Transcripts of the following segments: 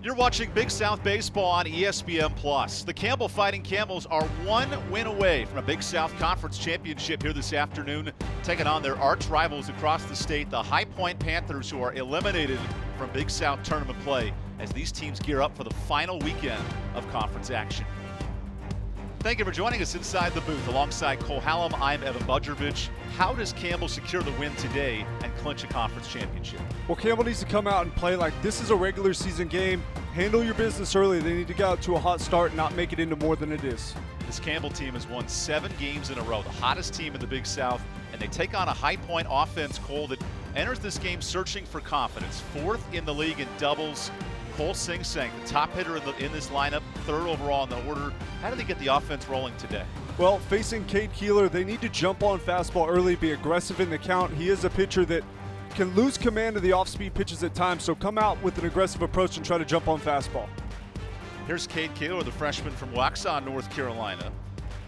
You're watching Big South Baseball on ESPN+. The Campbell Fighting Camels are one win away from a Big South Conference championship here this afternoon, taking on their arch rivals across the state, the High Point Panthers, who are eliminated from Big South tournament play as these teams gear up for the final weekend of conference action. Thank you for joining us inside the booth. Alongside Cole Hallam, I'm Evan Budrovich. How does Campbell secure the win today and clinch a conference championship? Well, Campbell needs to come out and play like this is a regular season game. Handle your business early. They need to get out to a hot start and not make it into more than it is. This Campbell team has won 7 games in a row, the hottest team in the Big South, and they take on a High Point offense, Cole, that enters this game searching for confidence. 4th in the league in doubles. Cole Sing-Sang, the top hitter in this lineup, 3rd overall in the order. How do they get the offense rolling today? Well, facing Cade Keeler, they need to jump on fastball early, be aggressive in the count. He is a pitcher that can lose command of the off-speed pitches at times, so come out with an aggressive approach and try to jump on fastball. Here's Cade Keeler, the freshman from Waxhaw, North Carolina.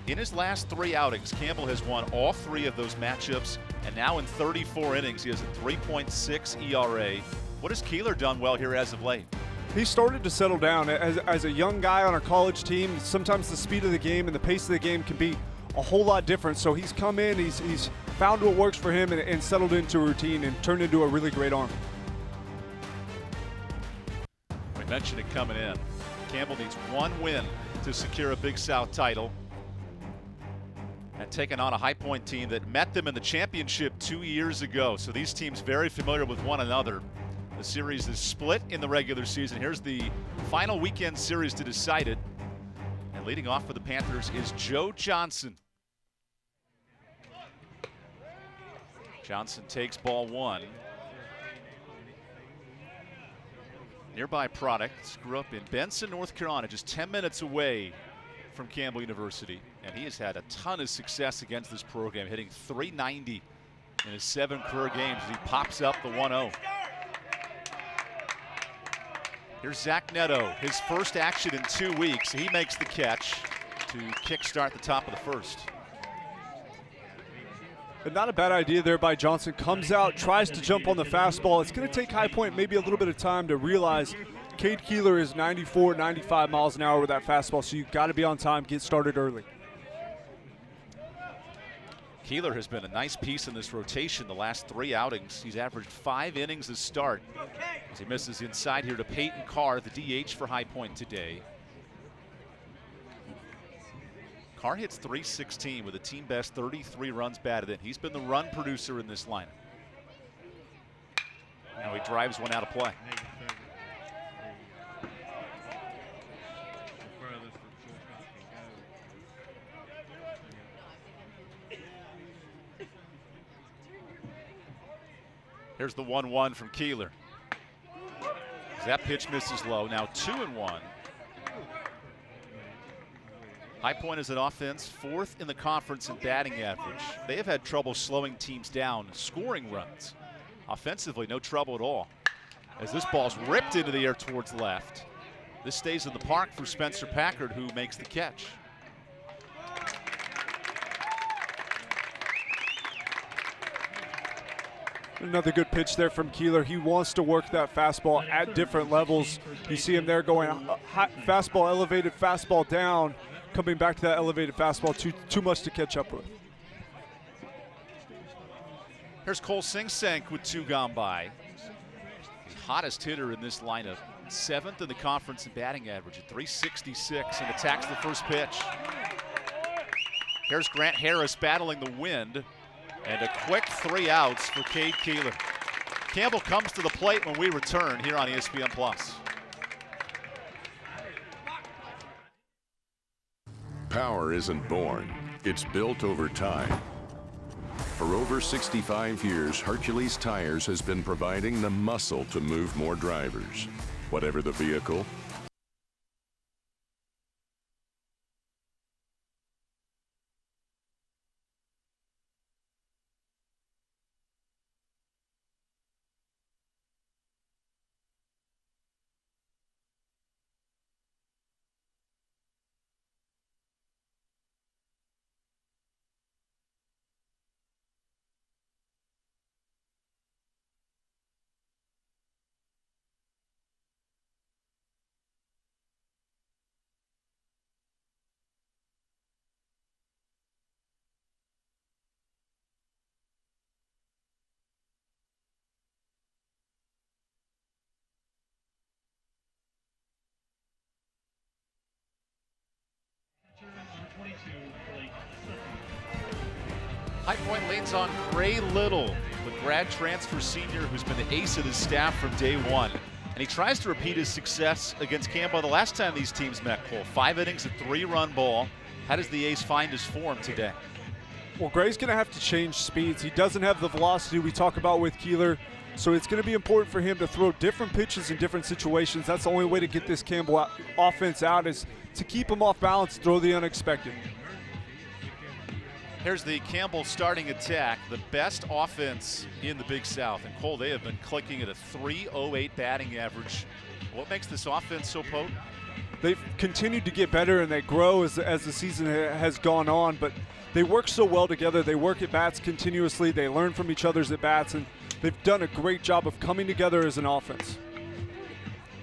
In his last 3 outings, Campbell has won all 3 of those matchups, and now in 34 innings, he has a 3.6 ERA. What has Keeler done well here as of late? He started to settle down. As a young guy on a college team, sometimes the speed of the game and the pace of the game can be a whole lot different. So he's come in, he's found what works for him and settled into a routine and turned into a really great arm. We mentioned it coming in. Campbell needs 1 win to secure a Big South title. And taking on a High Point team that met them in the championship 2 years ago. So these teams very familiar with one another. The series is split in the regular season. Here's the final weekend series to decide it. And leading off for the Panthers is Joe Johnson. Johnson takes ball 1. Nearby products, grew up in Benson, North Carolina, just 10 minutes away from Campbell University. And he has had a ton of success against this program, hitting .390 in his 7 career games as he pops up the 1-0. Here's Zach Neto, his first action in 2 weeks. He makes the catch to kickstart the top of the first. But not a bad idea there by Johnson. Comes out, tries to jump on the fastball. It's going to take High Point maybe a little bit of time to realize Cade Keeler is 94, 95 miles an hour with that fastball, so you've got to be on time, get started early. Keeler has been a nice piece in this rotation the last 3 outings. He's averaged 5 innings to start as he misses inside here to Peyton Carr, the DH for High Point today. Carr hits .316 with a team best 33 runs batted in. He's been the run producer in this lineup. Now he drives one out of play. Here's the 1-1 from Keeler. That pitch misses low. Now 2-1. High Point is an offense 4th in the conference in batting average. They have had trouble slowing teams down, scoring runs. Offensively, no trouble at all. As this ball's ripped into the air towards left. This stays in the park for Spencer Packard, who makes the catch. Another good pitch there from Keeler. He wants to work that fastball at different levels. You see him there going fastball elevated, fastball down, coming back to that elevated fastball, too much to catch up with. Here's Cole Sing-Sang with 2 gone by. The hottest hitter in this lineup, 7th in the conference in batting average at .366, and attacks the first pitch. Here's Grant Harris battling the wind. And a quick 3 outs for Cade Keeler. Campbell comes to the plate when we return here on ESPN+. Power isn't born, it's built over time. For over 65 years, Hercules Tires has been providing the muscle to move more drivers. Whatever the vehicle, High Point leans on Gray Little, the grad transfer senior who's been the ace of the staff from day one. And he tries to repeat his success against Campbell the last time these teams met, Cole. 5 innings, a 3-run ball. How does the ace find his form today? Well, Gray's going to have to change speeds. He doesn't have the velocity we talk about with Keeler, so it's going to be important for him to throw different pitches in different situations. That's the only way to get this Campbell offense out, is to keep him off balance, throw the unexpected. Here's the Campbell starting attack, the best offense in the Big South. And Cole, they have been clicking at a .308 batting average. What makes this offense so potent? They've continued to get better and they grow as the season has gone on, but they work so well together. They work at bats continuously. They learn from each other's at bats, and they've done a great job of coming together as an offense.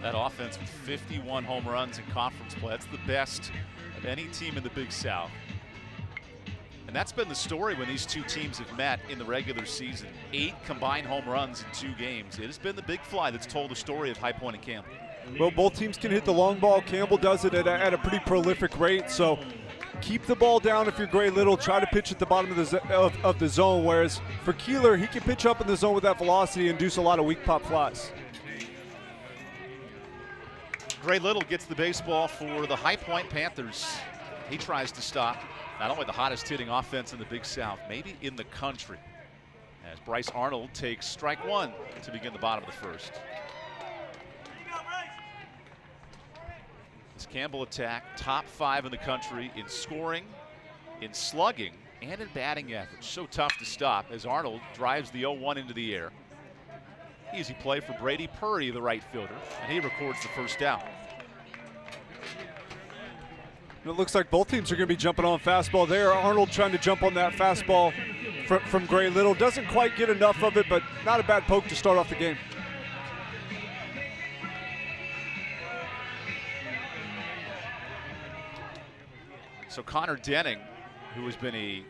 That offense with 51 home runs in conference play, that's the best of any team in the Big South. And that's been the story when these two teams have met in the regular season. 8 combined home runs in 2 games. It has been the big fly that's told the story of High Point and Campbell. Well, both teams can hit the long ball. Campbell does it at a pretty prolific rate, so keep the ball down if you're Gray Little. Try to pitch at the bottom of the zone, whereas for Keeler, he can pitch up in the zone with that velocity and induce a lot of weak pop flies. Gray Little gets the baseball for the High Point Panthers. He tries to stop not only the hottest hitting offense in the Big South, maybe in the country, as Bryce Arnold takes strike 1 to begin the bottom of the first. This Campbell attack, top 5 in the country in scoring, in slugging, and in batting average. So tough to stop as Arnold drives the 0-1 into the air. Easy play for Brady Purdy, the right fielder, and he records the first down. It looks like both teams are going to be jumping on fastball there. Arnold trying to jump on that fastball from Gray Little. Doesn't quite get enough of it, but not a bad poke to start off the game. So Connor Denning, who has been a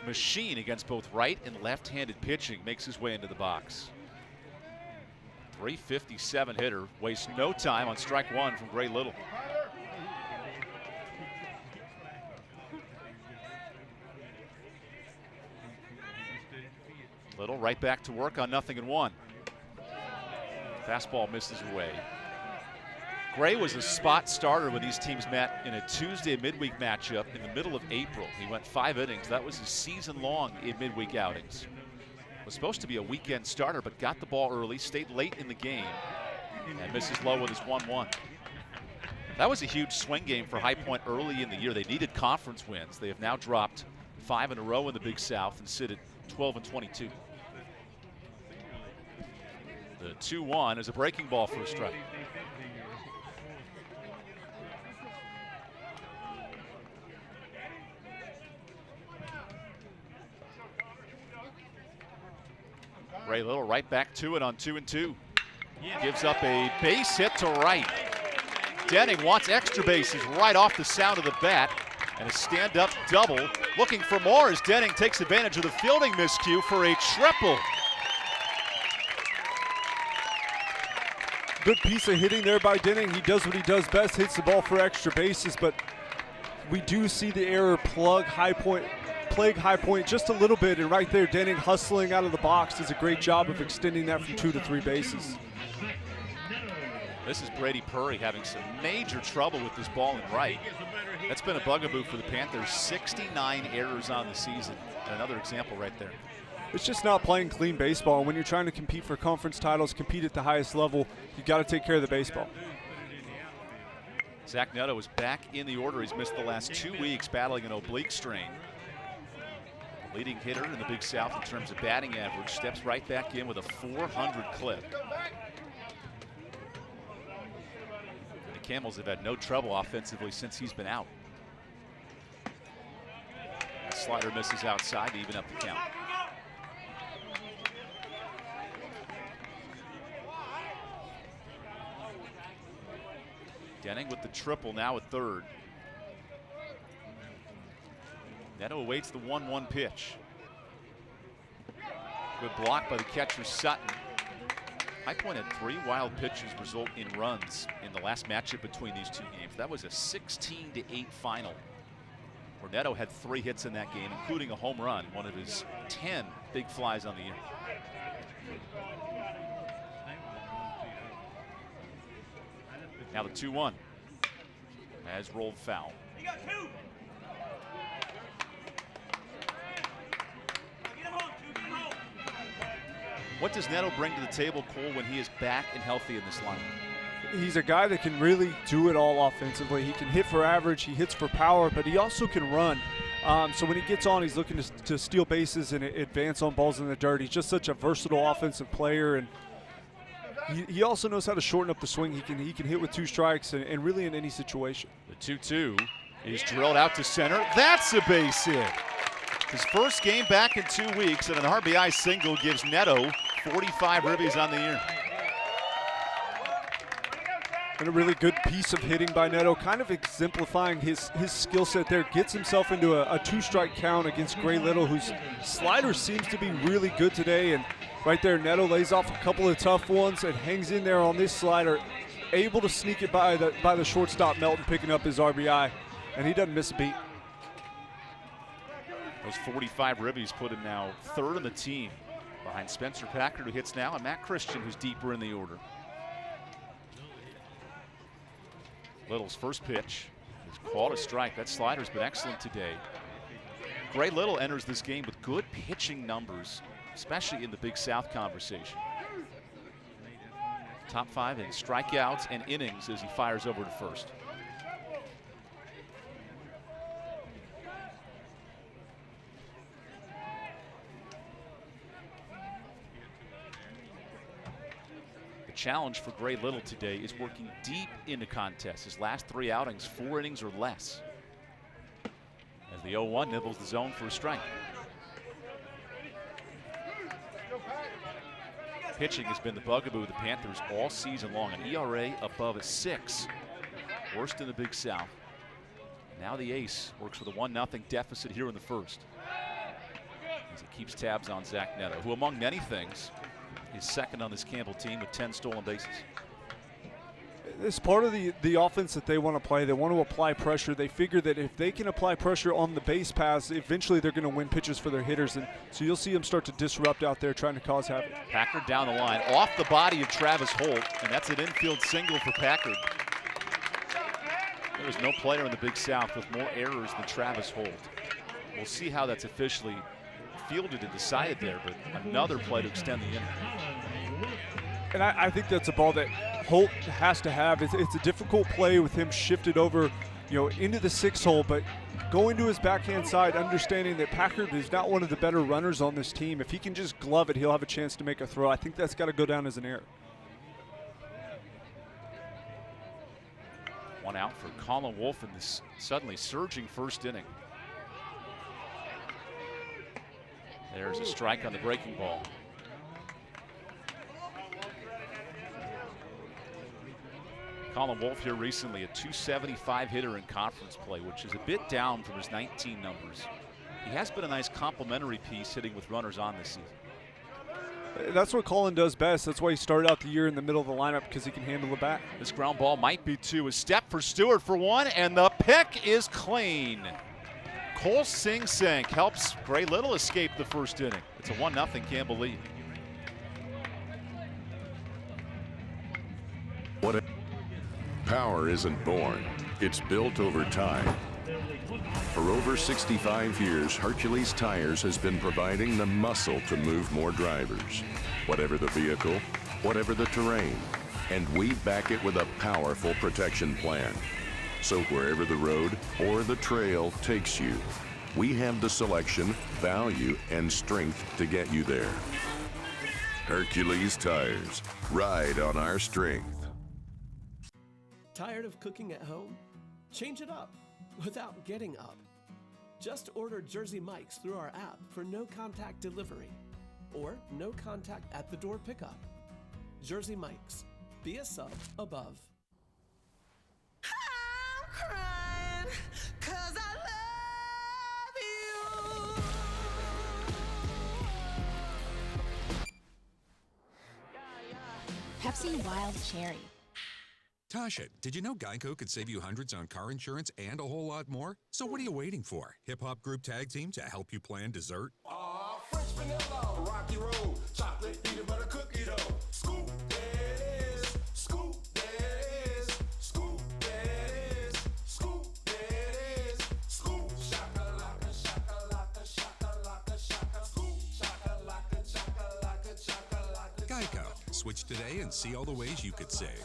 machine against both right and left-handed pitching, makes his way into the box. 357 hitter, wastes no time on strike 1 from Gray Little. Little right back to work on 0-1. Fastball misses away. Gray was a spot starter when these teams met in a Tuesday midweek matchup in the middle of April. He went 5 innings. That was his season-long in midweek outings. Was supposed to be a weekend starter, but got the ball early, stayed late in the game, and misses low with his 1-1. That was a huge swing game for High Point early in the year. They needed conference wins. They have now dropped 5 in a row in the Big South and sit at 12-22. The 2-1 is a breaking ball for a strike. Gray Little right back to it on 2-2. Gives up a base hit to right. Denning wants extra bases right off the sound of the bat, and a stand-up double. Looking for more as Denning takes advantage of the fielding miscue for a triple. Good piece of hitting there by Denning. He does what he does best, hits the ball for extra bases, but we do see the error plague High Point just a little bit, and right there Denning hustling out of the box does a great job of extending that from 2 to 3 bases. This is Brady Purdy having some major trouble with this ball in right. That's been a bugaboo for the Panthers. 69 errors on the season. And another example right there. It's just not playing clean baseball. When you're trying to compete for conference titles, compete at the highest level, you got to take care of the baseball. Zach Netto is back in the order. He's missed the last 2 weeks battling an oblique strain. The leading hitter in the Big South in terms of batting average steps right back in with a 400 clip. The Camels have had no trouble offensively since he's been out. The slider misses outside to even up the count. Denning with the triple now at third. Netto awaits the 1-1 pitch. Good block by the catcher Sutton. High Point had 3 wild pitches result in runs in the last matchup between these two games. That was a 16-8 final. Neto had 3 hits in that game, including a home run, one of his 10 big flies on the year. Now the 2-1 has rolled foul. What does Neto bring to the table, Cole, when he is back and healthy in this lineup? He's a guy that can really do it all offensively. He can hit for average, he hits for power, but he also can run. So when he gets on, he's looking to steal bases and advance on balls in the dirt. He's just such a versatile offensive player, and he also knows how to shorten up the swing. He can hit with 2 strikes and really in any situation. The 2-2 is drilled out to center. That's a base hit. His first game back in 2 weeks, and an RBI single gives Neto 45 ribbies on the year. And a really good piece of hitting by Neto, kind of exemplifying his skill set there. Gets himself into a 2-strike count against Gray Little, whose slider seems to be really good today. And right there, Neto lays off a couple of tough ones and hangs in there on this slider, able to sneak it by the shortstop Melton, picking up his RBI, and he doesn't miss a beat. Those 45 ribbies put him now 3rd on the team, behind Spencer Packard, who hits now, and Matt Christian, who's deeper in the order. Little's first pitch is called a strike. That slider's been excellent today. Gray Little enters this game with good pitching numbers, especially in the Big South conversation. Top 5 in strikeouts and innings as he fires over to first. Challenge for Gray Little today is working deep into contests. His last 3 outings, 4 innings or less. As the 0-1 nibbles the zone for a strike. Pitching has been the bugaboo of the Panthers all season long. An ERA above a 6, worst in the Big South. Now the ace works with a 1-0 deficit here in the first, as he keeps tabs on Zach Neto, who among many things is second on this Campbell team with 10 stolen bases. It's part of the offense that they want to play. They want to apply pressure. They figure that if they can apply pressure on the base paths, eventually they're going to win pitches for their hitters. And so you'll see them start to disrupt out there, trying to cause havoc. Packard down the line, off the body of Travis Holt, and that's an infield single for Packard. There is no player in the Big South with more errors than Travis Holt. We'll see how that's officially fielded and decided there, but another play to extend the inning. And I think that's a ball that Holt has to have. It's a difficult play with him shifted over, into the 6 hole, but going to his backhand side, understanding that Packard is not one of the better runners on this team. If he can just glove it, he'll have a chance to make a throw. I think that's got to go down as an error. 1 out for Colin Wolfe in this suddenly surging first inning. There's a strike on the breaking ball. Colin Wolfe here recently, a .275 hitter in conference play, which is a bit down from his 19 numbers. He has been a nice complementary piece hitting with runners on this season. That's what Colin does best. That's why he started out the year in the middle of the lineup, because he can handle the bat. This ground ball might be 2. A step for Stewart for 1, and the pick is clean. Cole Sing-Sang helps Gray Little escape the first inning. It's a 1-0 Campbell lead. Power isn't born, it's built over time. For over 65 years, Hercules Tires has been providing the muscle to move more drivers. Whatever the vehicle, whatever the terrain, and we back it with a powerful protection plan. So wherever the road or the trail takes you, we have the selection, value, and strength to get you there. Hercules Tires, ride on our strength. Tired of cooking at home? Change it up without getting up. Just order Jersey Mike's through our app for no contact delivery or no contact at the door pickup. Jersey Mike's, be a sub above. I'm crying 'cause I love you. Pepsi Wild Cherry. Tasha, did you know Geico could save you hundreds on car insurance and a whole lot more? So what are you waiting for? Hip Hop Group Tag Team to help you plan dessert? French vanilla, rocky road, chocolate peanut butter cookie dough. Scoop that is, scoop that is, scoop that is, scoop that is, scoop shakalaka, shakalaka, shakalaka, shaka, scoop shakalaka, shakalaka, shakalaka. Geico. Switch today and see all the ways you could save.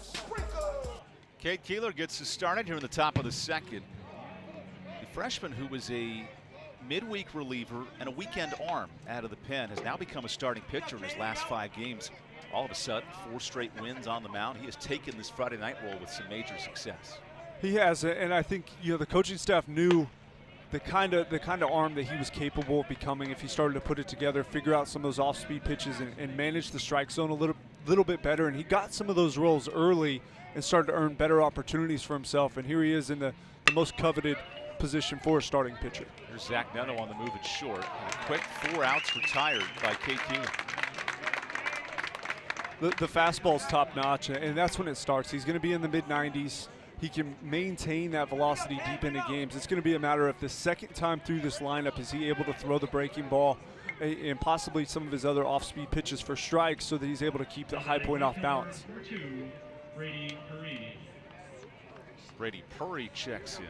Cade Keeler gets us started here in the top of the second. The freshman who was a midweek reliever and a weekend arm out of the pen has now become a starting pitcher in his last 5 games. All of a sudden, 4 straight wins on the mound. He has taken this Friday night role with some major success. He has, and I think the coaching staff knew the kind of arm that he was capable of becoming if he started to put it together, figure out some of those off-speed pitches, and manage the strike zone a little bit better. And he got some of those roles early and started to earn better opportunities for himself. And here he is in the most coveted position for a starting pitcher. There's Zach Nunno on the move at short. And a quick 4 outs retired by Cade Keeler. The fastball's top notch, and that's when it starts. He's going to be in the mid-90s. He can maintain that velocity deep into games. It's going to be a matter of the second time through this lineup, is he able to throw the breaking ball and possibly some of his other off-speed pitches for strikes so that he's able to keep the high point off balance. Brady Purry checks in.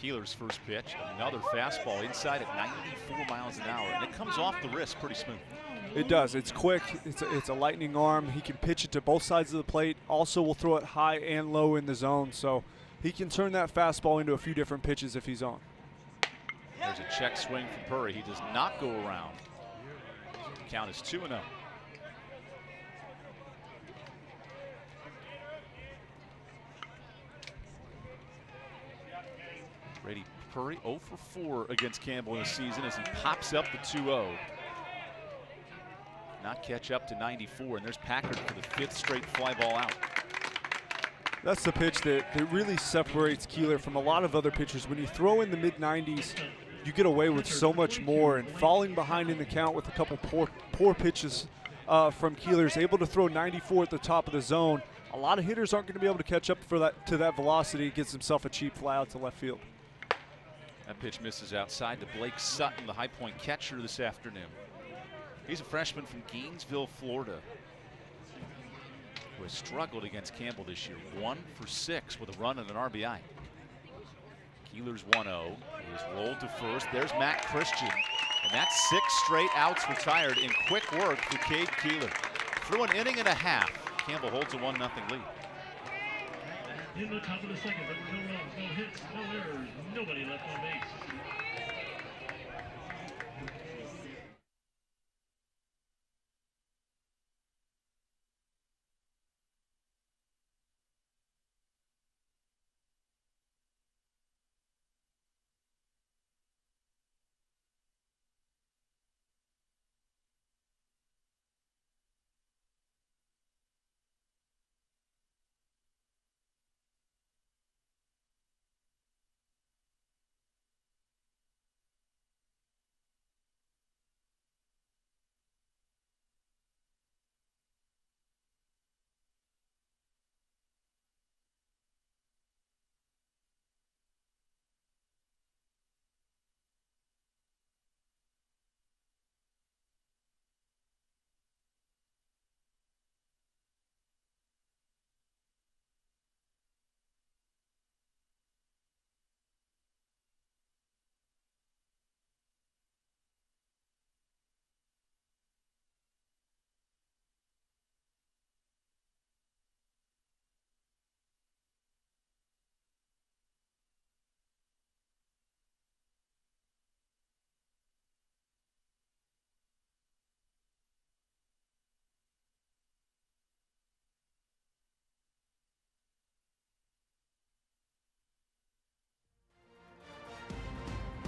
Keeler's first pitch, another fastball inside at 94 miles an hour, and it comes off the wrist pretty smooth. It does. It's quick. It's a lightning arm. He can pitch it to both sides of the plate. Also will throw it high and low in the zone, so he can turn that fastball into a few different pitches if he's on. There's a check swing from Purry. He does not go around. Count is 2-0. Brady Purry 0 for 4 against Campbell in the season as he pops up the 2-0. Not catch up to 94, and there's Packard for the 5th straight fly ball out. That's the pitch that really separates Keeler from a lot of other pitchers. When you throw in the mid-90s, you get away with so much more, and falling behind in the count with a couple poor pitches from Keeler is able to throw 94 at the top of the zone. A lot of hitters aren't going to be able to catch up to that velocity. He gets himself a cheap fly out to left field. That pitch misses outside to Blake Sutton, the High Point catcher this afternoon. He's a freshman from Gainesville, Florida, who has struggled against Campbell this year. 1 for 6 with a run and an RBI. Keeler's 1-0. He is rolled to first. There's Matt Christian. And that's 6 straight outs retired in quick work for Cade Keeler. Through an inning and a half, Campbell holds a 1-0 lead. In the top of the second, but no runs, no hits, no errors, nobody left on base.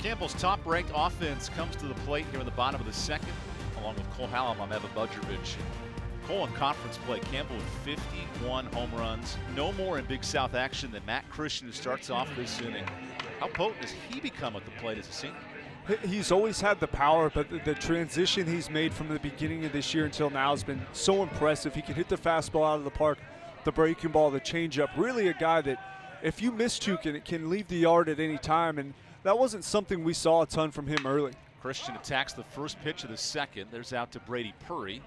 Campbell's top-ranked offense comes to the plate here in the bottom of the second, along with Cole Hallam. I'm Evan Budrovich. Cole in conference play. Campbell with 51 home runs. No more in Big South action than Matt Christian, who starts off this inning. How potent has he become at the plate as a senior? He's always had the power, but the transition he's made from the beginning of this year until now has been so impressive. He can hit the fastball out of the park, the breaking ball, the changeup. Really a guy that, if you miss two, can leave the yard at any time, and that wasn't something we saw a ton from him early. Christian attacks the first pitch of the second. There's out to Brady Purry,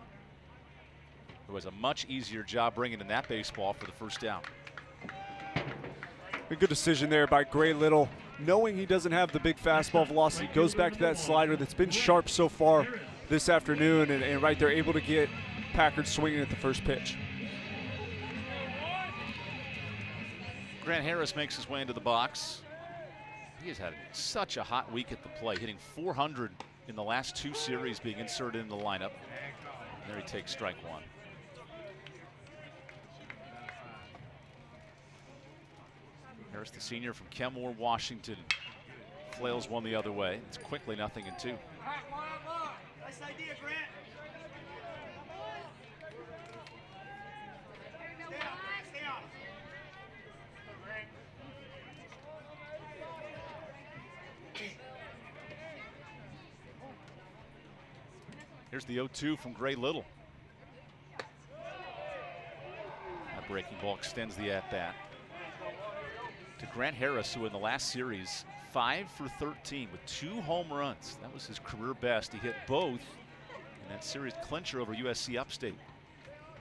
who has a much easier job bringing in that baseball for the first down. A good decision there by Gray Little. Knowing he doesn't have the big fastball velocity, goes back to that slider that's been sharp so far this afternoon, and right there able to get Packard swinging at the first pitch. Grant Harris makes his way into the box. He has had such a hot week at the plate, hitting .400 in the last 2 series, being inserted in the lineup. And there he takes strike one. Harris, the senior from Kenmore, Washington, flails one the other way. It's quickly 0-2. Nice idea, Grant. Stay on. Here's the 0-2 from Gray Little. That breaking ball extends the at-bat to Grant Harris, who in the last series 5 for 13 with 2 home runs. That was his career best. He hit both in that series clincher over USC Upstate.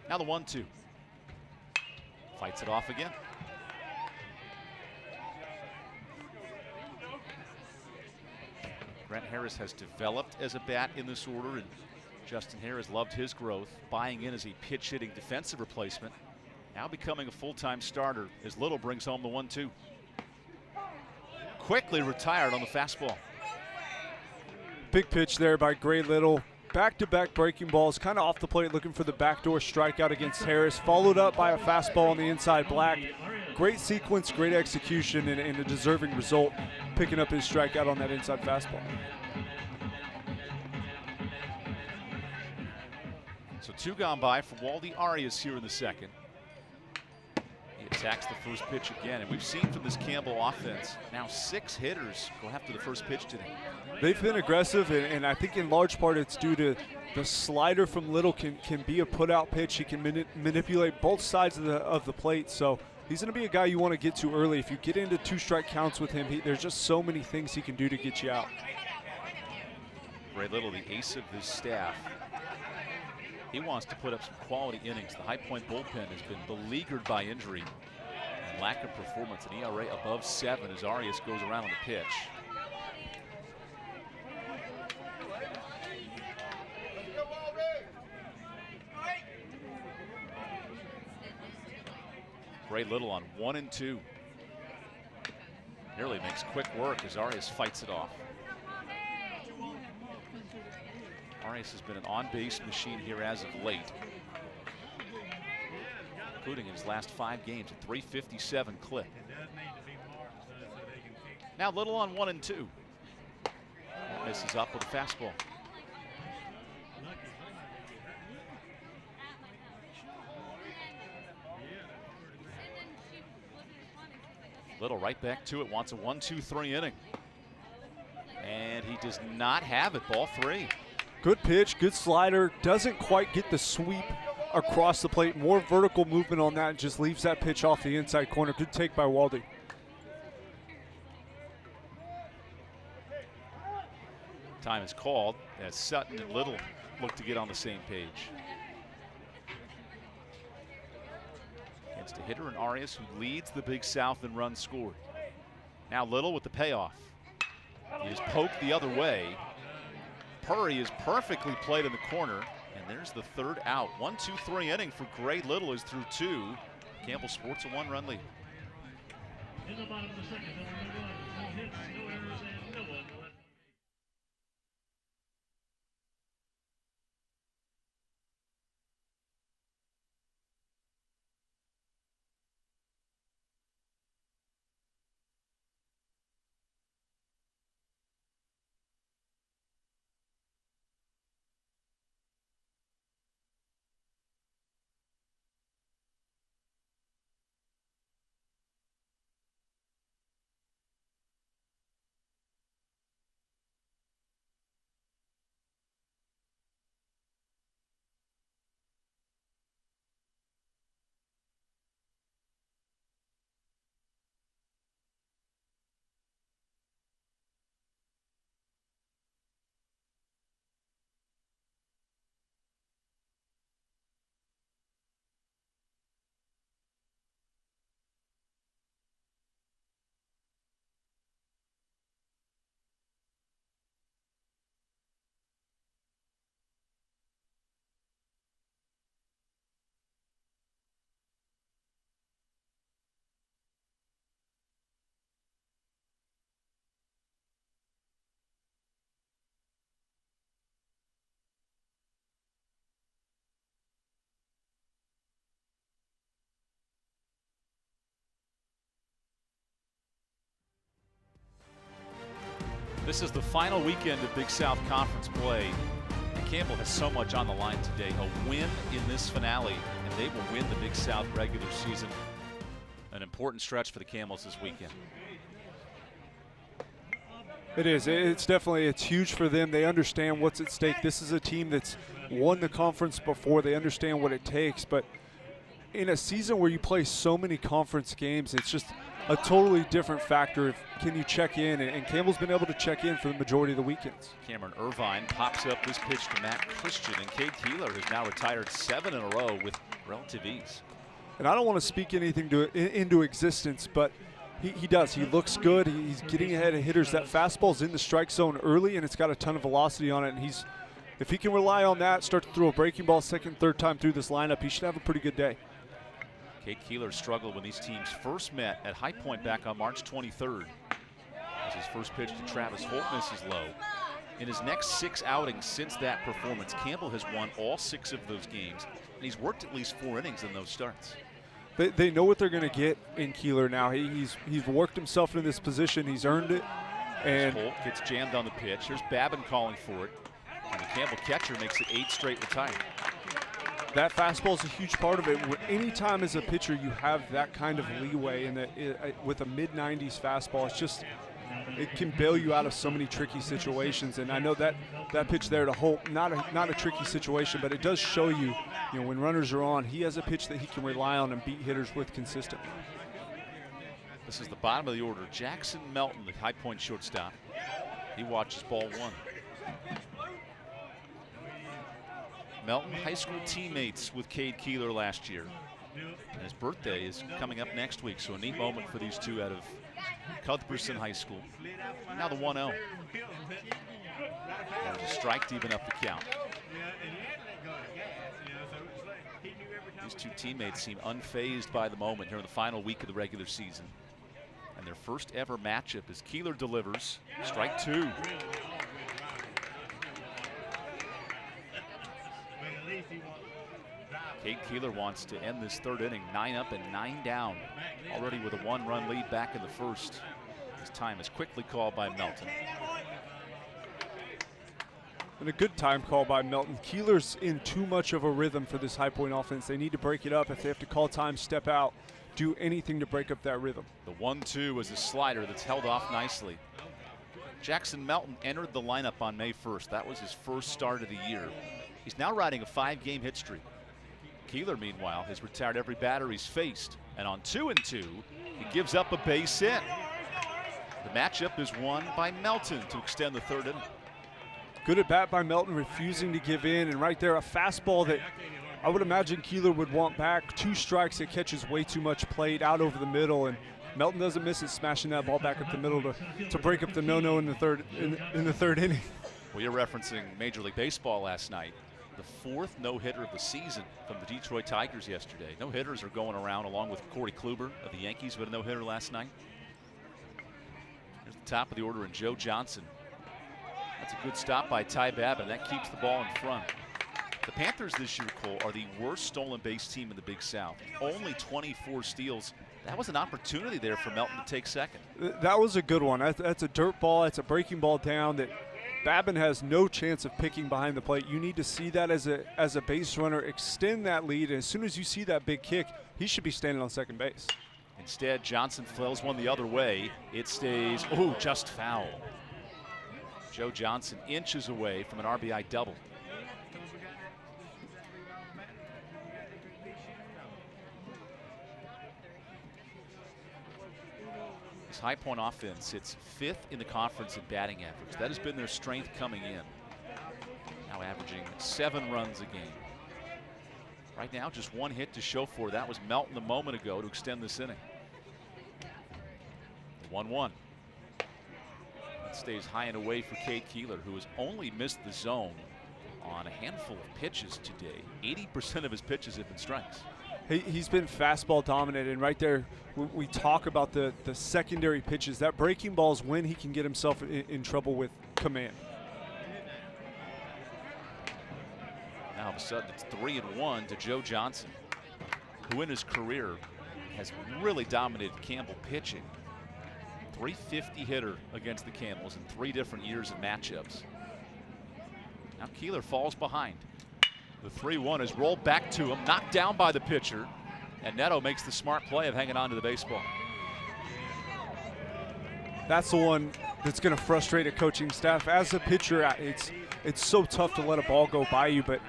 Now the 1-2. Fights it off again. Grant Harris has developed as a bat in this order, and Justin Harris loved his growth, buying in as a pitch-hitting defensive replacement. Now becoming a full-time starter as Little brings home the 1-2. Quickly retired on the fastball. Big pitch there by Gray Little. Back-to-back breaking balls, kind of off the plate, looking for the backdoor strikeout against Harris. Followed up by a fastball on the inside black. Great sequence, great execution, and a deserving result, picking up his strikeout on that inside fastball. So 2 gone by for Waldy Arias here in the second. He attacks the first pitch again, and we've seen from this Campbell offense now 6 hitters go after the first pitch today. They've been aggressive, and I think in large part it's due to the slider from Little can be a put-out pitch. He can manipulate both sides of the plate, so he's going to be a guy you want to get to early. If you get into 2-strike counts with him, there's just so many things he can do to get you out. Gray Little, the ace of this staff. He wants to put up some quality innings. The High Point bullpen has been beleaguered by injury and lack of performance. An ERA above 7 as Arias goes around on the pitch. Gray Little on 1-2. Nearly makes quick work as Arias fights it off. Arias has been an on-base machine here as of late, including in his last 5 games, a .357 clip. Now Little on 1-2. That misses up with a fastball. Little right back to it, wants a 1-2-3 inning. And he does not have it, ball 3. Good pitch, good slider, doesn't quite get the sweep across the plate. More vertical movement on that, just leaves that pitch off the inside corner. Good take by Waldy. Time is called as Sutton and Little look to get on the same page. Against a hitter in Arias who leads the Big South in runs scored. Now Little with the payoff. He is poked the other way. Purry is perfectly played in the corner, and there's the 3rd out. 1-2-3 inning for Gray Little is through 2. Campbell sports a 1-run lead. In the bottom of the second, no runs, no hits, no errors, and no one left. This is the final weekend of Big South Conference play. And Campbell has so much on the line today. A win in this finale, and they will win the Big South regular season. An important stretch for the Camels this weekend. It is. It's huge for them. They understand what's at stake. This is a team that's won the conference before. They understand what it takes. But in a season where you play so many conference games, it's just a totally different factor. Can you check in? And Campbell's been able to check in for the majority of the weekends. Cameron Irvine pops up this pitch to Matt Christian, and Cade Keeler has now retired 7 in a row with relative ease. And I don't want to speak anything into existence, but he does. He looks good. He's getting ahead of hitters. That fastball's in the strike zone early, and it's got a ton of velocity on it. And if he can rely on that, start to throw a breaking ball second, third time through this lineup, he should have a pretty good day. Cade Keeler struggled when these teams first met at High Point back on March 23rd. As his first pitch to Travis Holt misses low. In his next 6 outings since that performance, Campbell has won all 6 of those games, and he's worked at least 4 innings in those starts. They know what they're going to get in Keeler now. He's worked himself into this position. He's earned it. And Holt gets jammed on the pitch. Here's Babin calling for it. And the Campbell catcher makes it 8 straight retired. That fastball is a huge part of it. Anytime as a pitcher you have that kind of leeway with a mid-90s fastball, it can bail you out of so many tricky situations. And I know that pitch there to Holt, not a tricky situation, but it does show you, when runners are on, he has a pitch that he can rely on and beat hitters with consistently. This is the bottom of the order. Jackson Melton, the High Point shortstop. He watches ball 1. Melton, high school teammates with Cade Keeler last year. And his birthday is coming up next week, so a neat moment for these two out of Cuthbertson High School. Now the 1-0. There's a strike to even up the count. These two teammates seem unfazed by the moment here in the final week of the regular season. And their first ever matchup as Keeler delivers. Strike 2. Cade Keeler wants to end this 3rd inning 9 up and 9 down. Already with a 1-run lead back in the 1st. His time is quickly called by Melton. And a good time call by Melton. Keeler's in too much of a rhythm for this High Point offense. They need to break it up. If they have to call time, step out, do anything to break up that rhythm. The 1-2 is a slider that's held off nicely. Jackson Melton entered the lineup on May 1st. That was his first start of the year. He's now riding a 5-game hit streak. Keeler, meanwhile, has retired every batter he's faced. And on 2-2, he gives up a base hit. The matchup is won by Melton to extend the 3rd inning. Good at bat by Melton, refusing to give in. And right there, a fastball that I would imagine Keeler would want back. 2 strikes, it catches way too much plate out over the middle. And Melton doesn't miss it, smashing that ball back up the middle to break up the no-no in the third inning. Well, you're referencing Major League Baseball last night. The 4th no-hitter of the season from the Detroit Tigers yesterday. No-hitters are going around along with Corey Kluber of the Yankees with a no-hitter last night. Here's the top of the order and Joe Johnson. That's a good stop by Ty Babin. That keeps the ball in front. The Panthers this year, Cole, are the worst stolen base team in the Big South. Only 24 steals. That was an opportunity there for Melton to take second. That was a good one. That's a dirt ball. That's a breaking ball down that Babin has no chance of picking behind the plate. You need to see that as a base runner, extend that lead, and as soon as you see that big kick, he should be standing on second base. Instead, Johnson flails one the other way. It stays, just foul. Joe Johnson inches away from an RBI double. This High Point offense sits 5th in the conference in batting average. That has been their strength coming in. Now averaging 7 runs a game. Right now, just 1 hit to show for. That was Melton a moment ago to extend this inning. 1-1. It stays high and away for Cade Keeler, who has only missed the zone on a handful of pitches today. 80% of his pitches have been strikes. He's been fastball dominant, and right there we talk about the secondary pitches. That breaking ball is when he can get himself in trouble with command. Now all of a sudden it's 3-1 to Joe Johnson, who in his career has really dominated Campbell pitching. .350 hitter against the Camels in 3 different years of matchups. Now Keeler falls behind. The 3-1 is rolled back to him, knocked down by the pitcher, and Neto makes the smart play of hanging on to the baseball. That's the one that's going to frustrate a coaching staff. As a pitcher, it's so tough to let a ball go by you, but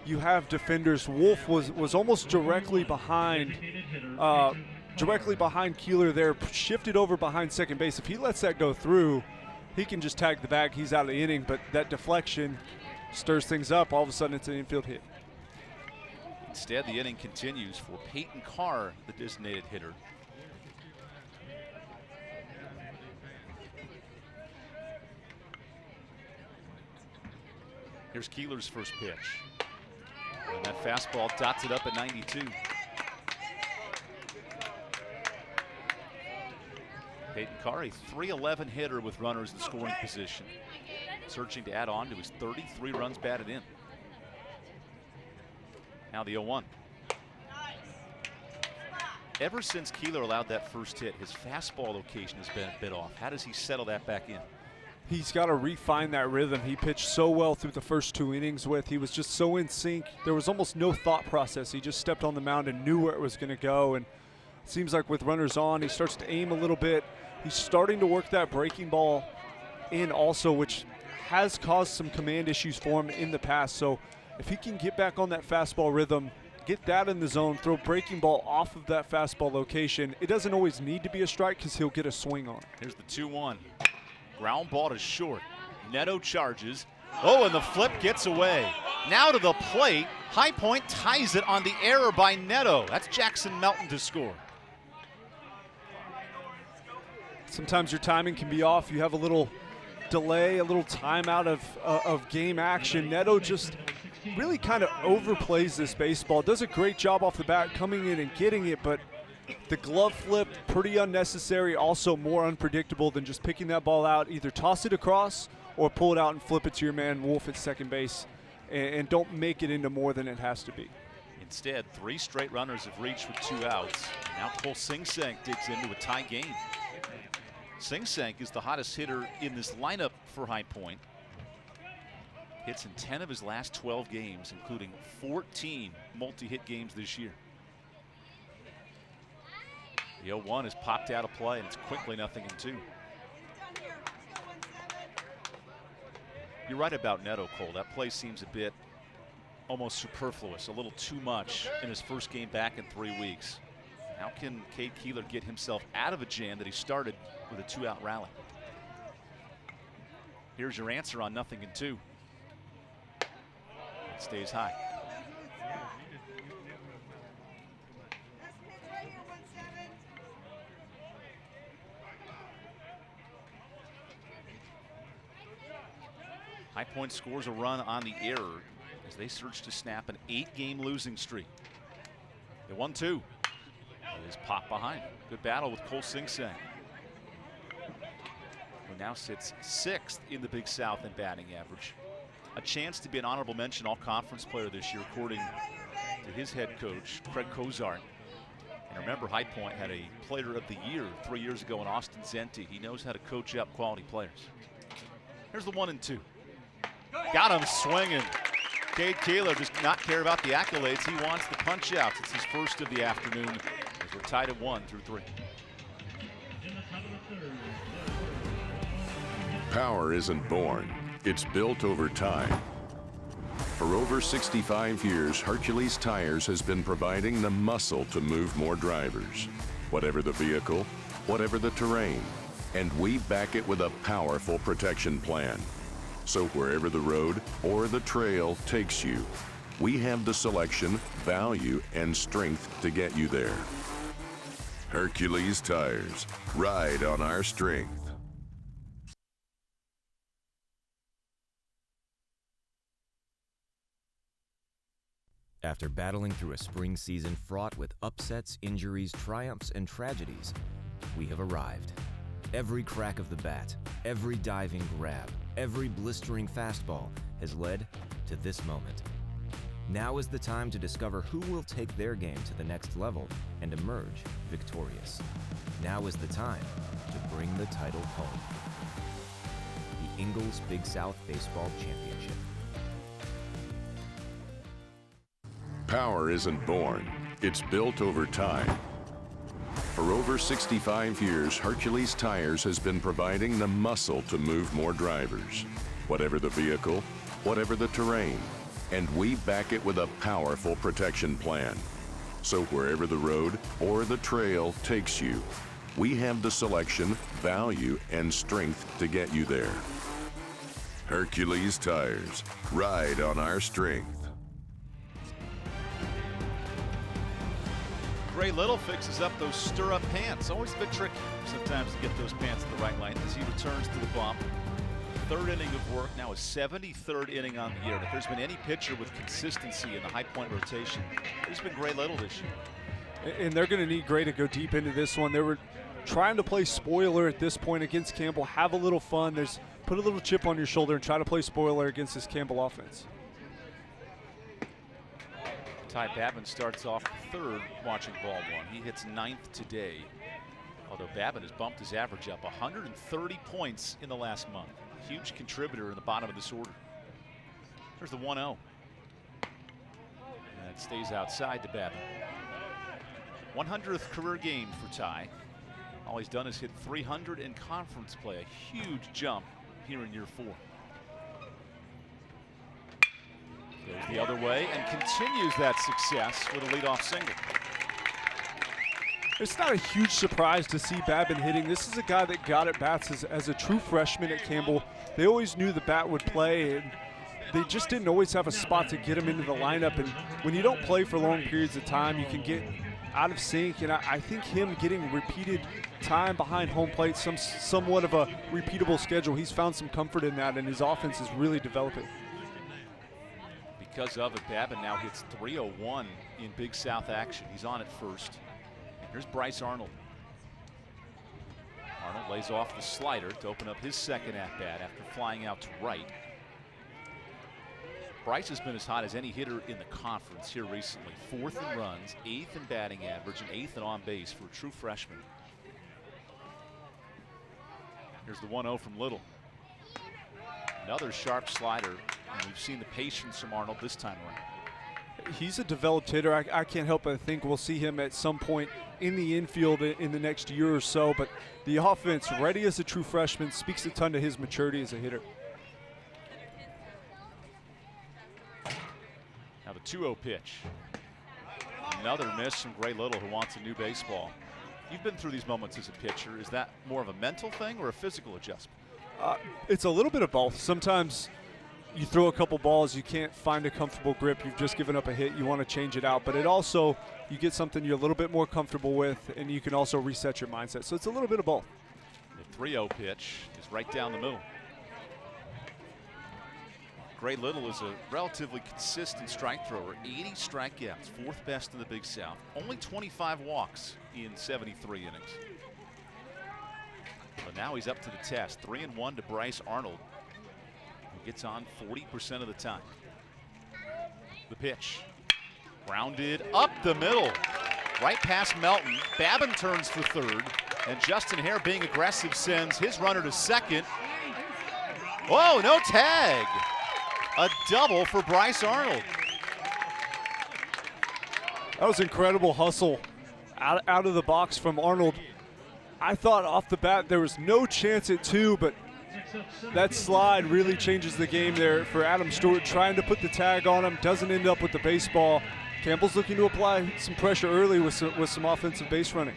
you have defenders. Wolf was almost directly behind Keeler there, shifted over behind second base. If he lets that go through, he can just tag the bag. He's out of the inning, but that deflection stirs things up. All of a sudden, it's an infield hit. Instead, the inning continues for Peyton Carr, the designated hitter. Here's Keeler's first pitch. And that fastball dots it up at 92. Peyton Carr, a .311 hitter with runners in scoring position, searching to add on to his 33 runs batted in. Now the 0-1. Ever since Keeler allowed that first hit, his fastball location has been a bit off. How does he settle that back in? He's got to refine that rhythm. He pitched so well through the first 2 innings with. He was just so in sync. There was almost no thought process. He just stepped on the mound and knew where it was going to go. And it seems like with runners on, he starts to aim a little bit. He's starting to work that breaking ball in also, which has caused some command issues for him in the past. So if he can get back on that fastball rhythm, get that in the zone, throw breaking ball off of that fastball location, it doesn't always need to be a strike because he'll get a swing on. Here's the 2-1. Ground ball to short. Neto charges. Oh, and the flip gets away. Now to the plate. High Point ties it on the error by Neto. That's Jackson Melton to score. Sometimes your timing can be off. You have a little delay, a little time out of game action. Neto just really kind of overplays this baseball. Does a great job off the bat coming in and getting it, but the glove flip, pretty unnecessary, also more unpredictable than just picking that ball out. Either toss it across or pull it out and flip it to your man Wolf at second base, and don't make it into more than it has to be. Instead, 3 straight runners have reached with 2 outs. Now Cole Sing-Sank digs into a tie game. Sing-Sank is the hottest hitter in this lineup for High Point. Hits in 10 of his last 12 games, including 14 multi-hit games this year. The 0-1 is popped out of play, and it's quickly 0-2. You're right about Neto, Cole. That play seems a bit almost superfluous, a little too much in his first game back in 3 weeks. How can Cade Keeler get himself out of a jam that he started with a 2-out rally? Here's your answer on 0-2. It stays high. High Point scores a run on the error as they search to snap an 8-game losing streak. The 1-2 is popped behind. Good battle with Cole Sing-Sank, who now sits 6th in the Big South in batting average. A chance to be an honorable mention all-conference player this year, according to his head coach, Craig Cozart. And remember, High Point had a Player of the Year 3 years ago in Austin Zenti. He knows how to coach up quality players. Here's the 1-2. Got him swinging. Cade Keeler does not care about the accolades. He wants the punch outs. It's his first of the afternoon as we're tied at 1 through 3. Power isn't born, it's built over time. For over 65 years, Hercules Tires has been providing the muscle to move more drivers, whatever the vehicle, whatever the terrain, and we back it with a powerful protection plan. So wherever the road or the trail takes you, we have the selection, value, and strength to get you there. Hercules Tires, ride on our strength. After battling through a spring season fraught with upsets, injuries, triumphs, and tragedies, we have arrived. Every crack of the bat, every diving grab, every blistering fastball has led to this moment. Now is the time to discover who will take their game to the next level and emerge victorious. Now is the time to bring the title home. The Ingalls Big South Baseball Championship. Power isn't born, it's built over time. For over 65 years, Hercules Tires has been providing the muscle to move more drivers. Whatever the vehicle, whatever the terrain, and we back it with a powerful protection plan. So wherever the road or the trail takes you, we have the selection, value, and strength to get you there. Hercules Tires, ride on our strength. Gray Little fixes up those stirrup pants. Always a bit tricky sometimes to get those pants at the right length as he returns to the bump. Third inning of work, now a 73rd inning on the year. And if there's been any pitcher with consistency in the high point rotation, it's been Gray Little this year. And they're going to need Gray to go deep into this one. They were trying to play spoiler at this point against Campbell. Have a little fun. Put a little chip on your shoulder and try to play spoiler against this Campbell offense. Ty Babin starts off third watching ball one. He hits ninth today, although Babin has bumped his average up 130 points in the last month. Huge contributor in the bottom of this order. There's the 1-0. And it stays outside to Babin. 100th career game for Ty. All he's done is hit 300 in conference play, a huge jump here in year 4. Goes the other way and continues that success with a leadoff single. It's not a huge surprise to see Babin hitting. This is a guy that got at bats as a true freshman at Campbell. They always knew the bat would play, and they just didn't always have a spot to get him into the lineup. And when you don't play for long periods of time, you can get out of sync. And I think him getting repeated time behind home plate, somewhat of a repeatable schedule, he's found some comfort in that, and his offense is really developing. Because of it, Babin now hits 301 in Big South action. He's on at first. Here's Bryce Arnold. Arnold lays off the slider to open up his second at-bat after flying out to right. Bryce has been as hot as any hitter in the conference here recently. 4th in runs, 8th in batting average, and 8th in on base for a true freshman. Here's the 1-0 from Little. Another sharp slider, and we've seen the patience from Arnold this time around. He's a developed hitter. I can't help but think we'll see him at some point in the infield in the next year or so, but the offense, ready as a true freshman, speaks a ton to his maturity as a hitter. Now the 2-0 pitch. Another miss from Gray Little, who wants a new baseball. You've been through these moments as a pitcher. Is that more of a mental thing or a physical adjustment? It's a little bit of both. Sometimes you throw a couple balls, you can't find a comfortable grip, you've just given up a hit, you want to change it out. But it also, you get something you're a little bit more comfortable with, and you can also reset your mindset. So it's a little bit of both. The 3-0 pitch is right down the middle. Gray Little is a relatively consistent strike thrower. 80 strikeouts, 4th best in the Big South. Only 25 walks in 73 innings. But now he's up to the test. 3-1 to Bryce Arnold, who gets on 40% of the time. The pitch. Grounded up the middle. Right past Melton. Babin turns for third. And Justin Hare, being aggressive, sends his runner to second. Whoa, no tag. A double for Bryce Arnold. That was incredible hustle out of the box from Arnold. I thought off the bat there was no chance at 2, but that slide really changes the game there for Adam Stewart, trying to put the tag on him, doesn't end up with the baseball. Campbell's looking to apply some pressure early with some offensive base running.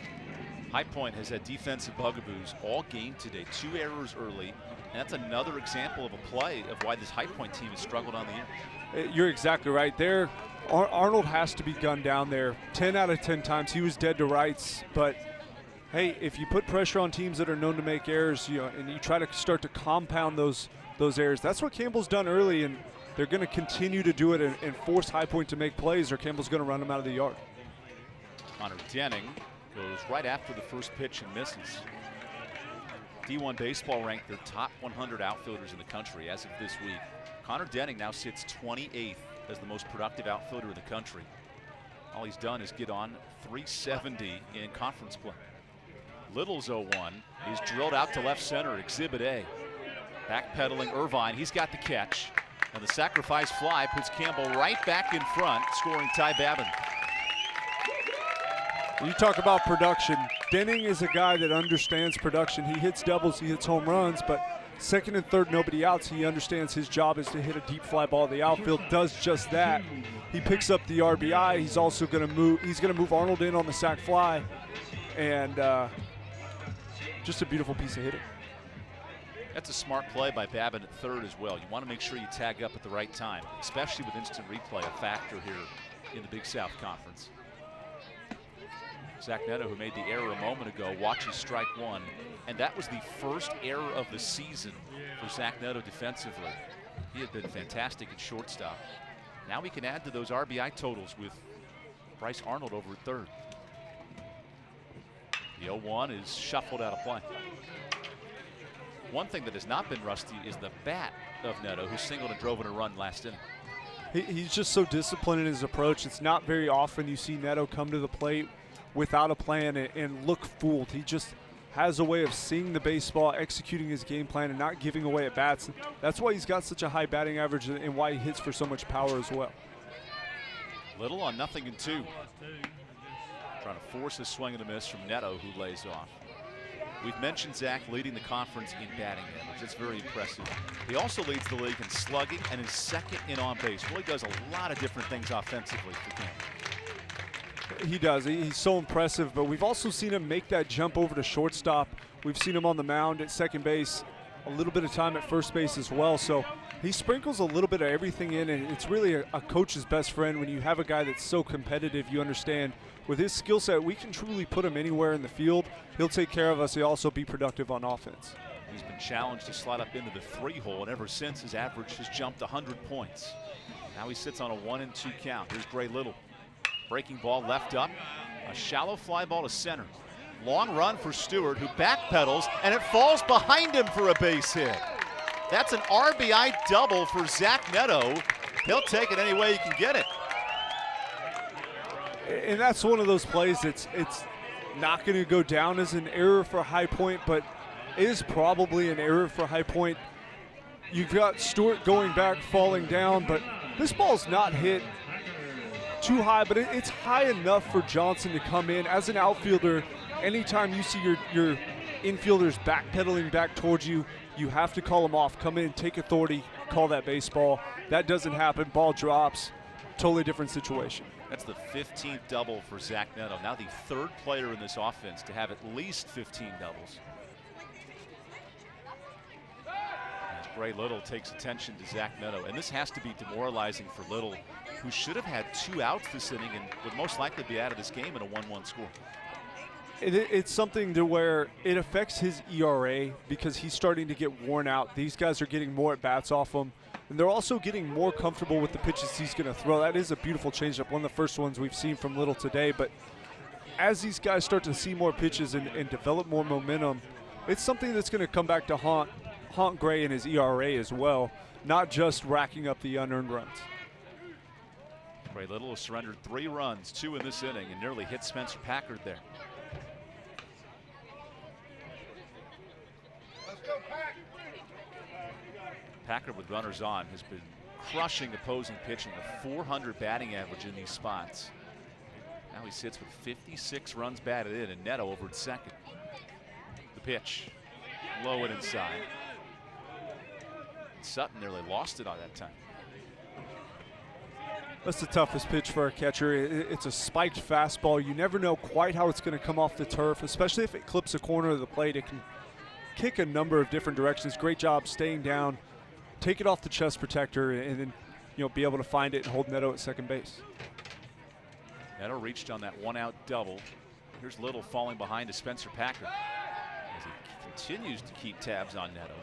High Point has had defensive bugaboos all game today. 2 errors early, and that's another example of a play of why this High Point team has struggled on the year. You're exactly right. There, Arnold has to be gunned down there. 10 out of 10 times he was dead to rights, but hey, if you put pressure on teams that are known to make errors, and you try to start to compound those errors, that's what Campbell's done early, and they're going to continue to do it and force High Point to make plays, or Campbell's going to run them out of the yard. Connor Denning goes right after the first pitch and misses. D1 Baseball ranked their top 100 outfielders in the country as of this week. Connor Denning now sits 28th as the most productive outfielder in the country. All he's done is get on 370 in conference play. Little's 0-1. He's drilled out to left center, Exhibit A. Backpedaling Irvine, he's got the catch. And the sacrifice fly puts Campbell right back in front, scoring Ty Babin. You talk about production. Denning is a guy that understands production. He hits doubles, he hits home runs, but second and third, nobody outs. He understands his job is to hit a deep fly ball. The outfield does just that. He picks up the RBI. He's also going to move. He's going to move Arnold in on the sac fly, and just a beautiful piece of hitting. That's a smart play by Babin at third as well. You want to make sure you tag up at the right time, especially with instant replay, a factor here in the Big South Conference. Zach Neto, who made the error a moment ago, watches strike one, and that was the first error of the season for Zach Neto defensively. He had been fantastic at shortstop. Now we can add to those RBI totals with Bryce Arnold over at third. The 0-1 is shuffled out of play. One thing that has not been rusty is the bat of Neto, who singled and drove in a run last inning. He's just so disciplined in his approach. It's not very often you see Neto come to the plate without a plan and look fooled. He just has a way of seeing the baseball, executing his game plan, and not giving away at bats. That's why he's got such a high batting average and why he hits for so much power as well. Little on 0-2. Trying to force a swing and a miss from Neto, who lays off. We've mentioned Zach leading the conference in batting average. That's very impressive. He also leads the league in slugging and is second in on base. Really does a lot of different things offensively for Campbell. He does. He's so impressive, but we've also seen him make that jump over to shortstop. We've seen him on the mound at second base, a little bit of time at first base as well. So he sprinkles a little bit of everything in, and it's really a coach's best friend when you have a guy that's so competitive. You understand with his skill set, we can truly put him anywhere in the field. He'll take care of us. He'll also be productive on offense. He's been challenged to slide up into the 3-hole, and ever since his average has jumped 100 points. Now he sits on a 1-2 count. Here's Gray Little. Breaking ball left up. A shallow fly ball to center. Long run for Stewart, who backpedals, and it falls behind him for a base hit. That's an RBI double for Zach Neto. He'll take it any way he can get it. And that's one of those plays it's not going to go down as an error for High Point, but is probably an error for High Point. You've got Stewart going back, falling down, but this ball's not hit too high, but it's high enough for Johnson to come in. As an outfielder, anytime you see your infielders backpedaling back towards you, you have to call them off. Come in, take authority, call that baseball. That doesn't happen. Ball drops. Totally different situation. That's the 15th double for Zach Neto. Now the third player in this offense to have at least 15 doubles. As Gray Little takes attention to Zach Neto, and this has to be demoralizing for Little, who should have had 2 outs this inning and would most likely be out of this game in a 1-1 score. It's something to where it affects his ERA because he's starting to get worn out. These guys are getting more at-bats off him, and they're also getting more comfortable with the pitches he's going to throw. That is a beautiful changeup, one of the first ones we've seen from Little today. But as these guys start to see more pitches and develop more momentum, it's something that's going to come back to haunt Gray in his ERA as well, not just racking up the unearned runs. Gray Little has surrendered 3 runs, 2 in this inning, and nearly hit Spencer Packard there. Packard with runners on has been crushing opposing pitching, a 400 batting average in these spots. Now he sits with 56 runs batted in, and Neto over at second. The pitch, low and inside. Sutton nearly lost it on that time. That's the toughest pitch for a catcher. It's a spiked fastball. You never know quite how it's going to come off the turf, especially if it clips a corner of the plate. It can kick a number of different directions. Great job staying down, take it off the chest protector, and then be able to find it and hold Neto at second base. Neto reached on that 1-out double. Here's Little falling behind to Spencer Packard as he continues to keep tabs on Neto,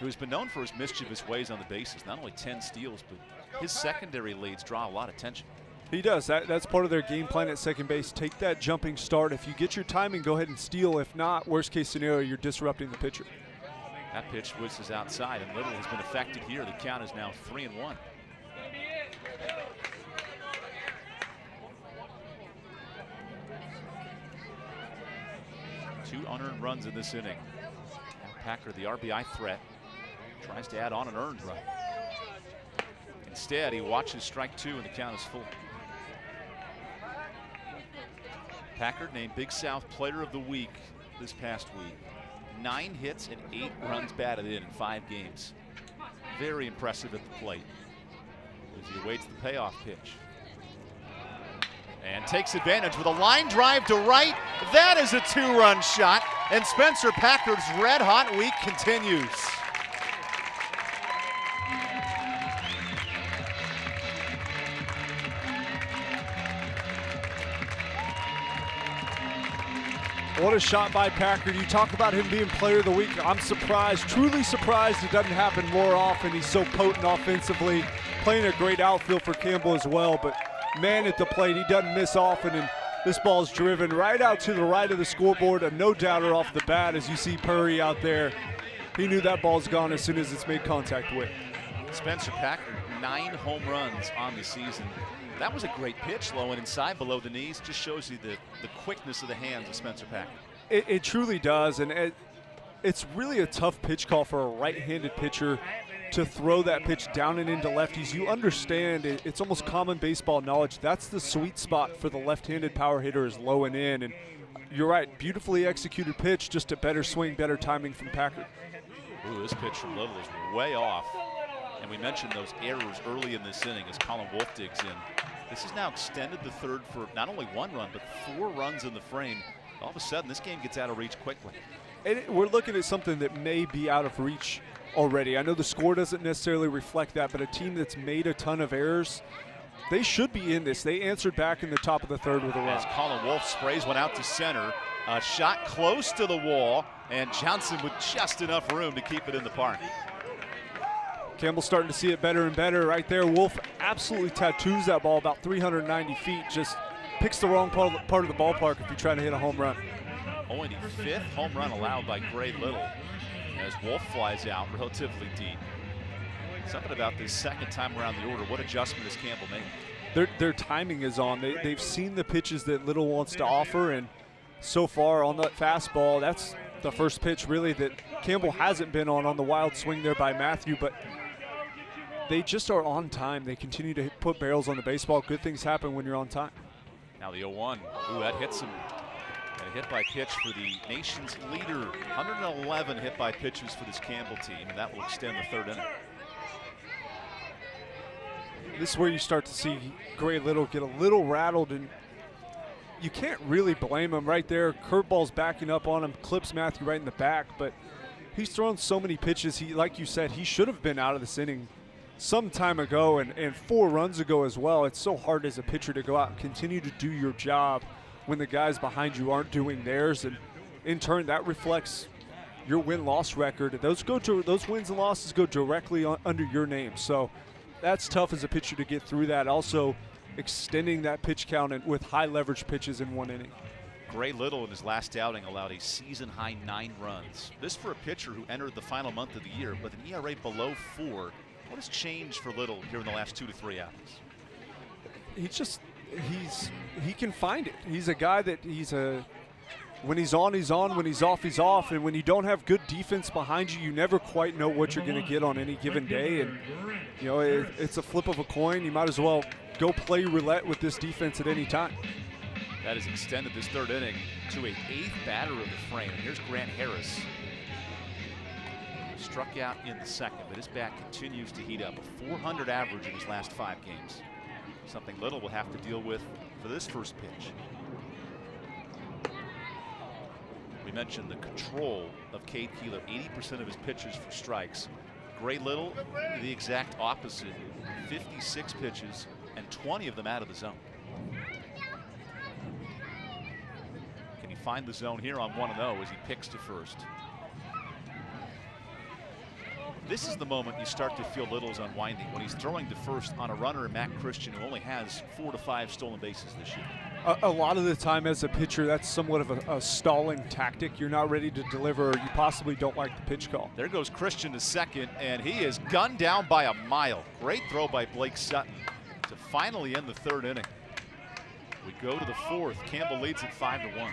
who has been known for his mischievous ways on the bases. Not only 10 steals, but his secondary leads draw a lot of attention. He does. That's part of their game plan at second base. Take that jumping start. If you get your timing, go ahead and steal. If not, worst case scenario, you're disrupting the pitcher. That pitch whizzes outside, and Little has been affected here. The count is now 3-1. runs in this inning. Now Packard, the RBI threat, tries to add on an earned run. Instead, he watches strike 2 and the count is full. Packard named Big South Player of the Week this past week. 9 hits and 8 runs batted in 5 games. Very impressive at the plate as he awaits the payoff pitch. And takes advantage with a line drive to right. That is a 2-run shot, and Spencer Packard's red-hot week continues. What a shot by Packard. You talk about him being player of the week. I'm surprised, truly surprised it doesn't happen more often. He's so potent offensively, playing a great outfield for Campbell as well. But man at the plate, he doesn't miss often, and this ball's driven right out to the right of the scoreboard. A no-doubter off the bat as you see Purry out there. He knew that ball's gone as soon as it's made contact with. Spencer Packard, 9 home runs on the season. That was a great pitch, low and inside below the knees. Just shows you the quickness of the hands of Spencer Packard. It truly does, and it's really a tough pitch call for a right-handed pitcher to throw that pitch down and into lefties. You understand it's almost common baseball knowledge. That's the sweet spot for the left-handed power hitter, is low and in. And you're right, beautifully executed pitch, just a better swing, better timing from Packard. Ooh, this pitch from Little is way off. And we mentioned those errors early in this inning as Colin Wolf digs in. This has now extended the third for not only 1 run, but 4 runs in the frame. All of a sudden, this game gets out of reach quickly. And we're looking at something that may be out of reach already. I know the score doesn't necessarily reflect that, but a team that's made a ton of errors, they should be in this. They answered back in the top of the third with a run. As Colin Wolf sprays one out to center, a shot close to the wall, and Johnson with just enough room to keep it in the park. Campbell's starting to see it better and better right there. Wolf absolutely tattoos that ball about 390 feet. Just picks the wrong part of the ballpark if you're trying to hit a home run. Only the 5th home run allowed by Gray Little as Wolf flies out relatively deep. Something about this second time around the order. What adjustment has Campbell made? Their timing is on. They've seen the pitches that Little wants to offer, and so far on that fastball, that's the first pitch really that Campbell hasn't been on the wild swing there by Matthew, but they just are on time. They continue to put barrels on the baseball. Good things happen when you're on time. Now the 0-1. Ooh, that hits him. And a hit by pitch for the nation's leader. 111 hit by pitches for this Campbell team, and that will extend the 3rd inning. This is where you start to see Gray Little get a little rattled, and you can't really blame him right there. Curveball's backing up on him, clips Matthew right in the back, but he's thrown so many pitches. He, like you said, he should have been out of this inning some time ago and 4 runs ago as well. It's so hard as a pitcher to go out and continue to do your job when the guys behind you aren't doing theirs, and in turn that reflects your win-loss record. Those wins and losses go directly under your name, so that's tough as a pitcher to get through that. Also extending that pitch count with high leverage pitches in 1 inning. Gray Little in his last outing allowed a season-high 9 runs. This for a pitcher who entered the final month of the year with an ERA below 4. What has changed for Little here in the last 2 to 3 outings? He can find it. He's a guy that when he's on, he's on. When he's off, he's off. And when you don't have good defense behind you, you never quite know what you're going to get on any given day. And you know, it's a flip of a coin. You might as well go play roulette with this defense at any time. That has extended this 3rd inning to a 8th batter of the frame. And here's Grant Harris. Struck out in the 2nd, but his bat continues to heat up. A 400 average in his last 5 games. Something Little will have to deal with for this first pitch. We mentioned the control of Cade Keeler, 80% of his pitches for strikes. Gray Little, the exact opposite, 56 pitches and 20 of them out of the zone. Can he find the zone here on 1-0 as he picks to first? This is the moment you start to feel Little's unwinding, when he's throwing to first on a runner, Matt Christian, who only has 4 to 5 stolen bases this year. A lot of the time as a pitcher, that's somewhat of a stalling tactic. You're not ready to deliver, or you possibly don't like the pitch call. There goes Christian to second, and he is gunned down by a mile. Great throw by Blake Sutton to finally end the 3rd inning. We go to the 4th. Campbell leads at 5-1.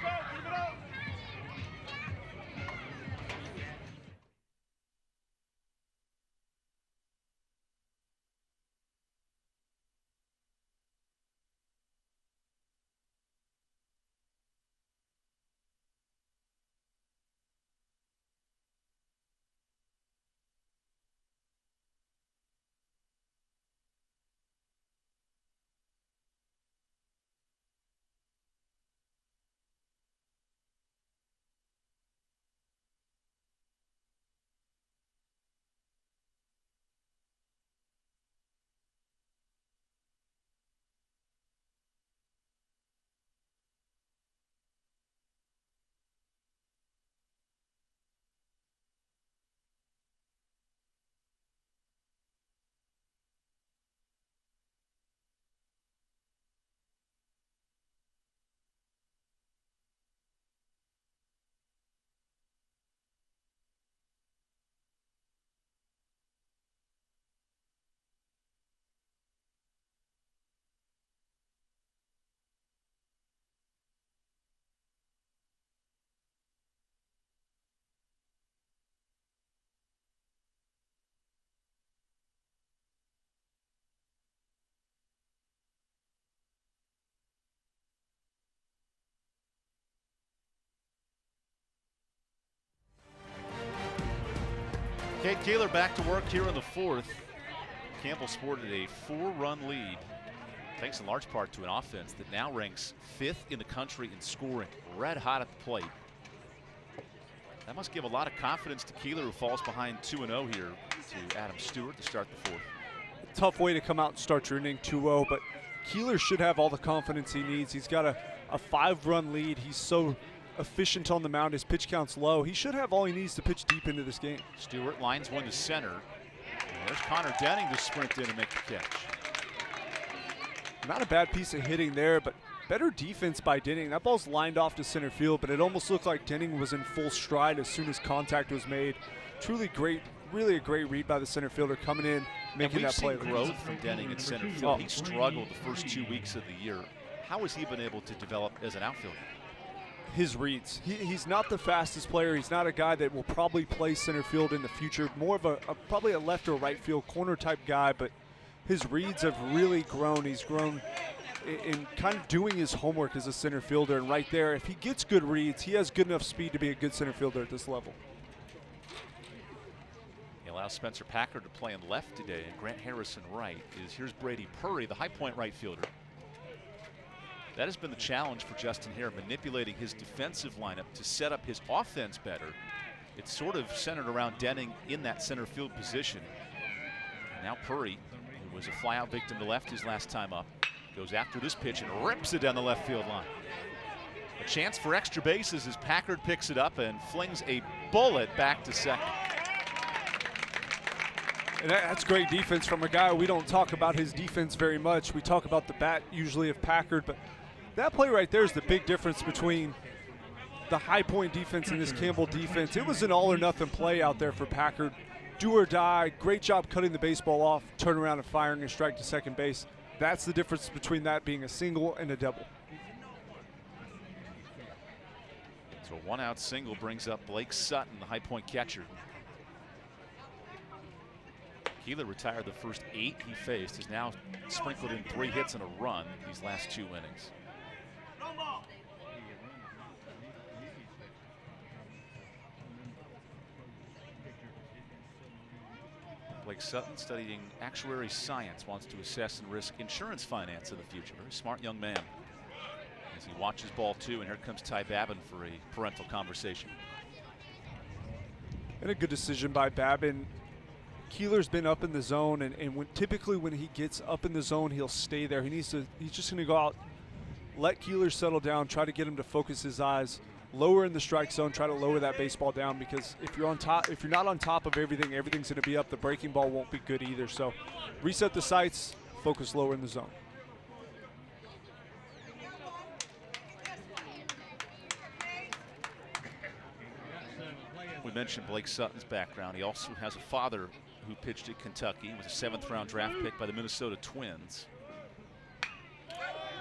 Kate Keeler back to work here in the fourth. Campbell sported a 4-run lead, thanks in large part to an offense that now ranks 5th in the country in scoring, red hot at the plate. That must give a lot of confidence to Keeler, who falls behind 2-0 here to Adam Stewart to start the fourth. Tough way to come out and start your inning 2-0, but Keeler should have all the confidence he needs. He's got a 5-run lead. He's so efficient on the mound. His pitch count's low. He should have all he needs to pitch deep into this game. Stewart lines one to center. And there's Connor Denning to sprint in and make the catch. Not a bad piece of hitting there, but better defense by Denning. That ball's lined off to center field, but it almost looked like Denning was in full stride as soon as contact was made. Truly great, really a great read by the center fielder coming in, making that play. We've seen growth from Denning in center field. He struggled the first 2 weeks of the year. How has he been able to develop as an outfielder? His reads. He's not the fastest player. He's not a guy that will probably play center field in the future. More of probably a left or right field corner type guy, but his reads have really grown. He's grown in kind of doing his homework as a center fielder, and right there, if he gets good reads, he has good enough speed to be a good center fielder at this level. He allows Spencer Packard to play in left today, and Grant Harrison right. Here's Brady Purry, the High Point right fielder. That has been the challenge for Justin Hare, manipulating his defensive lineup to set up his offense better. It's sort of centered around Denning in that center field position. Now Purry, who was a flyout victim to left his last time up, goes after this pitch and rips it down the left field line. A chance for extra bases as Packard picks it up and flings a bullet back to second. And that's great defense from a guy. We don't talk about his defense very much. We talk about the bat usually of Packard, but that play right there is the big difference between the High Point defense and this Campbell defense. It was an all or nothing play out there for Packard. Do or die, great job cutting the baseball off, turn around and firing a strike to second base. That's the difference between that being a single and a double. So a 1-out single brings up Blake Sutton, the High Point catcher. Keeler retired the first 8 he faced, has now sprinkled in 3 hits and a run these last 2 innings. Blake Sutton, studying actuary science, wants to assess and risk insurance finance in the future. Very smart young man. As he watches ball 2, and here comes Ty Babin for a parental conversation. And a good decision by Babin. Keeler's been up in the zone, and typically when he gets up in the zone, he'll stay there. He's just going to go out, let Keeler settle down, try to get him to focus his eyes, lower in the strike zone, try to lower that baseball down, because if you're not on top of everything, everything's going to be up. The breaking ball won't be good either. So reset the sights, focus lower in the zone. We mentioned Blake Sutton's background. He also has a father who pitched at Kentucky. He was a 7th-round draft pick by the Minnesota Twins.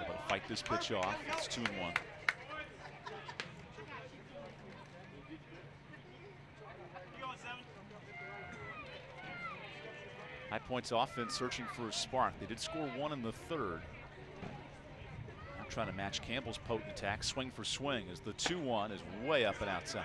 Able to fight this pitch off. It's 2-1. High Point's offense searching for a spark. They did score 1 in the 3rd. Now trying to match Campbell's potent attack, swing for swing, as the 2-1 is way up and outside.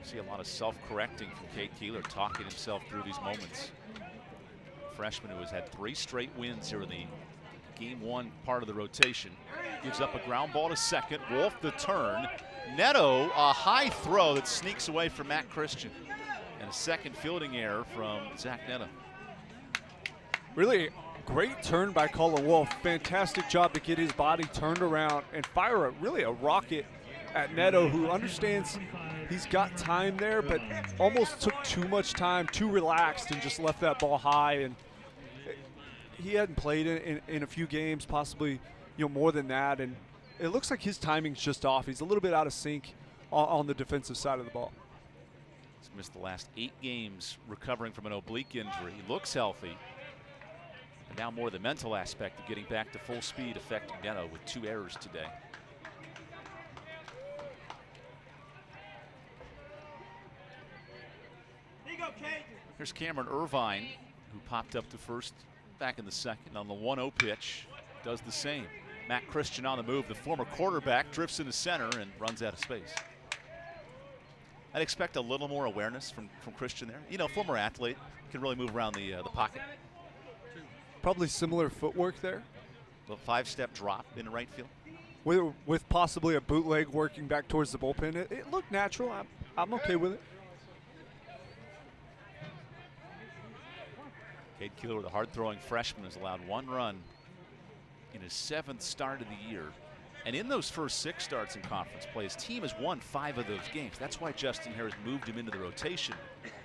See a lot of self-correcting from Kate Keeler, talking himself through these moments. Freshman who has had 3 straight wins here in the Game 1 part of the rotation. Gives up a ground ball to second. Wolf the turn. Neto, a high throw that sneaks away from Matt Christian. And a second fielding error from Zach Neto. Really great turn by Colin Wolf. Fantastic job to get his body turned around and fire a rocket at Neto, who understands he's got time there, but almost took too much time, too relaxed, and just left that ball high. And he hadn't played in a few games, possibly more than that, and it looks like his timing's just off. He's a little bit out of sync on the defensive side of the ball. He's missed the last 8 games recovering from an oblique injury. He looks healthy. And now more the mental aspect of getting back to full speed affecting Neto with 2 errors today. Here's Cameron Irvine, who popped up to first back in the 2nd on the 1-0 pitch. does the same. Matt Christian on the move. The former quarterback drifts into center and runs out of space. I'd expect a little more awareness from Christian there. You know, former athlete, can really move around the pocket. Probably similar footwork there. A 5-step drop into right field. With possibly a bootleg working back towards the bullpen. It looked natural. I'm okay with it. Cade Keeler, the hard-throwing freshman, has allowed 1 run in his 7th start of the year. And in those first 6 starts in conference play, his team has won 5 of those games. That's why Justin Harris moved him into the rotation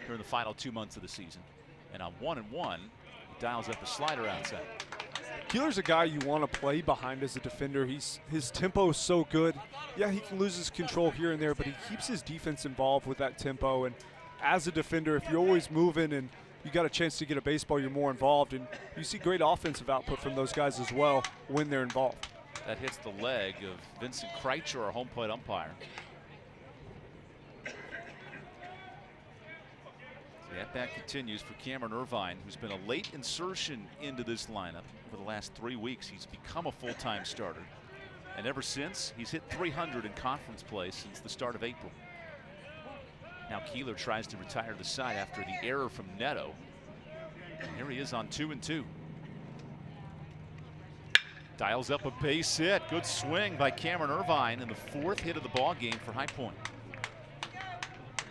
during the final 2 months of the season. And on 1-1, he dials up a slider outside. Keeler's a guy you want to play behind as a defender. His tempo is so good. Yeah, he can lose his control here and there, but he keeps his defense involved with that tempo. And as a defender, if you're always moving and you got a chance to get a baseball, you're more involved. And you see great offensive output from those guys as well when they're involved. That hits the leg of Vincent Kreitzer, our home plate umpire. The at-bat continues for Cameron Irvine, who's been a late insertion into this lineup. Over the last 3 weeks, he's become a full-time starter. And ever since, he's hit 300 in conference play since the start of April. Now Keeler tries to retire the side after the error from Neto. And here he is on 2-2. Dials up a base hit. Good swing by Cameron Irvine in the 4th hit of the ball game for High Point.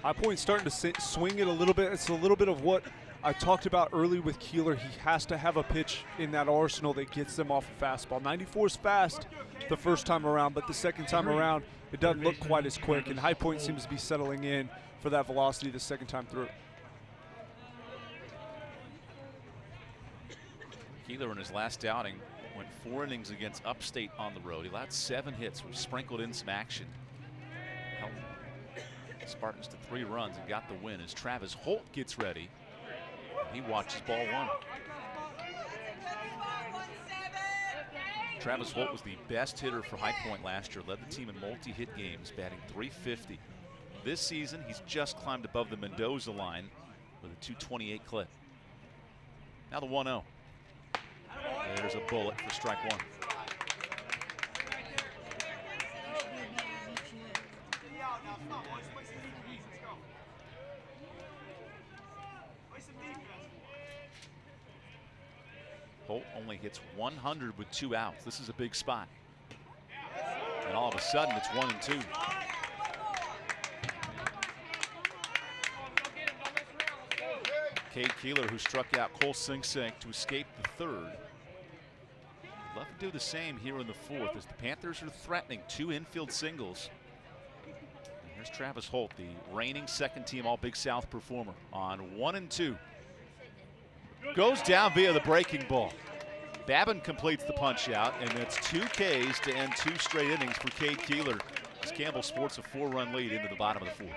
High Point's starting to swing it a little bit. It's a little bit of what I talked about early with Keeler. He has to have a pitch in that arsenal that gets them off a fastball. 94 is fast the first time around, but the second time around, it doesn't look quite as quick, and High Point seems to be settling in for that velocity the second time through. Keeler in his last outing went 4 innings against Upstate on the road. He allowed 7 hits, which sprinkled in some action. Held the Spartans to 3 runs and got the win as Travis Holt gets ready. He watches ball 1. Travis Holt was the best hitter for High Point last year, led the team in multi-hit games, batting .350. This season, he's just climbed above the Mendoza line with a .228 clip. Now the 1-0. There's a bullet for strike 1. Holt only hits 100 with 2 outs. This is a big spot. And all of a sudden, it's 1-2. Cade Keeler, who struck out Cole Sink to escape the 3rd. Love to do the same here in the 4th as the Panthers are threatening 2 infield singles. And here's Travis Holt, the reigning second-team All-Big South performer, on 1-2. Goes down via the breaking ball. Babin completes the punch out, and that's 2 Ks to end 2 straight innings for Cade Keeler as Campbell sports a 4-run lead into the bottom of the 4th.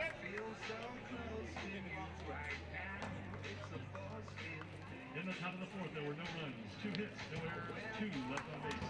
In the top of the 4th, there were no runs, 2 hits, no errors, 2 left on base.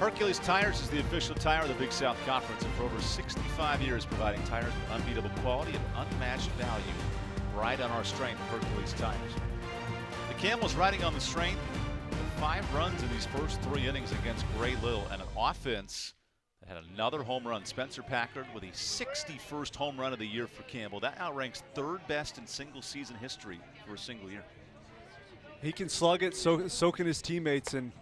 Hercules Tires is the official tire of the Big South Conference, and for over 65 years providing tires with unbeatable quality and unmatched value. Ride on our strength, Hercules Tires. The Camels riding on the strength of 5 runs in these first 3 innings against Gray Little, and an offense that had another home run. Spencer Packard with a 61st home run of the year for Campbell. That outranks 3rd best in single season history for a single year. He can slug it, so can his teammates, and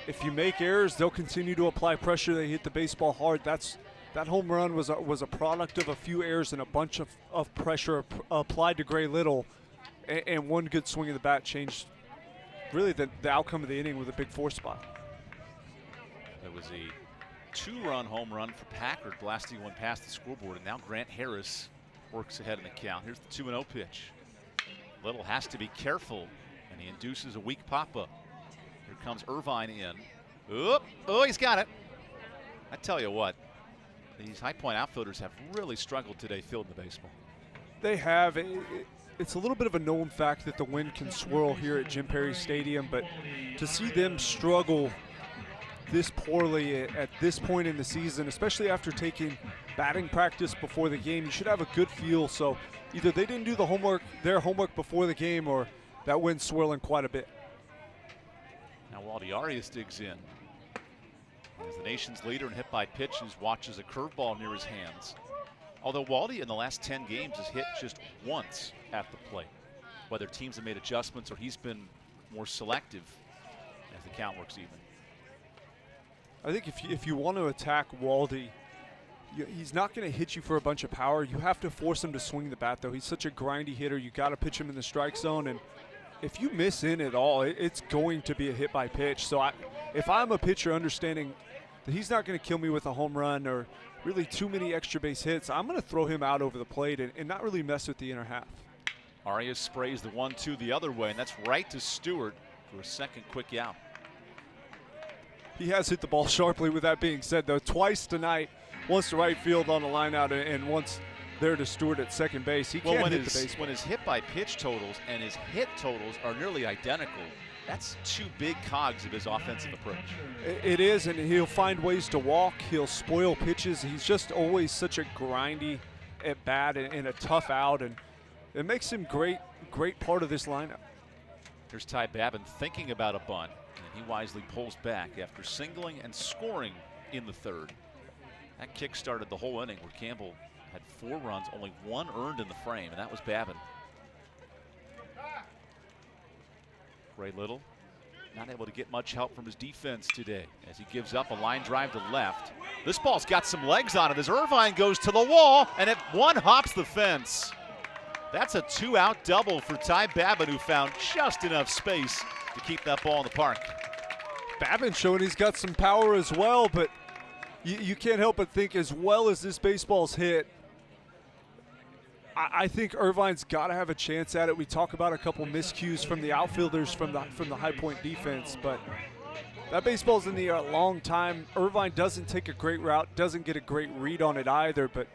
if you make errors, they'll continue to apply pressure. They hit the baseball hard. That home run was a product of a few errors and a bunch of pressure applied to Gray Little, and one good swing of the bat changed really the outcome of the inning with a big 4 spot. It was a 2-run home run for Packard, blasting one past the scoreboard, and now Grant Harris works ahead in the count. Here's the 2-0 pitch. Little has to be careful, and he induces a weak pop-up. Here comes Irvine in. Oh, he's got it. I tell you what, these High Point outfielders have really struggled today fielding the baseball. They have. It's a little bit of a known fact that the wind can swirl here at Jim Perry Stadium, but to see them struggle this poorly at this point in the season, especially after taking batting practice before the game, you should have a good feel. So either they didn't do their homework before the game, or that wind's swirling quite a bit. Now Waldy Arias digs in. As the nation's leader in hit by pitches, watches a curveball near his hands. Although Waldy in the last 10 games has hit just once at the plate. Whether teams have made adjustments or he's been more selective as the count works even. I think if you want to attack Waldy, he's not going to hit you for a bunch of power. You have to force him to swing the bat, though. He's such a grindy hitter. You got to pitch him in the strike zone, and if you miss in at all, it's going to be a hit by pitch. So if I'm a pitcher understanding that he's not going to kill me with a home run or really too many extra base hits, I'm going to throw him out over the plate and not really mess with the inner half. Arias sprays the 1-2 the other way, and that's right to Stewart for a second quick out. He has hit the ball sharply. With that being said, though, twice tonight, once to right field on the line out and once there to Stewart at second base. He can't hit the baseball. When his hit by pitch totals and his hit totals are nearly identical, that's 2 big cogs of his offensive approach. It is, and he'll find ways to walk. He'll spoil pitches. He's just always such a grindy at bat and a tough out, and it makes him great part of this lineup. Here's Ty Babin thinking about a bunt, and he wisely pulls back after singling and scoring in the 3rd. That kick started the whole inning where Campbell had 4 runs, only 1 earned in the frame, and that was Babin. Gray Little not able to get much help from his defense today as he gives up a line drive to left. This ball's got some legs on it as Irvine goes to the wall, and it hops the fence. That's a 2-out double for Ty Babin, who found just enough space to keep that ball in the park. Babin showing he's got some power as well, but you can't help but think, as well as this baseball's hit, I think Irvine's got to have a chance at it. We talk about a couple miscues from the outfielders from the High Point defense, but that baseball's in the air a long time. Irvine doesn't take a great route, doesn't get a great read on it either, but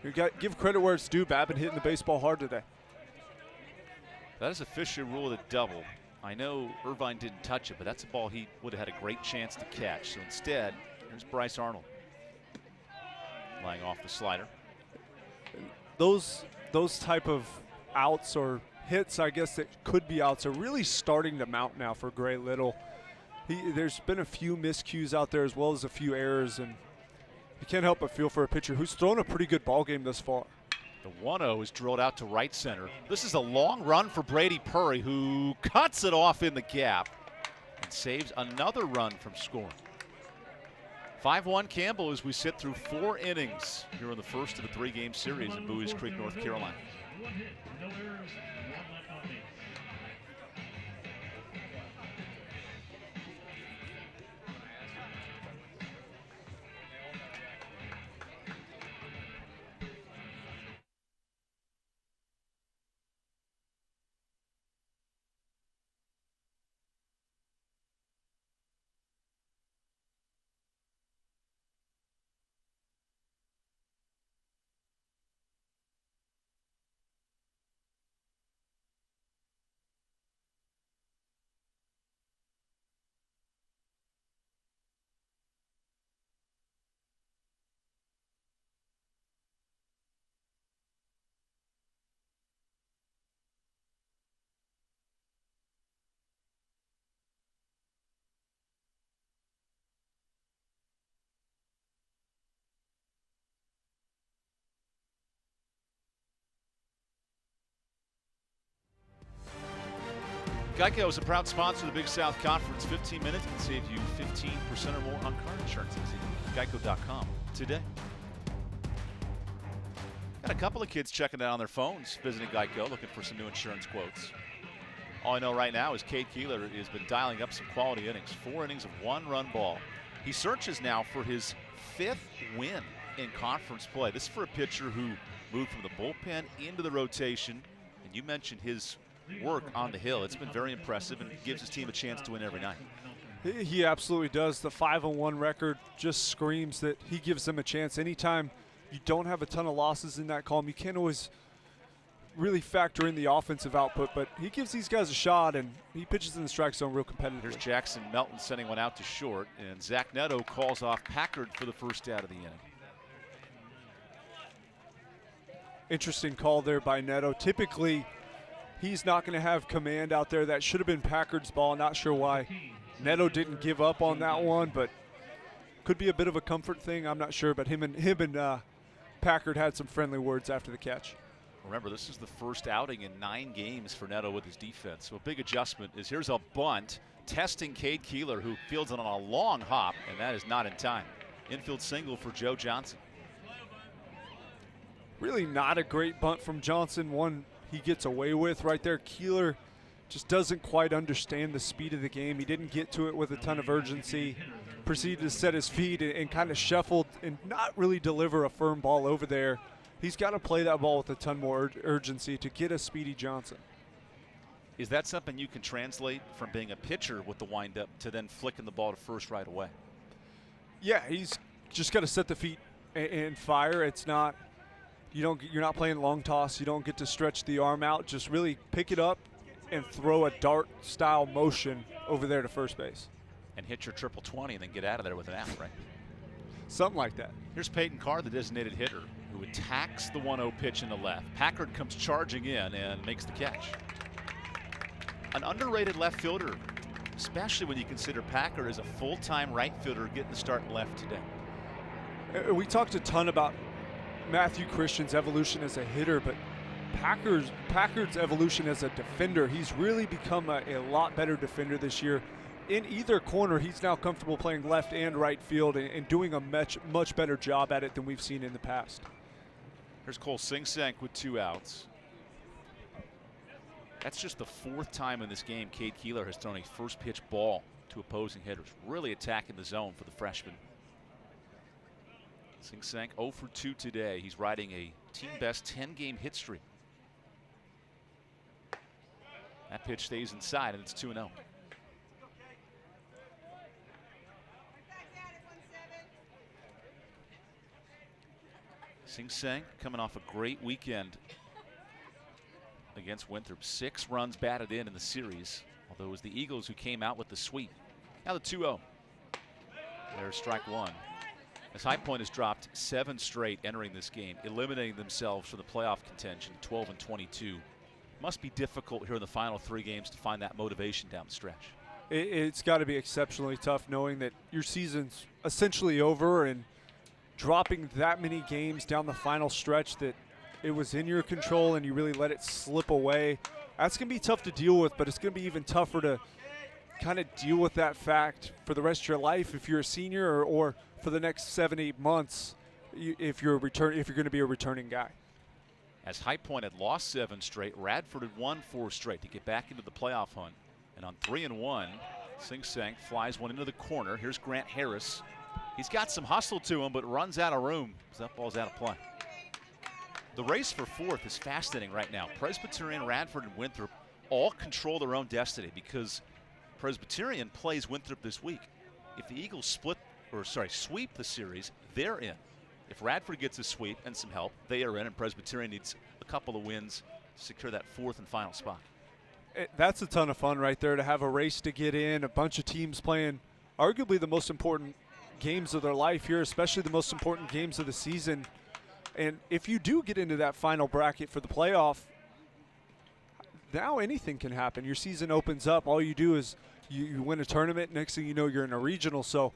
you got to give credit where it's due. Babin hitting the baseball hard today. That is officially ruled a double. I know Irvine didn't touch it, but that's a ball he would have had a great chance to catch. So instead, here's Bryce Arnold laying off the slider. Those type of outs or hits, I guess, that could be outs are really starting to mount now for Gray Little. There's been a few miscues out there as well as a few errors, and you can't help but feel for a pitcher who's thrown a pretty good ball game thus far. The 1-0 is drilled out to right center. This is a long run for Brady Purry, who cuts it off in the gap and saves another run from scoring. 5-1 Campbell as we sit through 4 innings here in the first of the 3-game series in Bowie's Creek, North Carolina. 1 hit, no errors, 1 left on base. Geico is a proud sponsor of the Big South Conference. 15 minutes can save you 15% or more on car insurance. Visit geico.com today. Got a couple of kids checking out on their phones, visiting Geico, looking for some new insurance quotes. All I know right now is Cade Keeler has been dialing up some quality innings. 4 innings of 1-run ball. He searches now for his 5th win in conference play. This is for a pitcher who moved from the bullpen into the rotation. And you mentioned his work on the hill. It's been very impressive and gives his team a chance to win every night. He absolutely does. The 5-1 record just screams that he gives them a chance. Anytime you don't have a ton of losses in that column, you can't always really factor in the offensive output, but he gives these guys a shot, and he pitches in the strike zone real competitively. Here's Jackson Melton sending one out to short, and Zach Neto calls off Packard for the first out of the inning. Interesting call there by Neto. Typically, he's not going to have command out there. That should have been Packard's ball. Not sure why Neto didn't give up on that one, but could be a bit of a comfort thing. I'm not sure, but him and Packard had some friendly words after the catch. Remember, this is the first outing in 9 games for Neto with his defense. So a big adjustment is here's a bunt testing Cade Keeler, who fields it on a long hop, and that is not in time. Infield single for Joe Johnson. Really not a great bunt from Johnson. One he gets away with right there. Keeler just doesn't quite understand the speed of the game. He didn't get to it with a ton of urgency. Proceeded to set his feet and kind of shuffled and not really deliver a firm ball over there. He's got to play that ball with a ton more urgency to get a speedy Johnson. Is that something you can translate from being a pitcher with the windup to then flicking the ball to first right away? Yeah, he's just got to set the feet and fire. It's not, you're not playing long toss. You don't get to stretch the arm out. Just really pick it up and throw a dart style motion over there to first base. And hit your triple 20 and then get out of there with an out, right? Something like that. Here's Peyton Carr, the designated hitter, who attacks the 1-0 pitch in the left. Packard comes charging in and makes the catch. An underrated left fielder, especially when you consider Packard as a full-time right fielder getting the start in left today. We talked a ton about Matthew Christian's evolution as a hitter, but Packard's evolution as a defender, he's really become a lot better defender this year. In either corner, he's now comfortable playing left and right field and doing a much better job at it than we've seen in the past. Here's Cole Singsank with 2 outs. That's just the 4th time in this game Cade Keeler has thrown a first pitch ball to opposing hitters. Really attacking the zone for the freshman. Singsank 0 for 2 today. He's riding a team best 10-game hit streak. That pitch stays inside, and it's 2-0. Singsank coming off a great weekend against Winthrop. 6 runs batted in the series, although it was the Eagles who came out with the sweep. Now the 2-0. There's strike 1. As High Point has dropped 7 straight entering this game, eliminating themselves from the playoff contention, 12-22. Must be difficult here in the final 3 games to find that motivation down the stretch. It's got to be exceptionally tough knowing that your season's essentially over and dropping that many games down the final stretch that it was in your control and you really let it slip away. That's going to be tough to deal with, but it's going to be even tougher to kind of deal with that fact for the rest of your life if you're a senior or for the next 7-8 months if you're going to be a returning guy. As High Point had lost 7 straight, Radford had won 4 straight to get back into the playoff hunt. And on 3-1, Singsank flies one into the corner. Here's Grant Harris. He's got some hustle to him, but runs out of room because that ball's out of play. The race for 4th is fascinating right now. Presbyterian, Radford, and Winthrop all control their own destiny because Presbyterian plays Winthrop this week. If the Eagles sweep the series, they're in. If Radford gets a sweep and some help, they are in, and Presbyterian needs a couple of wins to secure that 4th and final spot. That's a ton of fun right there to have a race to get in, a bunch of teams playing arguably the most important games of their life here, especially the most important games of the season. And if you do get into that final bracket for the playoff, now anything can happen. Your season opens up. All you do is you win a tournament. Next thing you know, you're in a regional. So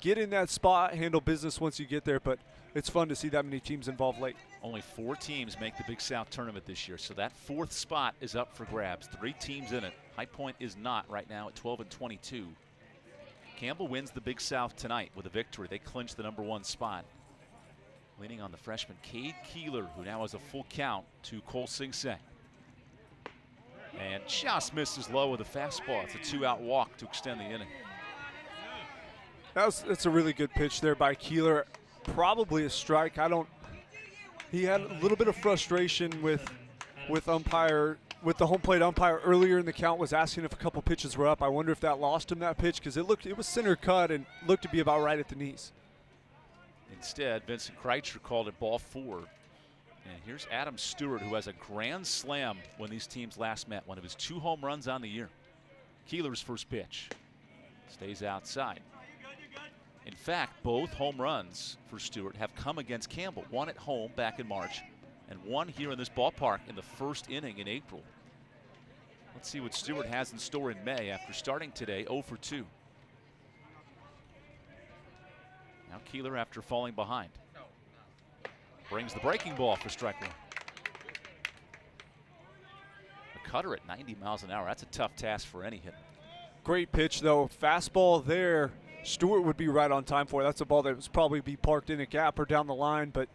get in that spot, handle business once you get there, but it's fun to see that many teams involved late. Only 4 teams make the Big South tournament this year, so that 4th spot is up for grabs. 3 teams in it. High Point is not right now at 12-22. Campbell wins the Big South tonight with a victory. They clinch the #1 spot. Leaning on the freshman Cade Keeler, who now has a full count to Cole Sing Sing. And just misses low with a fastball. It's a 2-out walk to extend the inning. That's a really good pitch there by Keeler. Probably a strike. He had a little bit of frustration with the home plate umpire earlier in the count, was asking if a couple pitches were up. I wonder if that lost him that pitch, because it was center cut and looked to be about right at the knees. Instead, Vincent Kreitzer called it ball 4. And here's Adam Stewart, who has a grand slam when these teams last met, one of his 2 home runs on the year. Keeler's first pitch stays outside. In fact, both home runs for Stewart have come against Campbell. One at home back in March, and one here in this ballpark in the first inning in April. Let's see what Stewart has in store in May after starting today 0 for 2. Now Keeler, after falling behind, brings the breaking ball for strike 1. A cutter at 90 miles an hour. That's a tough task for any hitter. Great pitch, though. Fastball there. Stewart would be right on time for it. That's a ball that was probably be parked in a gap or down the line, but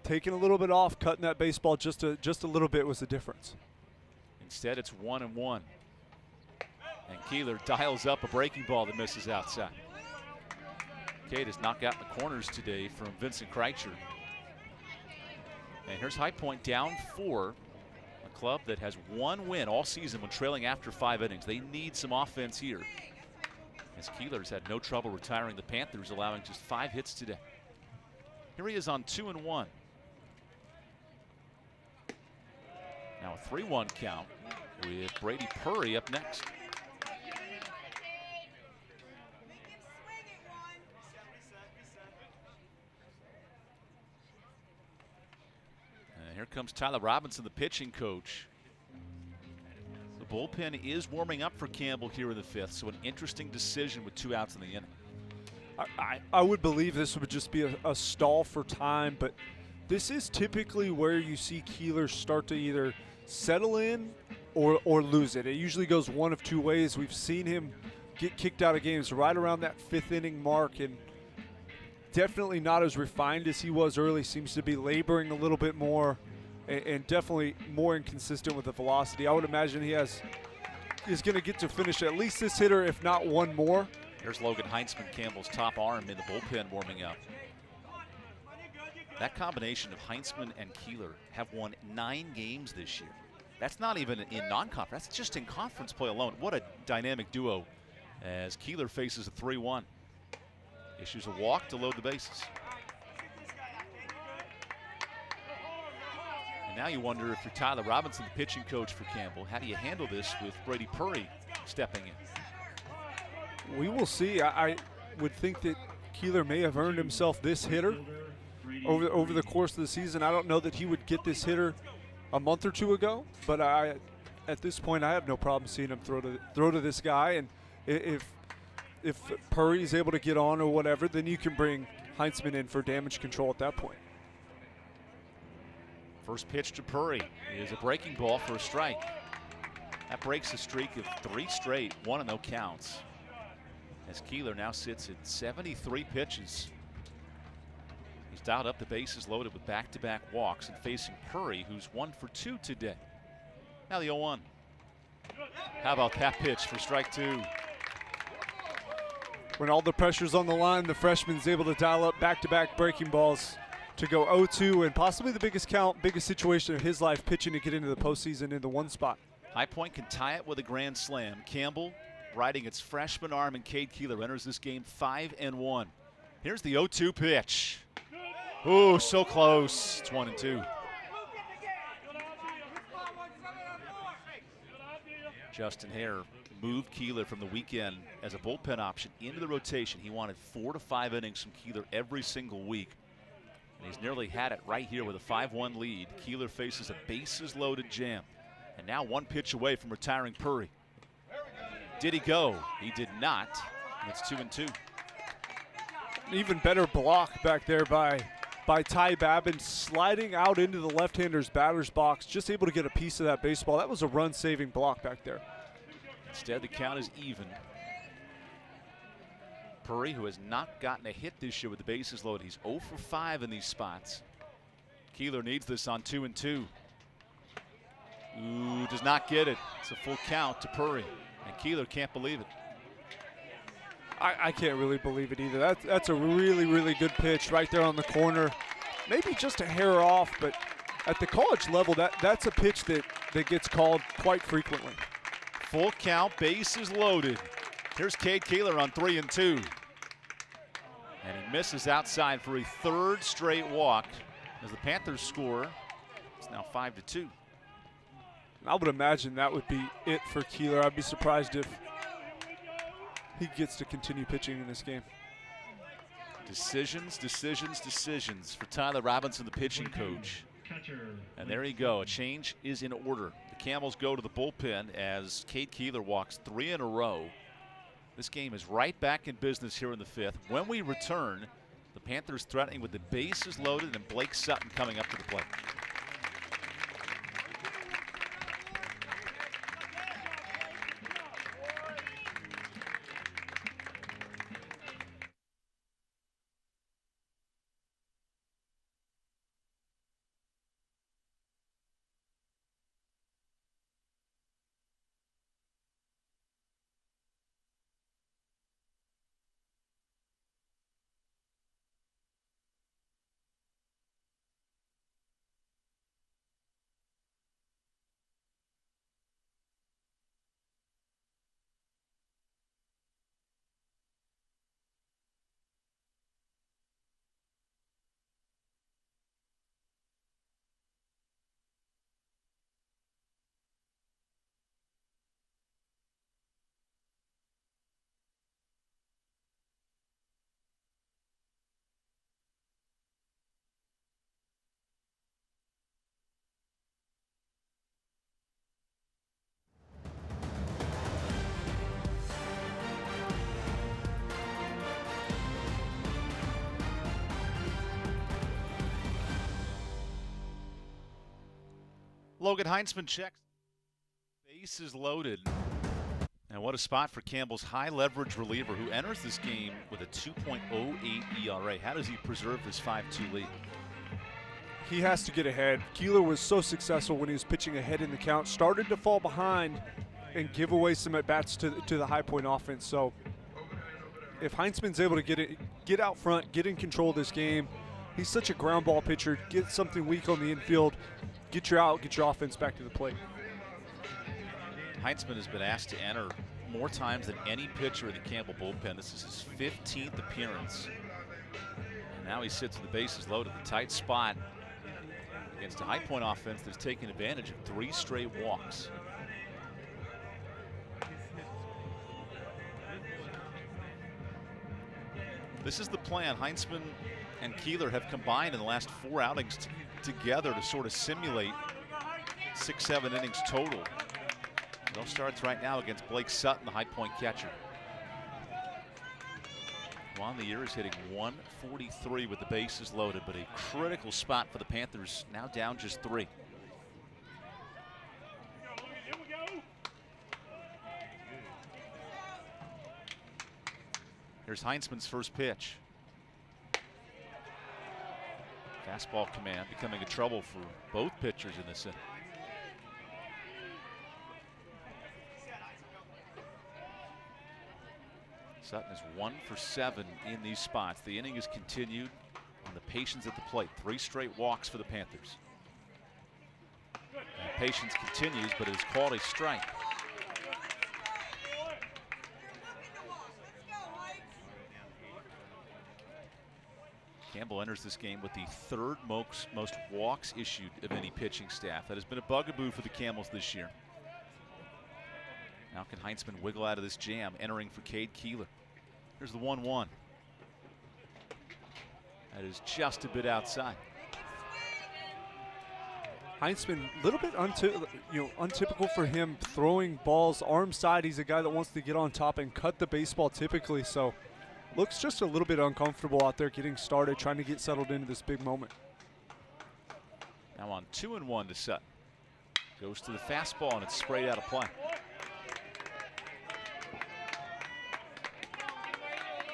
taking a little bit off, cutting that baseball just a little bit was the difference. Instead, it's 1-1. And Keeler dials up a breaking ball that misses outside. Cade has knocked out in the corners today from Vincent Kreitzer. And here's High Point down 4, a club that has 1 win all season when trailing after 5 innings. They need some offense here, as Keeler's had no trouble retiring the Panthers, allowing just 5 hits today. Here he is on 2-1. Now a 3-1 count with Brady Purry up next. And here comes Tyler Robinson, the pitching coach. The bullpen is warming up for Campbell here in the 5th, so an interesting decision with 2 outs in the inning. I would believe this would just be a stall for time, but this is typically where you see Keeler start to either settle in or lose it. It usually goes one of 2 ways. We've seen him get kicked out of games right around that 5th inning mark, and definitely not as refined as he was early. Seems to be laboring a little bit more, and definitely more inconsistent with the velocity. I would imagine is going to get to finish at least this hitter, if not 1 more. There's Logan Heinzman, Campbell's top arm in the bullpen, warming up. That combination of Heinzman and Keeler have won 9 games this year. That's not even in non-conference. That's just in conference play alone. What a dynamic duo as Keeler faces a 3-1. Issues a walk to load the bases. And now you wonder, if you're Tyler Robinson, the pitching coach for Campbell, how do you handle this with Brady Purry stepping in? We will see. I would think that Keeler may have earned himself this hitter over the course of the season. I don't know that he would get this hitter a month or 2 ago, but at this point I have no problem seeing him throw to this guy. And if Purry is able to get on or whatever, then you can bring Heinzman in for damage control at that point. First pitch to Purry is a breaking ball for a strike. That breaks a streak of 3 straight, 1-0 counts, as Keeler now sits at 73 pitches. He's dialed up the bases loaded with back-to-back walks and facing Purry, who's 1 for 2 today. Now the 0-1. How about that pitch for strike 2? When all the pressure's on the line, the freshman's able to dial up back-to-back breaking balls to go 0-2, and possibly the biggest situation of his life, pitching to get into the postseason in the 1 spot. High Point can tie it with a grand slam. Campbell, riding its freshman arm, and Cade Keeler enters this game 5-1. Here's the 0-2 pitch. Ooh, so close. It's 1-2. Justin Hare moved Keeler from the weekend as a bullpen option into the rotation. He wanted 4 to 5 innings from Keeler every single week, and he's nearly had it right here with a 5-1 lead. Keeler faces a bases-loaded jam, and now 1 pitch away from retiring Purry. Did he go? He did not. It's 2-2. Even better block back there by Ty Babin, sliding out into the left-hander's batter's box, just able to get a piece of that baseball. That was a run-saving block back there. Instead, the count is even. Purry, who has not gotten a hit this year with the bases loaded. He's 0 for 5 in these spots. Keeler needs this on 2-2. Ooh, does not get it. It's a full count to Purry, and Keeler can't believe it. I can't really believe it either. That's a really, really good pitch right there on the corner. Maybe just a hair off, but at the college level, that's a pitch that gets called quite frequently. Full count, bases loaded. Here's Cade Keeler on 3-2. And he misses outside for a third straight walk as the Panthers score. It's now 5-2. I would imagine that would be it for Keeler. I'd be surprised if he gets to continue pitching in this game. Decisions, decisions, decisions for Tyler Robinson, the pitching coach. And there you go. A change is in order. The Camels go to the bullpen as Cade Keeler walks 3 in a row. This game is right back in business here in the 5th. When we return, the Panthers threatening with the bases loaded and Blake Sutton coming up to the plate. Logan Heinzman checks. Bases loaded. And what a spot for Campbell's high leverage reliever who enters this game with a 2.08 ERA. How does he preserve this 5-2 lead? He has to get ahead. Keeler was so successful when he was pitching ahead in the count, started to fall behind and give away some at-bats to the High Point offense. So if Heinzman's able to get out front, get in control of this game, he's such a ground ball pitcher, get something weak on the infield, get your out, get your offense back to the plate. Heinzman has been asked to enter more times than any pitcher in the Campbell bullpen. This is his 15th appearance. And now he sits in the bases loaded, the tight spot against a High Point offense that's taken advantage of 3 straight walks. This is the plan. Heinzman and Keeler have combined in the last 4 outings together to sort of simulate 6-7 innings total. No starts right now against Blake Sutton, the High Point catcher. Who on the year is hitting 143 with the bases loaded, but a critical spot for the Panthers, now down just 3. Here's Heinzman's first pitch. Fastball command becoming a trouble for both pitchers in this inning. Sutton is 1 for 7 in these spots. The inning is continued on the patience at the plate. 3 straight walks for the Panthers. And patience continues, but it is called a strike. Campbell enters this game with the 3rd most walks issued of any pitching staff. That has been a bugaboo for the Camels this year. Now can Heinzman wiggle out of this jam, entering for Cade Keeler. Here's the 1-1. That is just a bit outside. Heinzman, a little bit untypical for him, throwing balls arm side. He's a guy that wants to get on top and cut the baseball typically. So looks just a little bit uncomfortable out there getting started, trying to get settled into this big moment. Now on 2-1 to Sutton. Goes to the fastball and it's sprayed out of play.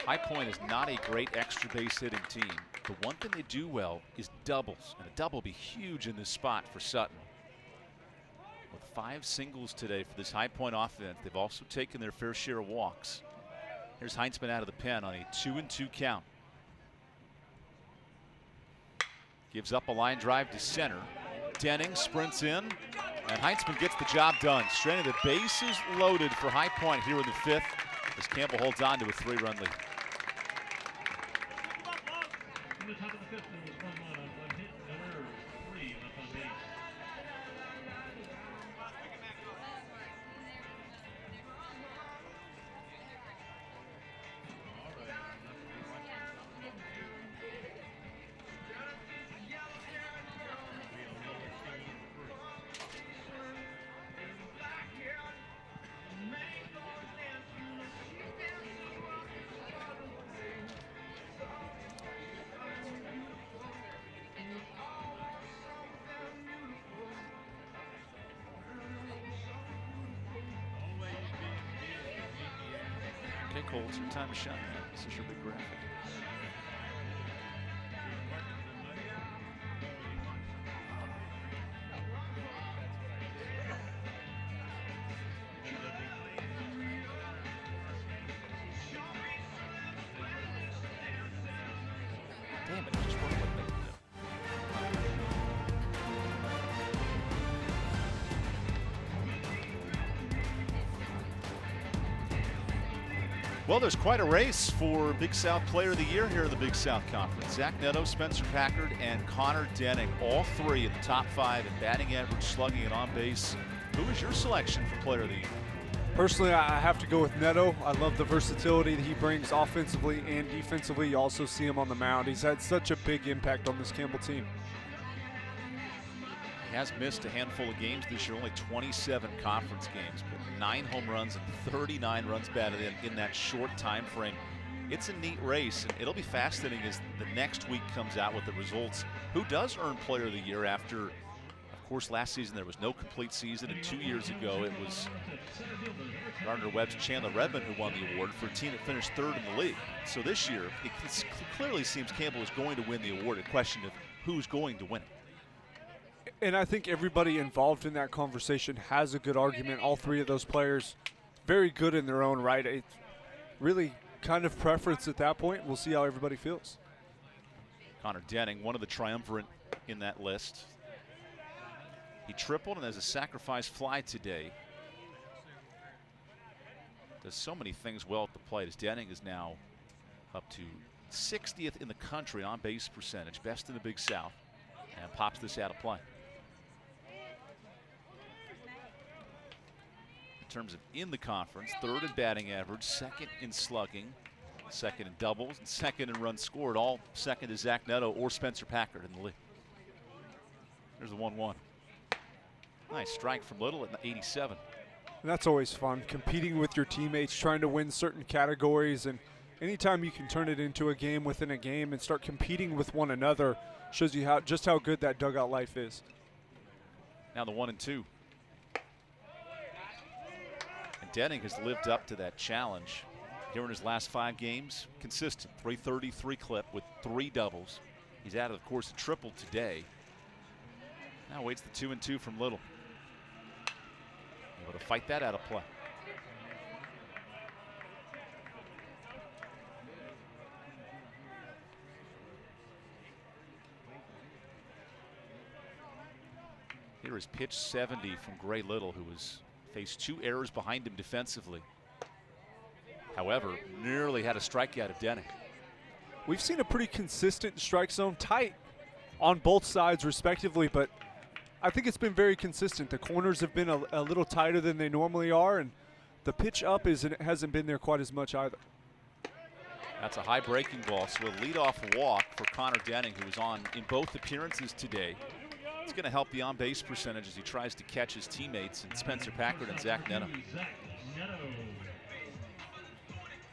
High Point is not a great extra base hitting team. The one thing they do well is doubles, and a double will be huge in this spot for Sutton. With 5 singles today for this High Point offense, they've also taken their fair share of walks. Here's Heinzman out of the pen on a 2-2 count. Gives up a line drive to center. Denning sprints in, and Heinzman gets the job done. Straining the bases loaded for High Point here in the 5th as Campbell holds on to a 3-run lead. In the top of the 5th, there was 1 hit, no errors, 3 left on base. Okay, Cole, it's your time to shine. This is your big graphic. Damn it, it just worked like that. Well, there's quite a race for Big South Player of the Year here in the Big South Conference. Zach Neto, Spencer Packard, and Connor Denning, all 3 in the top 5 in batting average, slugging, and on base. Who is your selection for Player of the Year? Personally, I have to go with Neto. I love the versatility that he brings offensively and defensively. You also see him on the mound. He's had such a big impact on this Campbell team. He has missed a handful of games this year, only 27 conference games, but 9 home runs and 39 runs batted in that short time frame. It's a neat race, and it'll be fascinating as the next week comes out with the results. Who does earn Player of the Year after, of course, last season there was no complete season, and 2 years ago it was Gardner-Webb's Chandler Redmond who won the award for a team that finished 3rd in the league. So this year, it clearly seems Campbell is going to win the award. A question of who's going to win it. And I think everybody involved in that conversation has a good argument. All 3 of those players, very good in their own right. It's really kind of preference at that point. We'll see how everybody feels. Connor Denning, one of the triumvirate in that list. He tripled and has a sacrifice fly today. Does so many things well at the plate as Denning is now up to 60th in the country on base percentage, best in the Big South, and pops this out of play. In terms of in the conference, 3rd in batting average, 2nd in slugging, 2nd in doubles, and 2nd in runs scored. All 2nd is Zach Neto or Spencer Packard in the league. There's the 1-1. Nice strike from Little at 87. And that's always fun, competing with your teammates, trying to win certain categories. And anytime you can turn it into a game within a game and start competing with one another shows you just how good that dugout life is. Now the 1-2. And Denning has lived up to that challenge here in his last 5 games. Consistent, 333 clip with 3 doubles. He's added, of course, a triple today. Now waits the 2-2 from Little. Able to fight that out of play. Here is pitch 70 from Gray Little, who has faced 2 errors behind him defensively. However, nearly had a strikeout of Denning. We've seen a pretty consistent strike zone, tight on both sides respectively, but I think it's been very consistent. The corners have been a little tighter than they normally are, and the pitch up hasn't been there quite as much either. That's a high breaking ball, so a leadoff walk for Connor Denning, who was on in both appearances today. It's going to help the on-base percentage as he tries to catch his teammates and Spencer Packard and Zach Neto.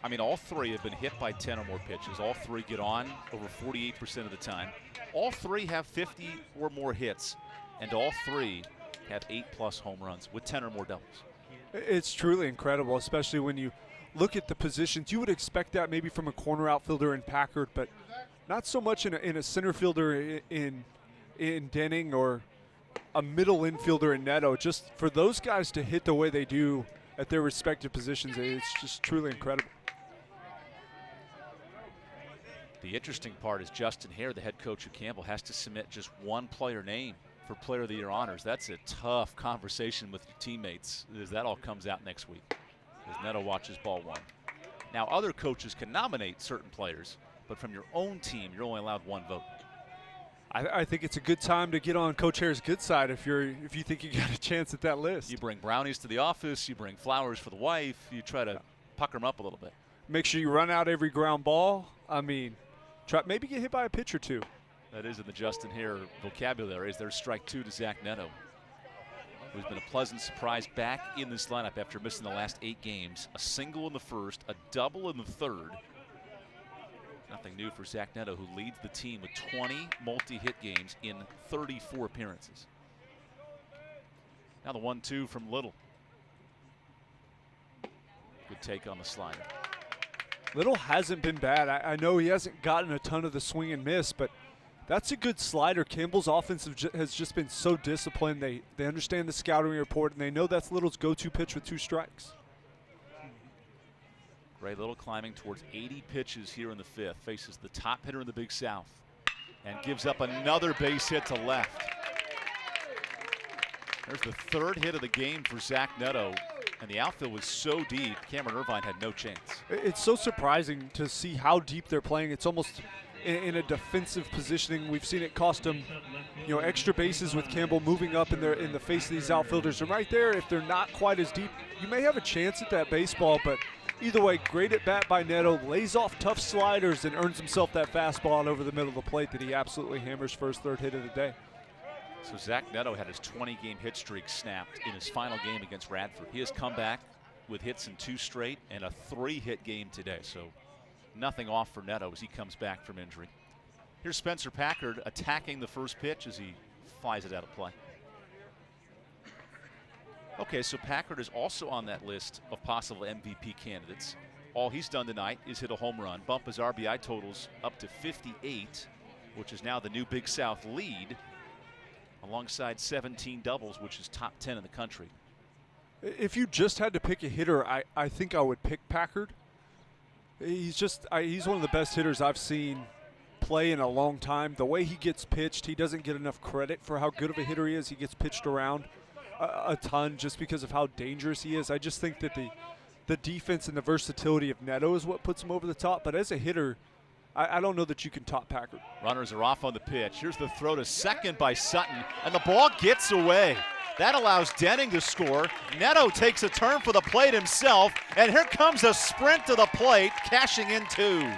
I mean, all three have been hit by 10 or more pitches. All three get on over 48% of the time. All three have 50 or more hits, and all three have 8+ home runs with 10 or more doubles. It's truly incredible, especially when you look at the positions. You would expect that maybe from a corner outfielder in Packard, but not so much in a center fielder in Denning or a middle infielder in Neto. Just for those guys to hit the way they do at their respective positions, it's just truly incredible. The interesting part is Justin Hare, the head coach of Campbell, has to submit just one player name for Player of the Year honors. That's a tough conversation with your teammates as that all comes out next week as Neto watches ball one. Now, other coaches can nominate certain players, but from your own team, you're only allowed one vote. I think it's a good time to get on Coach Hare's good side if you think you got a chance at that list. You bring brownies to the office, you bring flowers for the wife, you try to pucker them up a little bit. Make sure you run out every ground ball. I mean, maybe get hit by a pitch or two. That is in the Justin Hare vocabulary. Is there's strike 2 to Zach Neto, who's been a pleasant surprise back in this lineup after missing the last 8 games. A single in the first, a double in the third. Nothing new for Zach Neto, who leads the team with 20 multi-hit games in 34 appearances. Now the 1-2 from Little. Good take on the slider. Little hasn't been bad. I know he hasn't gotten a ton of the swing and miss, but that's a good slider. Campbell's offense has just been so disciplined. They understand the scouting report, and they know that's Little's go-to pitch with 2 strikes. Gray Little climbing towards 80 pitches here in the 5th. Faces the top hitter in the Big South and gives up another base hit to left. There's the 3rd hit of the game for Zach Neto, and the outfield was so deep, Cameron Irvine had no chance. It's so surprising to see how deep they're playing. It's almost in a defensive positioning. We've seen it cost them, extra bases with Campbell moving up in the face of these outfielders. And right there, if they're not quite as deep, you may have a chance at that baseball, but either way, great at bat by Neto, lays off tough sliders and earns himself that fastball over the middle of the plate that he absolutely hammers for his 3rd hit of the day. So Zach Neto had his 20-game hit streak snapped in his final game against Radford. He has come back with hits in 2 straight and a 3-hit game today. So nothing off for Neto as he comes back from injury. Here's Spencer Packard attacking the first pitch as he flies it out of play. Okay, so Packard is also on that list of possible MVP candidates. All he's done tonight is hit a home run, bump his RBI totals up to 58, which is now the new Big South lead, alongside 17 doubles, which is top 10 in the country. If you just had to pick a hitter, I think I would pick Packard. He's one of the best hitters I've seen play in a long time. The way he gets pitched, he doesn't get enough credit for how good of a hitter he is. He gets pitched around a ton just because of how dangerous he is. I just think that the defense and the versatility of Neto is what puts him over the top. But as a hitter, I don't know that you can top Packard. Runners are off on the pitch. Here's the throw to second by Sutton, and the ball gets away. That allows Denning to score. Neto takes a turn for the plate himself, and here comes a sprint to the plate, cashing in 2.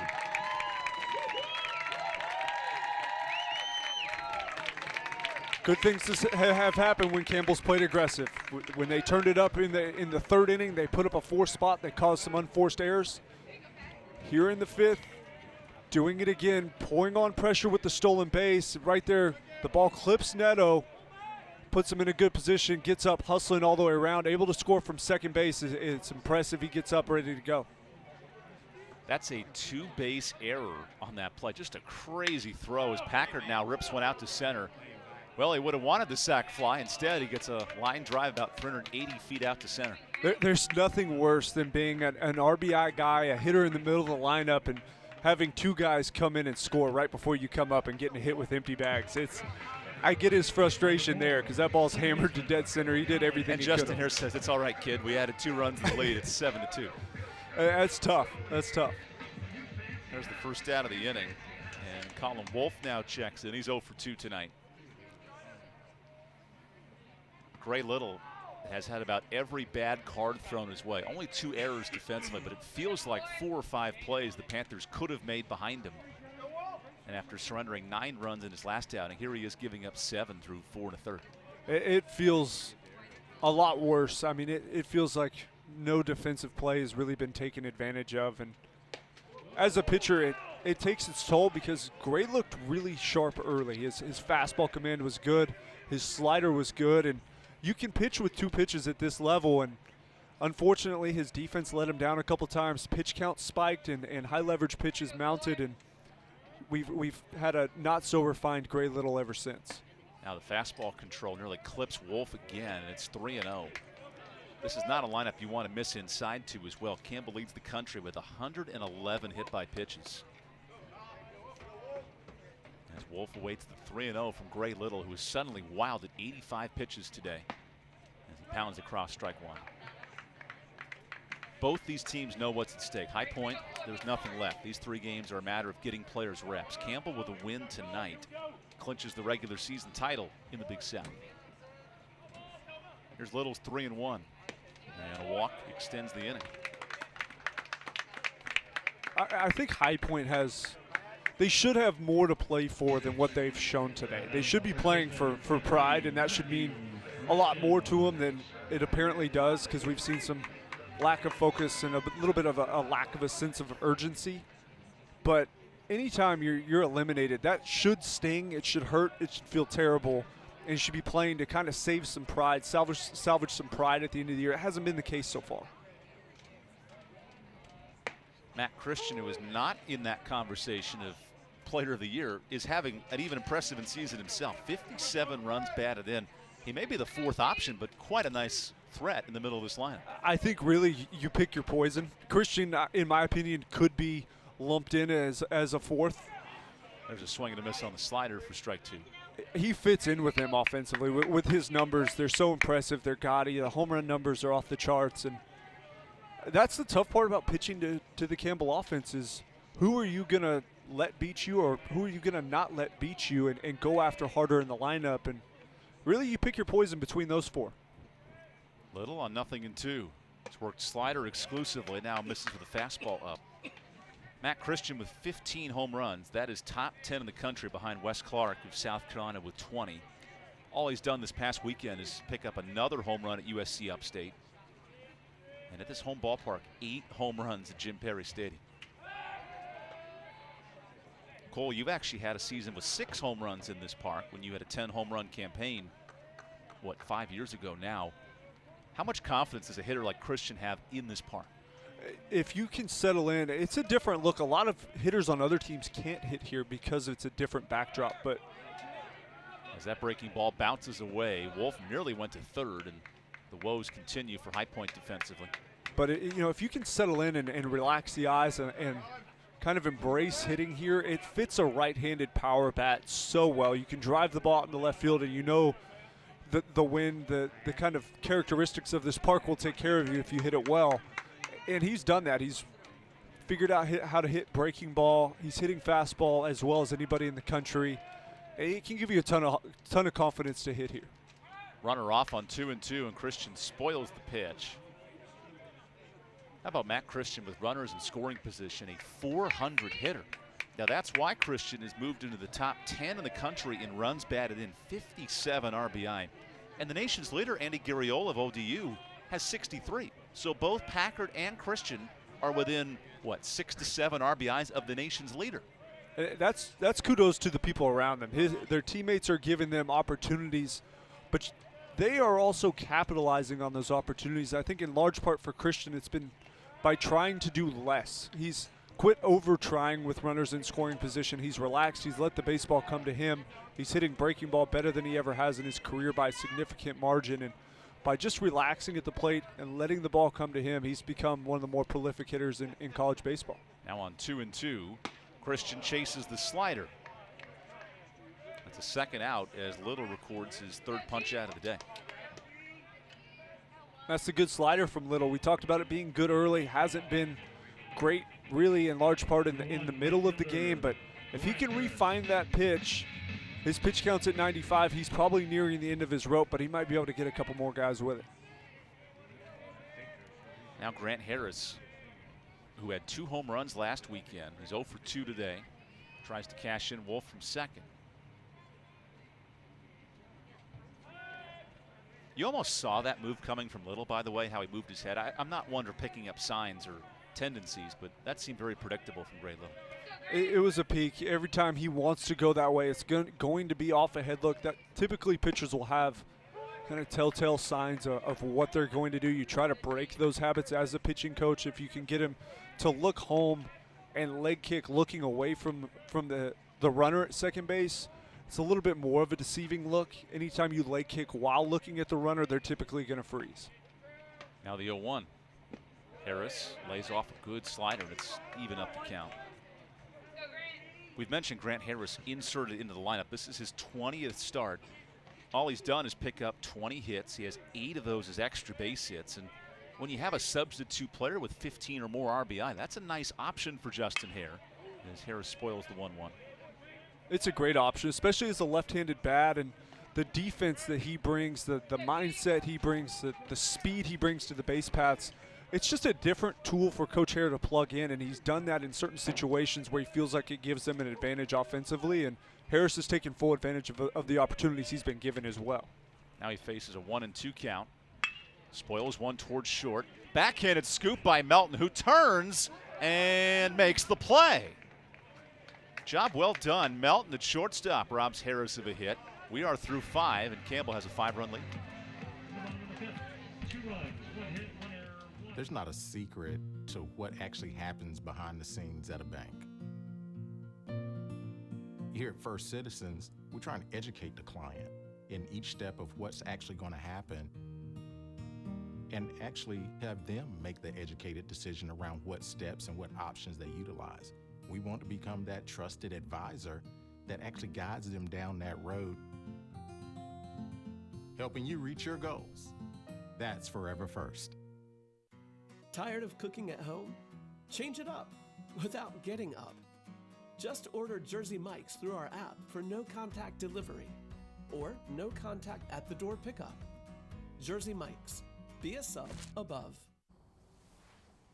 Good things to have happened when Campbell's played aggressive. When they turned it up in the 3rd inning, they put up a 4 spot that caused some unforced errors. Here in the 5th, doing it again, pouring on pressure with the stolen base. Right there, the ball clips Neto, puts him in a good position, gets up, hustling all the way around, able to score from second base. It's impressive. He gets up ready to go. That's a 2-base error on that play. Just a crazy throw as Packard now rips one out to center. Well, he would have wanted the sac fly. Instead, he gets a line drive about 380 feet out to center. There's nothing worse than being an RBI guy, a hitter in the middle of the lineup, and having 2 guys come in and score right before you come up and getting hit with empty bags. I get his frustration there because that ball's hammered to dead center. He did everything and he could. Justin Hare says, "It's all right, kid. We added 2 runs in the lead. It's 7-2. That's tough. That's tough. There's the first out of the inning. And Colin Wolf now checks in. He's 0 for 2 tonight. Gray Little has had about every bad card thrown his way. Only 2 errors defensively, but it feels like 4 or 5 plays the Panthers could have made behind him. And after surrendering 9 runs in his last outing, here he is giving up 7 through 4 1/3. It feels a lot worse. I mean, it feels like no defensive play has really been taken advantage of. And as a pitcher, it takes its toll because Gray looked really sharp early. His fastball command was good. His slider was good. And you can pitch with 2 pitches at this level. And unfortunately, his defense let him down a couple times. Pitch count spiked and high leverage pitches mounted. And we've had a not so refined Gray Little ever since. Now the fastball control nearly clips Wolf again, and it's 3-0. This is not a lineup you want to miss inside to as well. Campbell leads the country with 111 hit by pitches. As Wolf awaits the 3-0 from Gray Little, who is suddenly wild at 85 pitches today as he pounds across strike one. Both these teams know what's at stake. High Point, there's nothing left. These 3 games are a matter of getting players reps. Campbell with a win tonight clinches the regular season title in the Big South. Here's Little's 3-1. And a walk extends the inning. I think High Point they should have more to play for than what they've shown today. They should be playing for pride, and that should mean a lot more to them than it apparently does, because we've seen some lack of focus and a little bit of a lack of a sense of urgency. But anytime you're eliminated, that should sting, it should hurt, it should feel terrible, and you should be playing to kind of save some pride, salvage some pride at the end of the year. It hasn't been the case so far. Matt Christian, who is not in that conversation of player of the year, is having an even impressive season himself. 57 runs batted in. He may be the 4th option, but quite a nice threat in the middle of this lineup. I think really you pick your poison. Christian, in my opinion, could be lumped in as a 4th. There's a swing and a miss on the slider for strike 2. He fits in with them offensively. With his numbers, they're so impressive. They're gaudy. The home run numbers are off the charts. And that's the tough part about pitching to the Campbell offense is who are you going to let beat you, or who are you going to not let beat you and go after harder in the lineup. And really you pick your poison between those 4. Little on 0-2. He's worked slider exclusively. Now misses with a fastball up. Matt Christian with 15 home runs. That is top 10 in the country behind Wes Clark of South Carolina with 20. All he's done this past weekend is pick up another home run at USC Upstate. And at this home ballpark, 8 home runs at Jim Perry Stadium. Cole, you've actually had a season with 6 home runs in this park when you had a 10 home run campaign, 5 years ago now. How much confidence does a hitter like Christian have in this park? If you can settle in, it's a different look. A lot of hitters on other teams can't hit here because it's a different backdrop. But as that breaking ball bounces away, Wolf nearly went to 3rd, and the woes continue for High Point defensively. But if you can settle in and relax the eyes and kind of embrace hitting here, it fits a right-handed power bat so well. You can drive the ball out in the left field, and the wind, the kind of characteristics of this park will take care of you if you hit it well. And he's done that. He's figured out how to hit breaking ball. He's hitting fastball as well as anybody in the country. And it can give you a ton of confidence to hit here. Runner off on 2-2, and Christian spoils the pitch. How about Matt Christian with runners in scoring position, a 400 hitter. Now that's why Christian has moved into the top 10 in the country in runs batted in, 57 RBI. And the nation's leader, Andy Garriola of ODU, has 63. So both Packard and Christian are within, 6 to 7 RBIs of the nation's leader. That's kudos to the people around them. Their teammates are giving them opportunities, but they are also capitalizing on those opportunities. I think in large part for Christian, it's been by trying to do less. He's quit over trying with runners in scoring position. He's relaxed. He's let the baseball come to him. He's hitting breaking ball better than he ever has in his career by a significant margin. And by just relaxing at the plate and letting the ball come to him, he's become one of the more prolific hitters in college baseball. Now on 2-2, Christian chases the slider. That's a second out as Little records his 3rd punch out of the day. That's a good slider from Little. We talked about it being good early. Hasn't been great really in large part in the middle of the game, but if he can refine that pitch, his pitch count's at 95. He's probably nearing the end of his rope, but he might be able to get a couple more guys with it. Now Grant Harris, who had 2 home runs last weekend. He's 0 for 2 today. Tries to cash in Wolf from second. You almost saw that move coming from Little, by the way, how he moved his head. I'm not one for picking up signs or tendencies, but that seemed very predictable from Gray Little. It was a peak. Every time he wants to go that way, it's going to be off a head look. That typically pitchers will have kind of telltale signs of what they're going to do. You try to break those habits as a pitching coach. If you can get him to look home and leg kick looking away from the runner at second base, it's a little bit more of a deceiving look. Anytime you leg kick while looking at the runner, they're typically going to freeze. Now the 0-1. Harris lays off a good slider, and it's even up the count. We've mentioned Grant Harris inserted into the lineup. This is his 20th start. All he's done is pick up 20 hits. He has 8 of those as extra base hits. And when you have a substitute player with 15 or more RBI, that's a nice option for Justin Hare, as Harris spoils the 1-1. It's a great option, especially as a left-handed bat, and the defense that he brings, the mindset he brings, the speed he brings to the base paths. It's just a different tool for Coach Hare to plug in, and he's done that in certain situations where he feels like it gives them an advantage offensively, and Harris has taken full advantage of the opportunities he's been given as well. Now he faces a 1-2 count. Spoils one towards short. Backhanded scoop by Melton, who turns and makes the play. Job well done. Melton at shortstop robs Harris of a hit. We are through 5, and Campbell has a 5-run lead. There's not a secret to what actually happens behind the scenes at a bank. Here at First Citizens, we're trying to educate the client in each step of what's actually going to happen and actually have them make the educated decision around what steps and what options they utilize. We want to become that trusted advisor that actually guides them down that road, helping you reach your goals. That's Forever First. Tired of cooking at home? Change it up without getting up. Just order Jersey Mike's through our app for no contact delivery or no contact at the door pickup. Jersey Mike's. Be a sub above.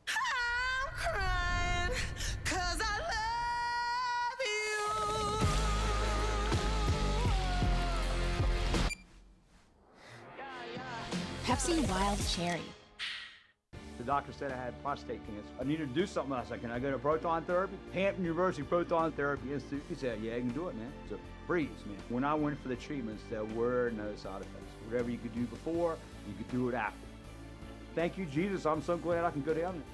I'm crying 'cause I love you. Pepsi Wild Cherry. The doctor said I had prostate cancer. I needed to do something else. I can I go to proton therapy? Hampton University Proton Therapy Institute. He said, yeah, you can do it, man. It's a breeze, man. When I went for the treatments, there were no side effects. Whatever you could do before, you could do it after. Thank you, Jesus. I'm so glad I can go down there.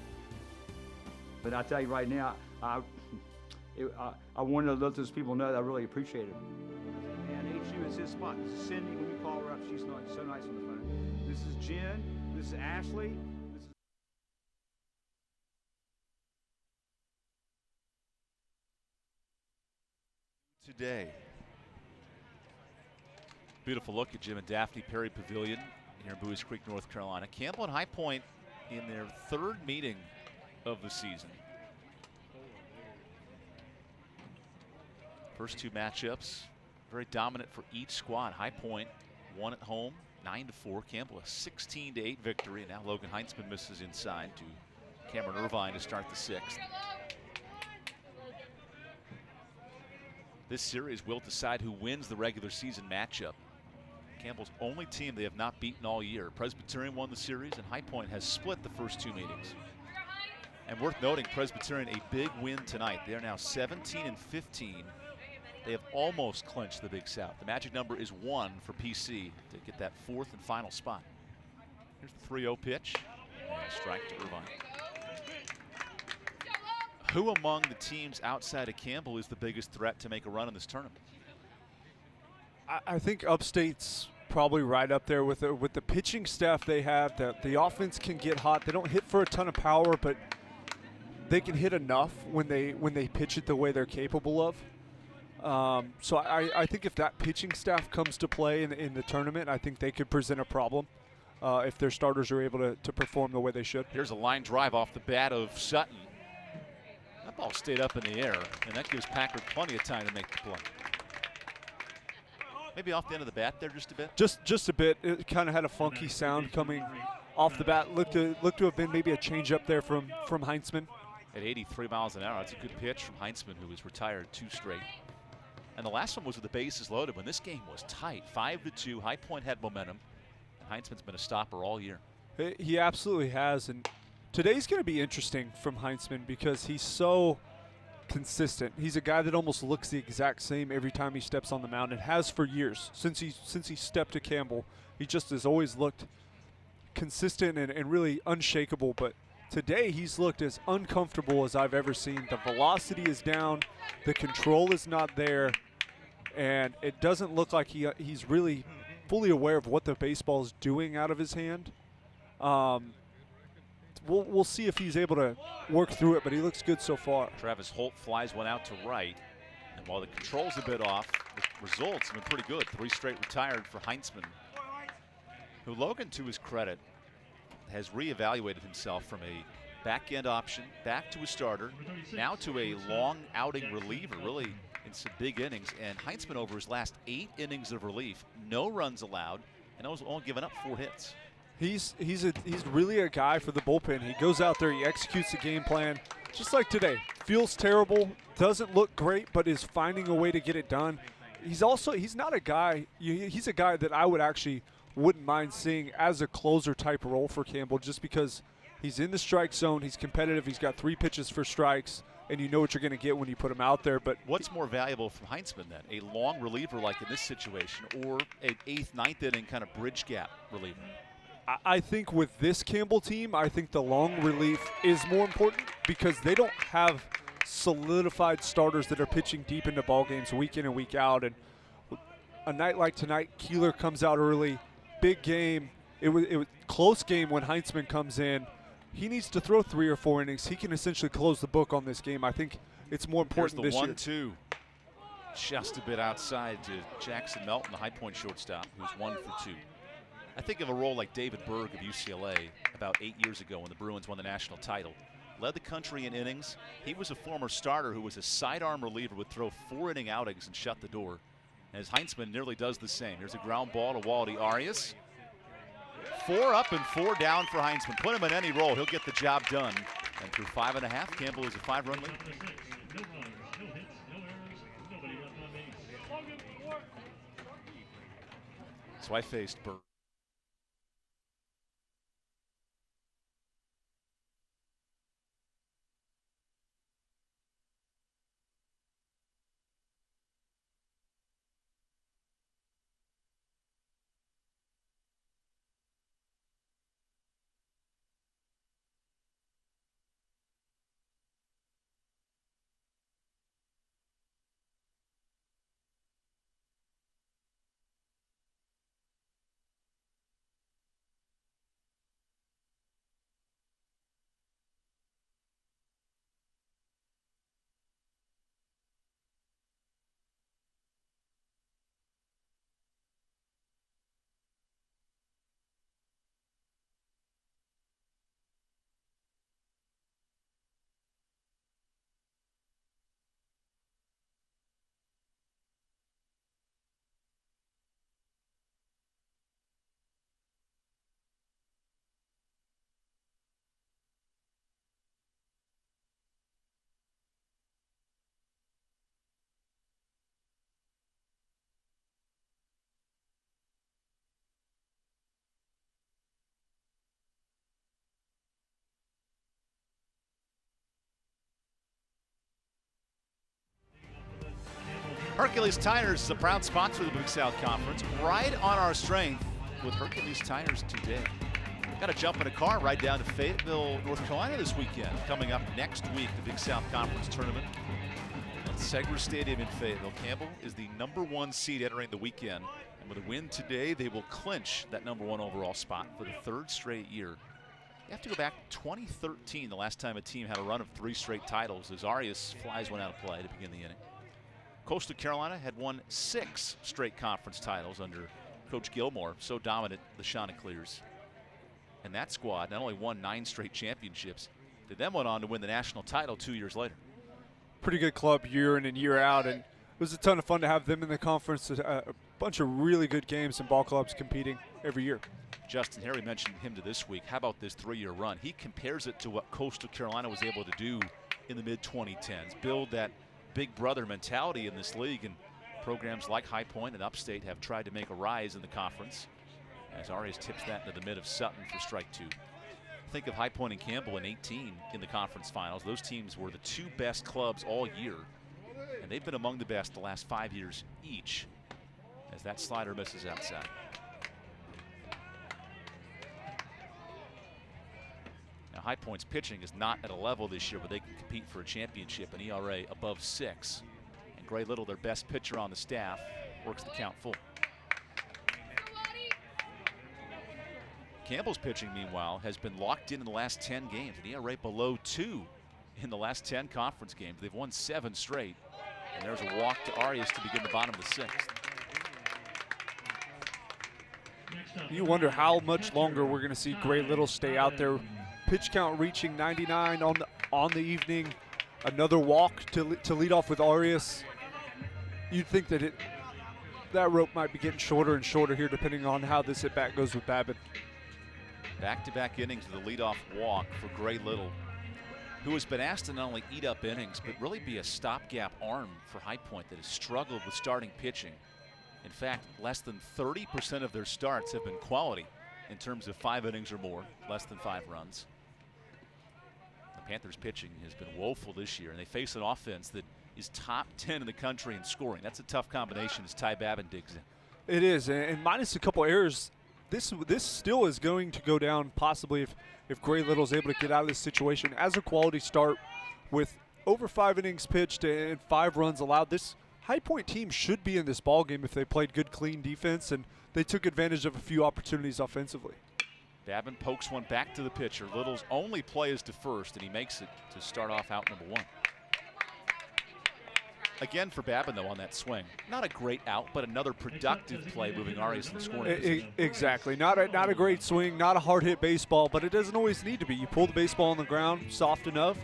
But I tell you right now, I wanted to let those people know that I really appreciate it. And HU is his spot. This is Cindy. When you call her up, she's so nice on the phone. This is Jen. This is Ashley. Today. Beautiful look at Jim and Daphne Perry Pavilion here in Buies Creek, North Carolina. Campbell and High Point in their 3rd meeting of the season. First 2 matchups, very dominant for each squad. High Point won at home, 9-4. Campbell a 16-8 victory. And now Logan Heinzman misses inside to Cameron Irvine to start the 6th. This series will decide who wins the regular season matchup. Campbell's only team they have not beaten all year. Presbyterian won the series, and High Point has split the first 2 meetings. And worth noting, Presbyterian a big win tonight. They are now 17-15. They have almost clinched the Big South. The magic number is 1 for PC to get that 4th and final spot. Here's the 3-0 pitch, and a strike to Irvine. Who among the teams outside of Campbell is the biggest threat to make a run in this tournament? I think Upstate's probably right up there with the pitching staff they have. That the offense can get hot. They don't hit for a ton of power, but they can hit enough when they pitch it the way they're capable of. So I think if that pitching staff comes to play in the tournament, I think they could present a problem if their starters are able to perform the way they should. Here's a line drive off the bat of Sutton. That ball stayed up in the air, and that gives Packard plenty of time to make the play. Maybe off the end of the bat there just a bit? Just a bit. It kind of had a funky sound coming off the bat. Looked to have been maybe a changeup there from Heinzman. At 83 miles an hour, that's a good pitch from Heinzman, who was retired 2 straight. And the last one was with the bases loaded when this game was tight. 5-2, High Point had momentum. Heinzman's been a stopper all year. He absolutely has, and today's going to be interesting from Heinzman because he's so consistent. He's a guy that almost looks the exact same every time he steps on the mound and has for years. Since he stepped to Campbell, he just has always looked consistent and really unshakable, but today he's looked as uncomfortable as I've ever seen. The velocity is down, the control is not there, and it doesn't look like he's really fully aware of what the baseball is doing out of his hand. We'll see if he's able to work through it, but he looks good so far. Travis Holt flies one out to right, and while the control's a bit off, the results have been pretty good. 3 straight retired for Heinzman, who, Logan, to his credit, has reevaluated himself from a back-end option back to a starter, now to a long outing reliever, really in some big innings. And Heinzman, over his last 8 innings of relief, no runs allowed, and only given up 4 hits. He's really a guy for the bullpen. He goes out there, he executes the game plan, just like today. Feels terrible, doesn't look great, but is finding a way to get it done. He's not a guy. He's a guy that I wouldn't mind seeing as a closer type role for Campbell, just because he's in the strike zone, he's competitive, he's got 3 pitches for strikes, and you know what you're going to get when you put him out there. But what's more valuable from Heinzman then? A long reliever like in this situation, or an 8th, 9th inning kind of bridge gap reliever? I think with this Campbell team, I think the long relief is more important because they don't have solidified starters that are pitching deep into ball games week in and week out. And a night like tonight, Keeler comes out early, big game. It was close game when Heinzman comes in. He needs to throw 3 or 4 innings. He can essentially close the book on this game. I think it's more important this year. Here's the 1-2. Just a bit outside to Jackson Melton, the High Point shortstop, who's 1 for 2. I think of a role like David Berg of UCLA about 8 years ago when the Bruins won the national title. Led the country in innings. He was a former starter who was a sidearm reliever, would throw 4-inning outings and shut the door. As Heinzman nearly does the same. Here's a ground ball to Waldy Arias. 4 up and 4 down for Heinzman. Put him in any role, he'll get the job done. And through 5.5, Campbell is a 5-run lead. So I faced Berg. Hercules Tires is a proud sponsor of the Big South Conference. Ride on our strength with Hercules Tires today. Got to jump in a car, ride down to Fayetteville, North Carolina this weekend. Coming up next week, the Big South Conference tournament at Segra Stadium in Fayetteville. Campbell is the #1 seed entering the weekend. And with a win today, they will clinch that #1 overall spot for the 3rd straight year. You have to go back to 2013, the last time a team had a run of 3 straight titles, as Arias flies one out of play to begin the inning. Coastal Carolina had won 6 straight conference titles under Coach Gilmore, so dominant the Chanticleers. And that squad not only won 9 straight championships, they then went on to win the national title 2 years later. Pretty good club year in and year out, and it was a ton of fun to have them in the conference. A bunch of really good games and ball clubs competing every year. Justin Harry mentioned him to this week. How about this 3-year run? He compares it to what Coastal Carolina was able to do in the mid-2010s, build that big brother mentality in this league, and programs like High Point and Upstate have tried to make a rise in the conference. As Arias tips that into the mid of Sutton for strike 2. Think of High Point and Campbell in 18 in the conference finals. Those teams were the 2 best clubs all year, and they've been among the best the last 5 years each, as that slider misses outside. Now High Point's pitching is not at a level this year where they can compete for a championship, an ERA above 6. And Gray Little, their best pitcher on the staff, works the count full. Campbell's pitching, meanwhile, has been locked in the last 10 games, an ERA below 2 in the last 10 conference games. They've won 7 straight, and there's a walk to Arias to begin the bottom of the 6th. You wonder how much longer we're going to see Gray Little stay out there. Pitch count reaching 99 on the evening. Another walk to lead off with Arias. You'd think that that rope might be getting shorter and shorter here, depending on how this at-bat goes with Babbitt. Back-to-back innings with a leadoff walk for Gray Little, who has been asked to not only eat up innings, but really be a stopgap arm for High Point that has struggled with starting pitching. In fact, less than 30% of their starts have been quality in terms of 5 innings or more, less than 5 runs. The Panthers pitching has been woeful this year, and they face an offense that is top 10 in the country in scoring. That's a tough combination as Ty Babin digs in. It is, and minus a couple errors, this still is going to go down possibly if Gray Little is able to get out of this situation as a quality start with over 5 innings pitched and 5 runs allowed. This High Point team should be in this ball game if they played good, clean defense and they took advantage of a few opportunities offensively. Babin pokes one back to the pitcher. Little's only play is to first, and he makes it to start off out number 1. Again for Babin, though, on that swing. Not a great out, but another productive play moving Arias in the scoring position. Exactly. Not a great swing, not a hard-hit baseball, but it doesn't always need to be. You pull the baseball on the ground soft enough.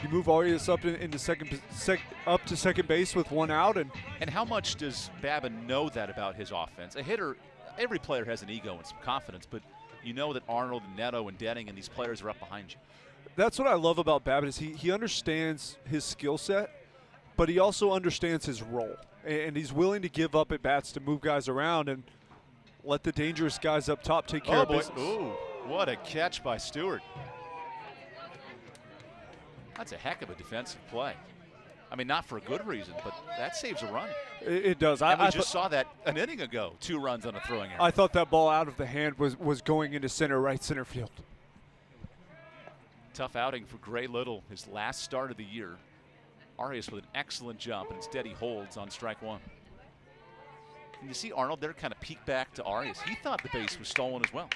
You move Arias up into up to second base with 1 out. And how much does Babin know that about his offense? A hitter, every player has an ego and some confidence, but you know that Arnold and Neto and Denning and these players are up behind you. That's what I love about Babin is he understands his skill set, but he also understands his role, and he's willing to give up at bats to move guys around and let the dangerous guys up top take care of business. Ooh, what a catch by Stewart. That's a heck of a defensive play. I mean, not for a good reason, but that saves a run. It does. And we just saw that an inning ago, 2 runs on a throwing error. I thought that ball out of the hand was going into right center field. Tough outing for Gray Little, his last start of the year. Arias with an excellent jump, and instead he holds on strike 1. And you see Arnold there kind of peek back to Arias. He thought the base was stolen as well.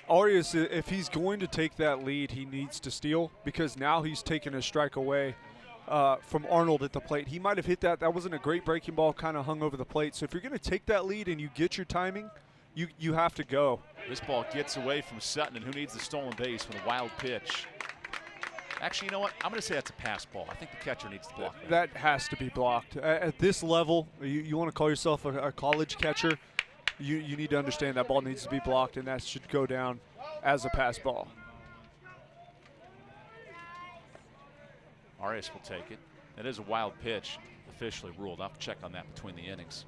Arias, if he's going to take that lead, he needs to steal because now he's taken a strike away from Arnold at the plate. He might have hit that. That wasn't a great breaking ball, kind of hung over the plate. So if you're going to take that lead and you get your timing, you have to go. This ball gets away from Sutton, and who needs the stolen base with a wild pitch? Actually, you know what? I'm going to say that's a pass ball. I think the catcher needs to block that. That has to be blocked. At this level, you want to call yourself a college catcher, you need to understand that ball needs to be blocked, and that should go down as a pass ball. Arias will take it. That is a wild pitch, officially ruled. I'll have to check on that between the innings.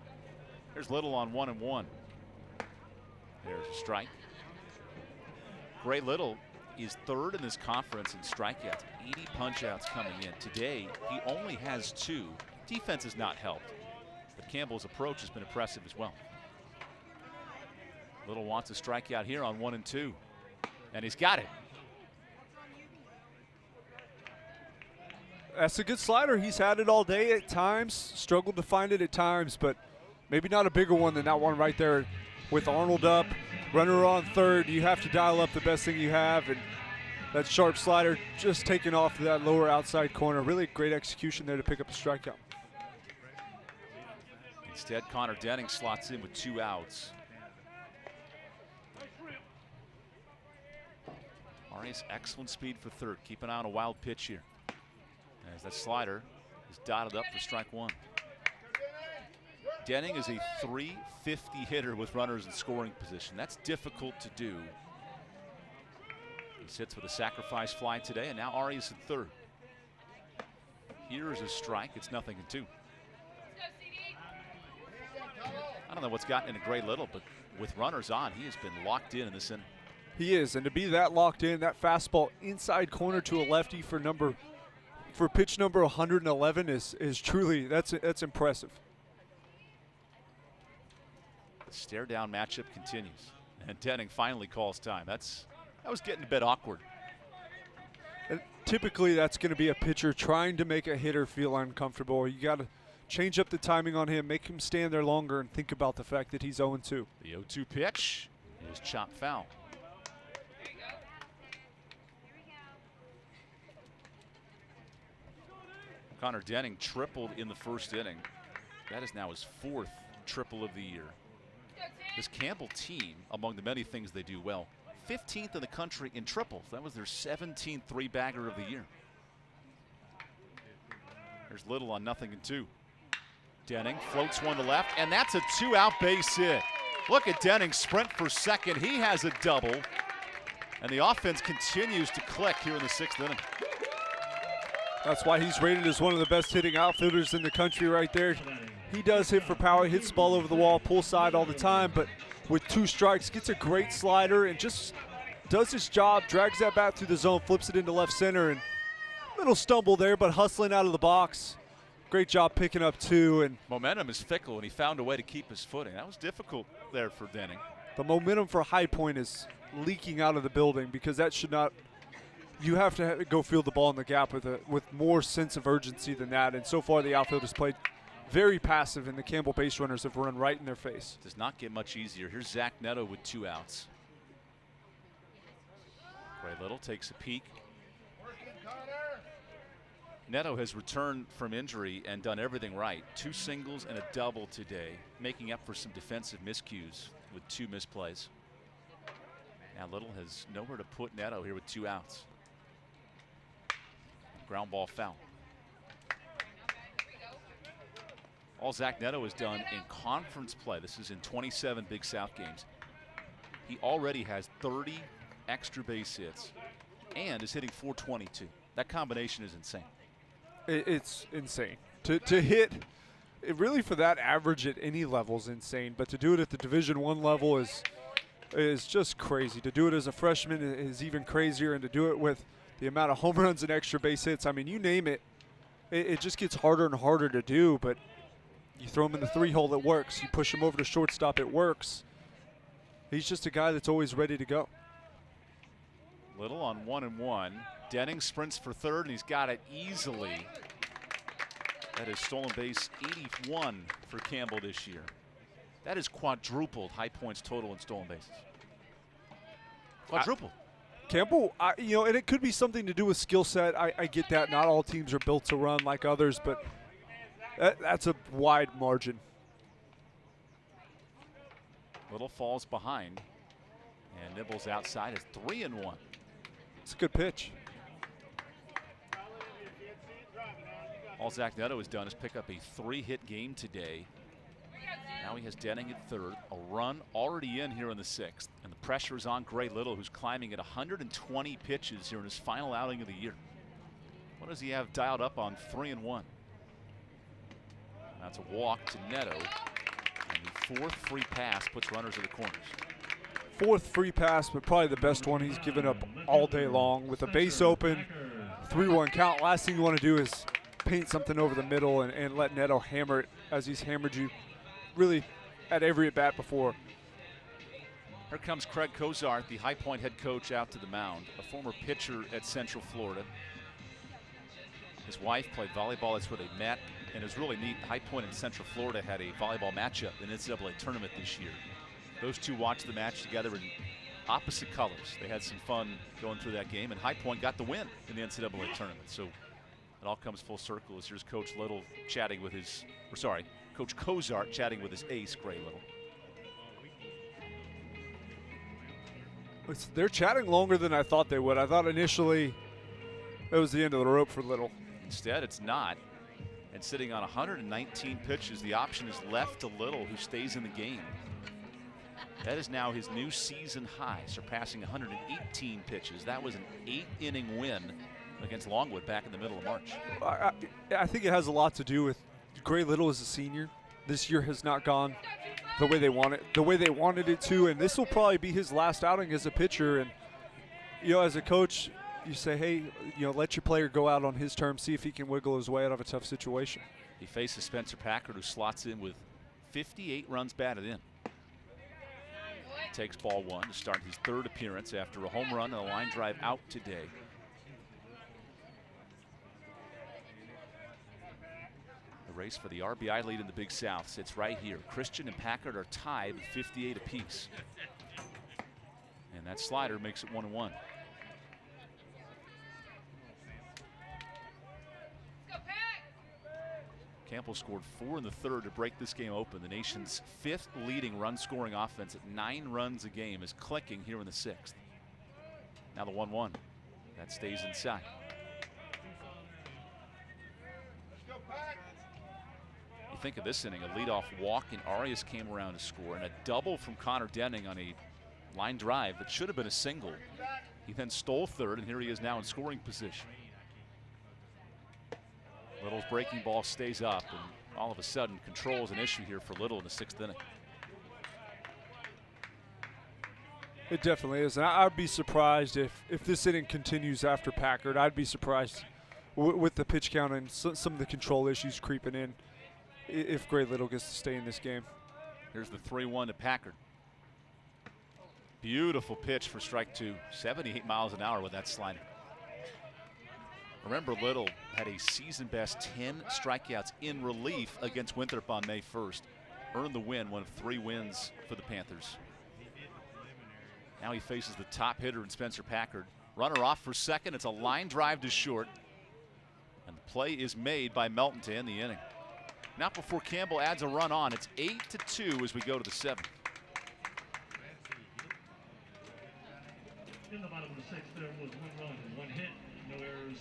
There's Little on 1-1. There's a strike. Gray Little is 3rd in this conference in strikeouts, 80 punch-outs coming in. Today, he only has 2. Defense has not helped, but Campbell's approach has been impressive as well. Little wants a strikeout here on 1-2, and he's got it. That's a good slider. He's had it all day at times, struggled to find it at times, but maybe not a bigger one than that one right there with Arnold up. Runner on 3rd, you have to dial up the best thing you have, and that sharp slider just taking off to that lower outside corner. Really great execution there to pick up a strikeout. Instead, Connor Denning slots in with 2 outs. Arias, excellent speed for 3rd. Keep an eye on a wild pitch here, as that slider is dotted up for strike 1. Denning is a .350 hitter with runners in scoring position. That's difficult to do. He sits with a sacrifice fly today, and now Arias at 3rd. Here is a strike. It's 0-2. I don't know what's gotten into Gray Little, but with runners on, he has been locked in this inning. He is, and to be that locked in, that fastball inside corner to a lefty for pitch number 111 is truly, that's impressive. The stare down matchup continues, and Denning finally calls time. That was getting a bit awkward. And typically that's going to be a pitcher trying to make a hitter feel uncomfortable. You got to change up the timing on him, make him stand there longer, and think about the fact that he's 0-2. The 0-2 pitch is chopped foul. Connor Denning tripled in the first inning. That is now his 4th triple of the year. This Campbell team, among the many things they do well, 15th in the country in triples. That was their 17th three-bagger of the year. There's Little on 0-2. Denning floats one to left, and that's a 2-out base hit. Look at Denning sprint for second. He has a double, and the offense continues to click here in the 6th inning. That's why he's rated as one of the best hitting outfielders in the country right there. He does hit for power, hits the ball over the wall, pull side all the time, but with 2 strikes, gets a great slider and just does his job, drags that bat through the zone, flips it into left center, and little stumble there, but hustling out of the box. Great job picking up 2. And momentum is fickle, and he found a way to keep his footing. That was difficult there for Denning. The momentum for High Point is leaking out of the building because that should not. You have to go field the ball in the gap with more sense of urgency than that. And so far, the outfield has played very passive, and the Campbell base runners have run right in their face. Does not get much easier. Here's Zach Neto with 2 outs. Gray Little takes a peek. Neto has returned from injury and done everything right. 2 singles and a double today, making up for some defensive miscues with 2 misplays. Now Little has nowhere to put Neto here with 2 outs. Ground ball foul. All Zach Neto has done in conference play, this is in 27 Big South games, he already has 30 extra base hits and is hitting .422. That combination is insane. It's insane. To hit, really for that average at any level is insane, but to do it at the Division I level is just crazy. To do it as a freshman is even crazier, and to do it with the amount of home runs and extra base hits, I mean, you name it, it just gets harder and harder to do, but you throw him in the 3-hole, it works. You push him over to shortstop, it works. He's just a guy that's always ready to go. Little on 1-1. Denning sprints for third, and he's got it easily. That is stolen base 81 for Campbell this year. That is quadrupled High Point's total in stolen bases. Quadruple. Campbell, and it could be something to do with skill set. I get that. Not all teams are built to run like others, but that's a wide margin. Little falls behind and nibbles outside. It's 3-1. It's a good pitch. All Zach Neto has done is pick up a 3-hit game today. Now he has Denning at third, a run already in here in the 6th, and the pressure is on Gray Little, who's climbing at 120 pitches here in his final outing of the year. What does he have dialed up on 3-1? That's a walk to Neto, and the 4th free pass puts runners in the corners. 4th free pass, but probably the best one he's given up all day long. With a base open, 3-1 count, last thing you want to do is paint something over the middle and let Neto hammer it as he's hammered you really at every at-bat before. Here comes Craig Cozart, the High Point head coach, out to the mound, a former pitcher at Central Florida. His wife played volleyball, that's where they met, and it was really neat. High Point and Central Florida had a volleyball matchup in the NCAA tournament this year. Those two watched the match together in opposite colors. They had some fun going through that game, and High Point got the win in the NCAA tournament. So it all comes full circle as here's Coach Little chatting with his, Coach Cozart chatting with his ace, Gray Little. They're chatting longer than I thought they would. I thought initially it was the end of the rope for Little. Instead, it's not. And sitting on 119 pitches, the option is left to Little, who stays in the game. That is now his new season high, surpassing 118 pitches. That was an 8-inning win against Longwood back in the middle of March. I think it has a lot to do with Gray Little as a senior. this year has not gone the way they wanted it to, and this will probably be his last outing as a pitcher. And as a coach, you say, hey, let your player go out on his terms, see if he can wiggle his way out of a tough situation. He faces Spencer Packard, who slots in with 58 runs batted in. Takes ball one to start his third appearance after a home run and a line drive out today. The race for the RBI lead in the Big South sits right here. Christian and Packard are tied with 58 apiece. And that slider makes it 1-1. Campbell scored 4 in the third to break this game open. The nation's 5th leading run-scoring offense at 9 runs a game is clicking here in the 6th. Now the 1-1. That stays inside. You think of this inning, a leadoff walk, and Arias came around to score, and a double from Connor Denning on a line drive that should have been a single. He then stole third, and here he is now in scoring position. Little's breaking ball stays up, and all of a sudden control is an issue here for Little in the 6th inning. It definitely is, and I'd be surprised if this inning continues after Packard. I'd be surprised with the pitch count and some of the control issues creeping in if Gray Little gets to stay in this game. Here's the 3-1 to Packard. Beautiful pitch for strike 2, 78 miles an hour with that slider. Remember, Little had a season-best 10 strikeouts in relief against Winthrop on May 1st. Earned the win, one of 3 wins for the Panthers. Now he faces the top hitter in Spencer Packard. Runner off for second. It's a line drive to short. And the play is made by Melton to end the inning. Not before Campbell adds a run on. It's 8-2 as we go to the 7th. In the bottom of the 6th, there was 1 run, 1 hit, no errors,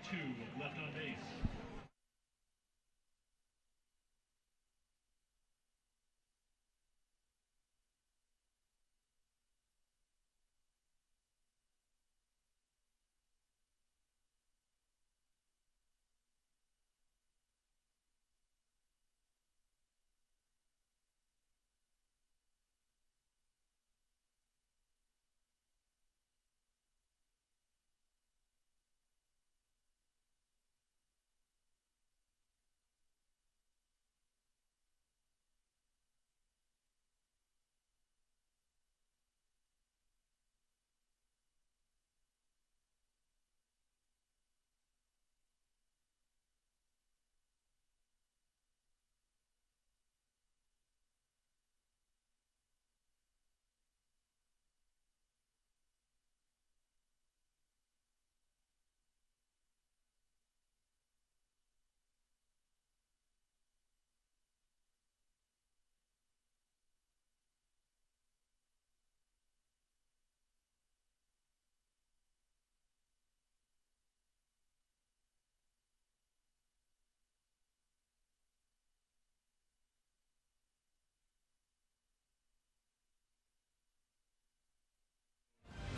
2 left on base.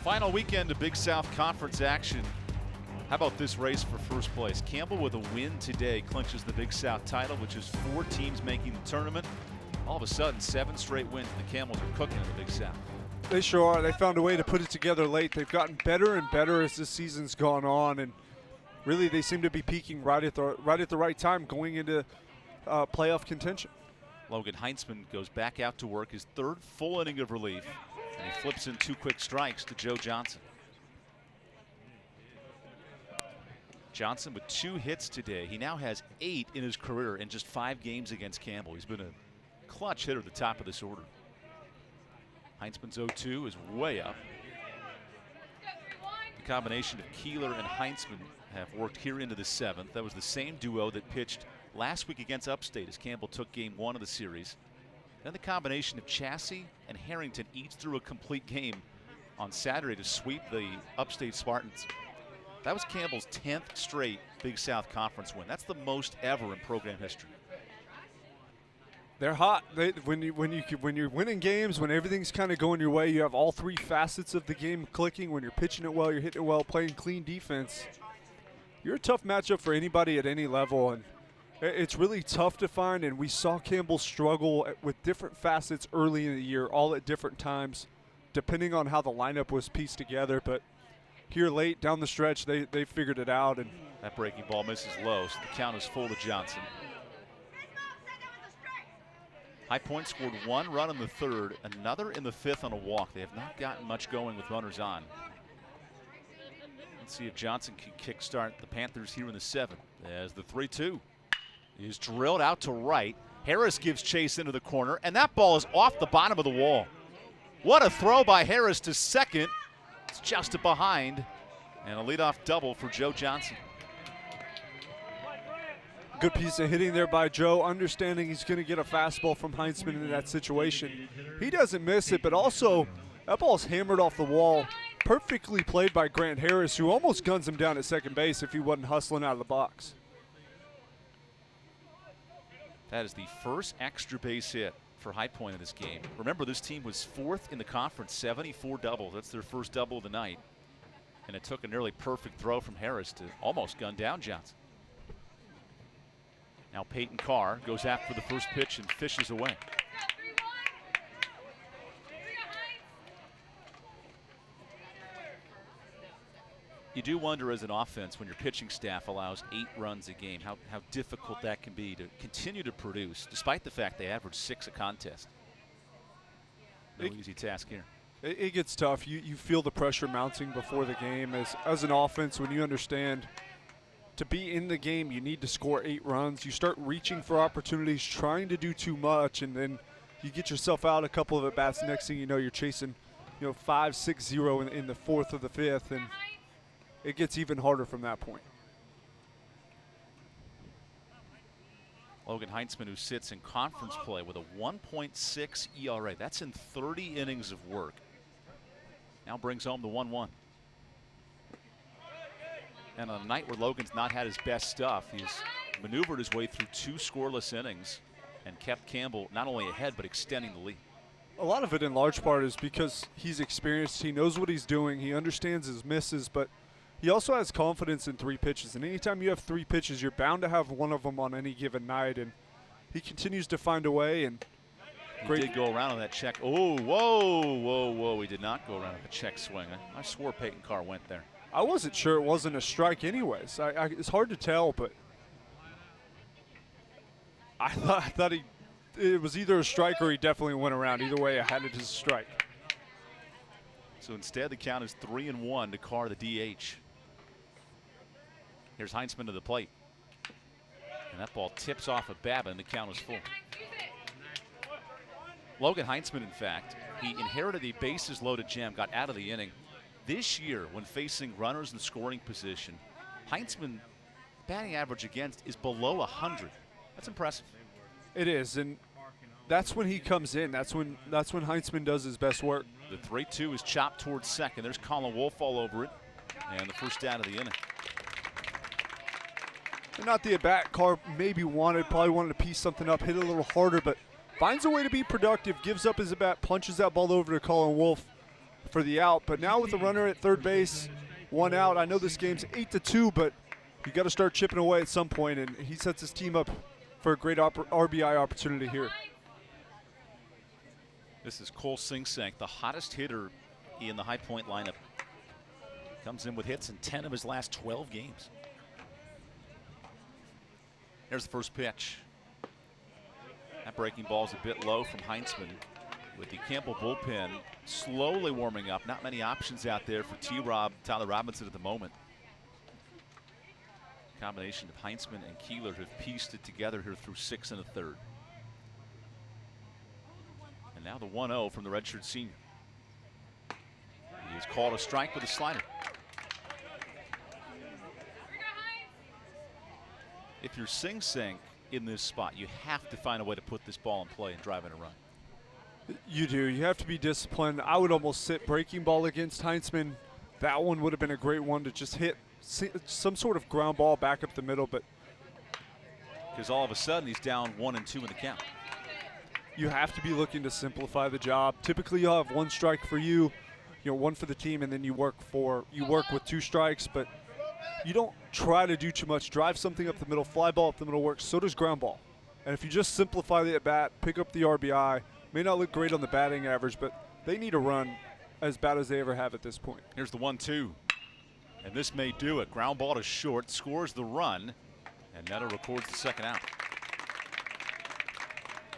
Final weekend of Big South Conference action. How about this race for first place? Campbell with a win today clinches the Big South title, which is 4 teams making the tournament. All of a sudden, 7 straight wins. The Camels are cooking in the Big South. They sure are. They found a way to put it together late. They've gotten better and better as this season's gone on, and really they seem to be peaking right at the right time going into playoff contention. Logan Heinzman goes back out to work, his 3rd full inning of relief, and he flips in 2 quick strikes to Joe Johnson. Johnson with 2 hits today. He now has 8 in his career in just 5 games against Campbell. He's been a clutch hitter at the top of this order. Heinzman's 0-2 is way up. The combination of Keeler and Heinzman have worked here into the 7th. That was the same duo that pitched last week against Upstate as Campbell took game 1 of the series. Then the combination of Chassie and Harrington each threw a complete game on Saturday to sweep the Upstate Spartans. That was Campbell's 10th straight Big South Conference win. That's the most ever in program history. They're hot. When you're winning games, when everything's kind of going your way, you have all 3 facets of the game clicking. When you're pitching it well, you're hitting it well, playing clean defense. You're a tough matchup for anybody at any level, and It's really tough to find, and we saw Campbell struggle with different facets early in the year, all at different times, depending on how the lineup was pieced together. But here late down the stretch, they figured it out. And that breaking ball misses low, so the count is full to Johnson. High Point scored 1 run in the 3rd, another in the 5th on a walk. They have not gotten much going with runners on. Let's see if Johnson can kickstart the Panthers here in the 7th. As the 3-2 is drilled out to right. Harris gives chase into the corner, and that ball is off the bottom of the wall. What a throw by Harris to second. It's just behind, and a leadoff double for Joe Johnson. Good piece of hitting there by Joe, understanding he's going to get a fastball from Heinzman in that situation. He doesn't miss it, but also that ball's hammered off the wall. Perfectly played by Grant Harris, who almost guns him down at second base if he wasn't hustling out of the box. That is the first extra base hit for High Point in this game. Remember, this team was 4th in the conference, 74 doubles. That's their first double of the night. And it took a nearly perfect throw from Harris to almost gun down Johnson. Now Peyton Carr goes after the first pitch and fishes away. You do wonder as an offense when your pitching staff allows 8 runs a game, how difficult that can be to continue to produce, despite the fact they average 6 a contest. No easy task here. It gets tough. You feel the pressure mounting before the game. As an offense, when you understand to be in the game, you need to score 8 runs. You start reaching for opportunities, trying to do too much, and then you get yourself out a couple of at-bats. Next thing you know, you're chasing 5-6-0 in the 4th or the 5th, and it gets even harder from that point. Logan Heinzman, who sits in conference play with a 1.6 ERA. That's in 30 innings of work. Now brings home the 1-1. And on a night where Logan's not had his best stuff, he's maneuvered his way through 2 scoreless innings and kept Campbell not only ahead but extending the lead. A lot of it in large part is because he's experienced. He knows what he's doing. He understands his misses, but he also has confidence in 3 pitches, and anytime you have 3 pitches, you're bound to have one of them on any given night, and he continues to find a way. And he did go around on that check. Oh, whoa. He did not go around on the check swing. I swore Peyton Carr went there. I wasn't sure it wasn't a strike anyways. It's hard to tell, but I thought it was either a strike or he definitely went around. Either way, I had it as a strike. So instead, the count is 3-1 to Carr, the DH. Here's Heinzman to the plate. And that ball tips off of Baba, and the count is full. Logan Heinzman, in fact, he inherited a bases-loaded jam, got out of the inning. This year, when facing runners in scoring position, Heinzman batting average against is below 100. That's impressive. It is, and that's when he comes in. That's when Heinzman does his best work. The 3-2 is chopped towards second. There's Colin Wolf all over it, and the first out of the inning. And not the at-bat Carr maybe probably wanted to piece something up, hit it a little harder, but finds a way to be productive, gives up his at-bat, punches that ball over to Colin Wolf for the out. But now with the runner at third base, 1 out, I know this game's 8-2, but you got to start chipping away at some point, and he sets his team up for a great RBI opportunity here. This is Cole Singsank, the hottest hitter in the High Point lineup. Comes in with hits in 10 of his last 12 games. There's the first pitch. That breaking ball is a bit low from Heinzman, with the Campbell bullpen slowly warming up. Not many options out there for T-Rob, Tyler Robinson at the moment. Combination of Heinzman and Keeler have pieced it together here through 6 1/3. And now the 1-0 from the redshirt senior. He is called a strike with a slider. If you're Sing Sing in this spot, you have to find a way to put this ball in play and drive in a run. You do. You have to be disciplined. I would almost sit breaking ball against Heinzman. That one would have been a great one to just hit some sort of ground ball back up the middle, but because all of a sudden he's down 1-2 in the count. You have to be looking to simplify the job. Typically you'll have 1 strike for you, 1 for the team, and then you work with 2 strikes, but you don't try to do too much. Drive something up the middle, fly ball up the middle works. So does ground ball. And if you just simplify the at-bat, pick up the RBI, may not look great on the batting average, but they need a run as bad as they ever have at this point. Here's the 1-2. And this may do it. Ground ball to short, scores the run, and Neto records the second out.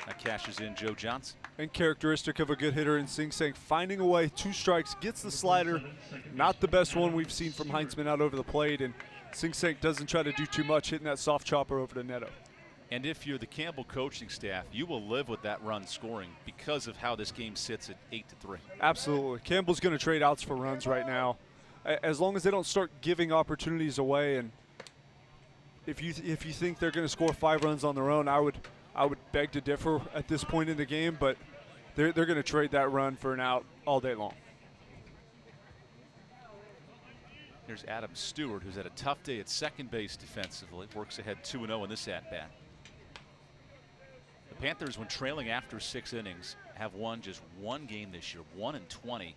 That cashes in Joe Johnson. And characteristic of a good hitter in Sing Sang, finding a way, 2 strikes, gets the slider. Not the best one we've seen from Heinzman out over the plate, and Sing Sang doesn't try to do too much, hitting that soft chopper over to Neto. And if you're the Campbell coaching staff, you will live with that run scoring because of how this game sits at 8-3. Absolutely. Campbell's going to trade outs for runs right now. As long as they don't start giving opportunities away, and if you think they're going to score 5 runs on their own, I would beg to differ at this point in the game, but they're going to trade that run for an out all day long. Here's Adam Stewart, who's had a tough day at second base defensively. Works ahead 2-0 in this at-bat. The Panthers, when trailing after 6 innings, have won just 1 game this year, 1-20.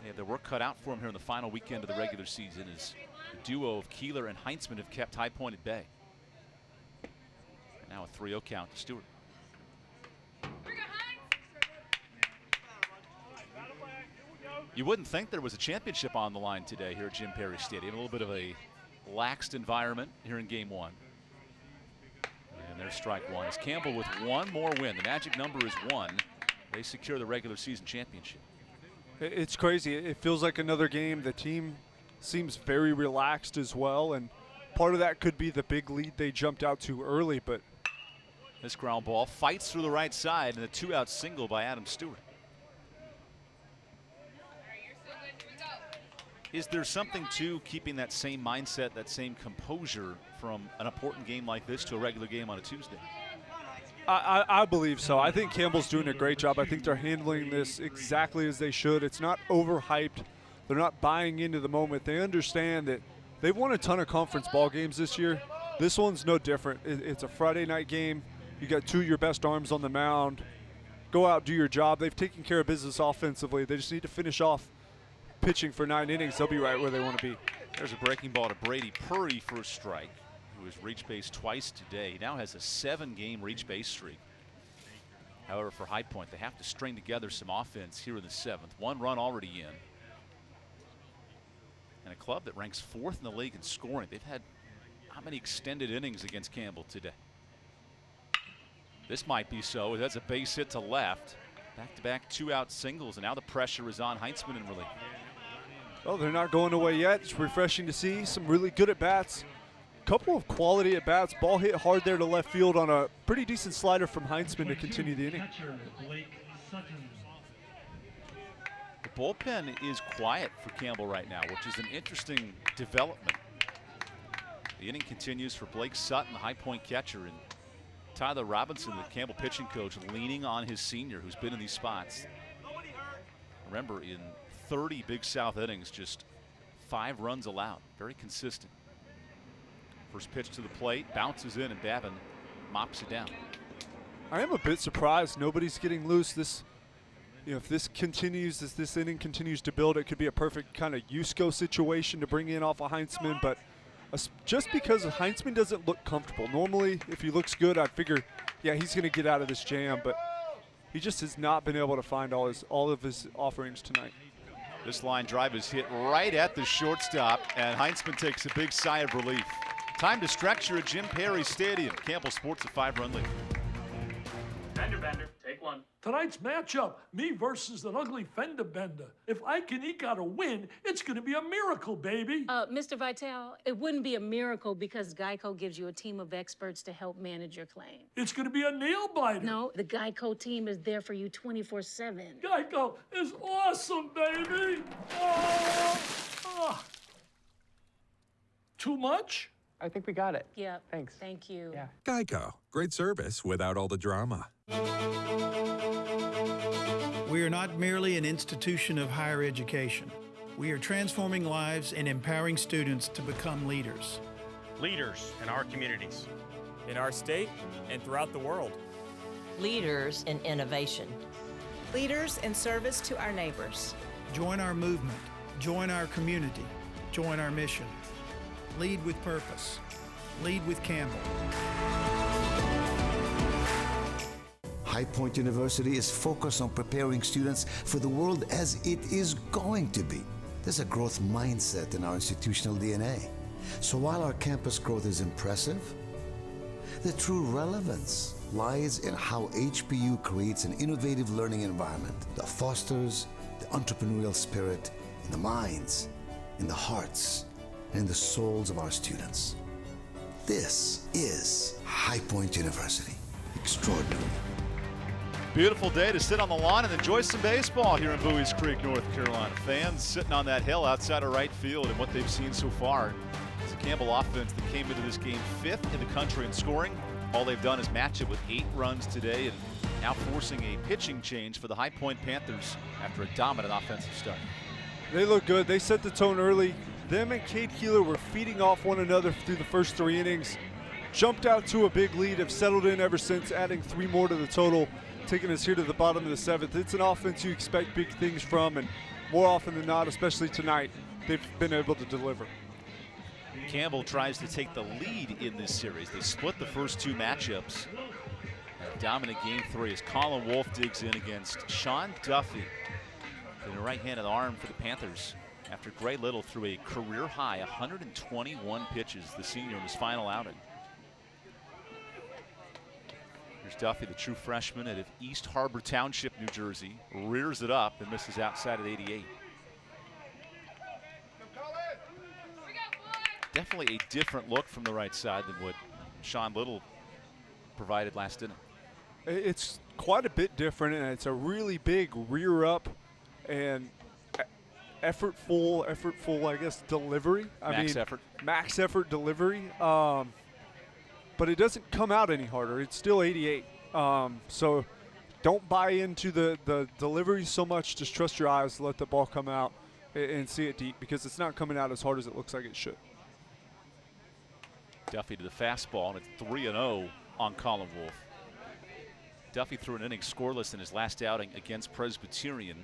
They have their work cut out for them here in the final weekend of the regular season as the duo of Keeler and Heinzman have kept High Point at bay. And now a 3-0 count to Stewart. You wouldn't think there was a championship on the line today here at Jim Perry Stadium. A little bit of a laxed environment here in game 1. And there's strike 1. As Campbell with 1 more win, the magic number is 1. They secure the regular season championship. It's crazy. It feels like another game. The team seems very relaxed as well, and part of that could be the big lead they jumped out to early, but this ground ball fights through the right side and a 2-out single by Adam Stewart. Is there something to keeping that same mindset, that same composure from an important game like this to a regular game on a Tuesday? I believe so. I think Campbell's doing a great job. I think they're handling this exactly as they should. It's not overhyped. They're not buying into the moment. They understand that they've won a ton of conference ball games this year. This one's no different. It's a Friday night game. You got 2 of your best arms on the mound. Go out, do your job. They've taken care of business offensively. They just need to finish off pitching for 9 innings. They'll be right where they want to be. There's a breaking ball to Brady Purdy for a strike, who has reached base twice today. He now has a 7-game reach base streak. However, for High Point, they have to string together some offense here in the 7th. 1 run already in. And a club that ranks 4th in the league in scoring. They've had how many extended innings against Campbell today? This might be so. That's a base hit to left. Back-to-back 2-out singles, and now the pressure is on Heinzman in relief. Well, they're not going away yet. It's refreshing to see some really good at-bats. Couple of quality at-bats. Ball hit hard there to left field on a pretty decent slider from Heinzman to continue the inning. The bullpen is quiet for Campbell right now, which is an interesting development. The inning continues for Blake Sutton, the High Point catcher, and Tyler Robinson, the Campbell pitching coach, leaning on his senior who's been in these spots. Remember, in 30 Big South innings, just 5 runs allowed. Very consistent. First pitch to the plate, bounces in, and Babin mops it down. I am a bit surprised nobody's getting loose. If this continues, as this inning continues to build, it could be a perfect kind of Yusko situation to bring in off of Heinzman, but just because Heinzman doesn't look comfortable. Normally, if he looks good, I'd figure, yeah, he's going to get out of this jam, but he just has not been able to find all of his offerings tonight. This line drive is hit right at the shortstop, and Heinzman takes a big sigh of relief. Time to stretch here at Jim Perry Stadium. Campbell Sports a 5-run lead. Bender, take 1. Tonight's matchup, me versus an ugly fender bender. If I can eke out a win, it's going to be a miracle, baby. Mr. Vitale, it wouldn't be a miracle because Geico gives you a team of experts to help manage your claim. It's going to be a nail-biter. No, the Geico team is there for you 24/7. Geico is awesome, baby. Too much? I think we got it. Yeah. Thanks. Thank you. Yeah. Geico. Great service without all the drama. We are not merely an institution of higher education. We are transforming lives and empowering students to become leaders. Leaders in our communities, in our state, and throughout the world. Leaders in innovation. Leaders in service to our neighbors. Join our movement. Join our community. Join our mission. Lead with purpose. Lead with Campbell. High Point University is focused on preparing students for the world as it is going to be. There's a growth mindset in our institutional DNA. So while our campus growth is impressive, the true relevance lies in how HPU creates an innovative learning environment that fosters the entrepreneurial spirit in the minds, in the hearts, and in the souls of our students. This is High Point University. Extraordinary. Beautiful day to sit on the lawn and enjoy some baseball here in Bowie's Creek, North Carolina. Fans sitting on that hill outside of right field, and what they've seen so far. It's a Campbell offense that came into this game 5th in the country in scoring. All they've done is match it with 8 runs today, and now forcing a pitching change for the High Point Panthers after a dominant offensive start. They look good. They set the tone early. Them and Cade Keeler were feeding off one another through the first 3 innings. Jumped out to a big lead, have settled in ever since, adding 3 more to the total, taking us here to the bottom of the 7th. It's an offense you expect big things from, and more often than not, especially tonight, they've been able to deliver. Campbell tries to take the lead in this series. They split the first 2 matchups. A dominant game 3 as Colin Wolfe digs in against Sean Duffy. In the right-handed arm for the Panthers after Gray Little threw a career-high 121 pitches, the senior, in his final outing. Here's Duffy, the true freshman out of East Harbor Township, New Jersey. Rears it up and misses outside at 88. Definitely a different look from the right side than what Sean Little provided last inning. It's quite a bit different, and it's a really big rear up and effortful, I guess, delivery. Max effort delivery. But it doesn't come out any harder. It's still 88. So don't buy into the delivery so much. Just trust your eyes, let the ball come out and see it deep, because it's not coming out as hard as it looks like it should. Duffy to the fastball, and it's 3-0 on Colin Wolfe. Duffy threw an inning scoreless in his last outing against Presbyterian.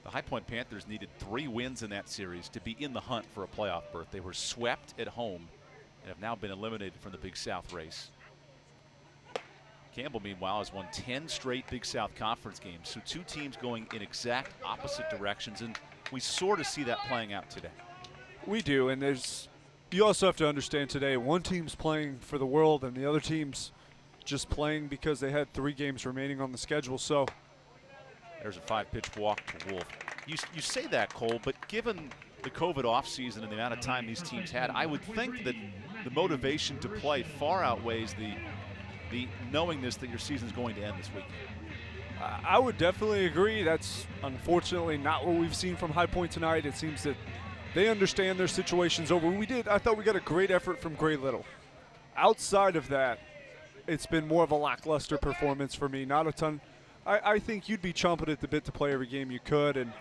The High Point Panthers needed 3 wins in that series to be in the hunt for a playoff berth. They were swept at home and have now been eliminated from the Big South race. Campbell, meanwhile, has won 10 straight Big South Conference games, so 2 teams going in exact opposite directions, and we sort of see that playing out today. We do, and you also have to understand today, one team's playing for the world and the other team's just playing because they had 3 games remaining on the schedule. So there's a 5-pitch walk to Wolfe. You say that, Cole, but given the COVID offseason and the amount of time these teams had, I would think that the motivation to play far outweighs the knowingness that your season's going to end this weekend. I would definitely agree. That's unfortunately not what we've seen from High Point tonight. It seems that they understand their situation's over. I thought we got a great effort from Gray Little. Outside of that, it's been more of a lackluster performance for me. Not a ton. I think you'd be chomping at the bit to play every game you could, and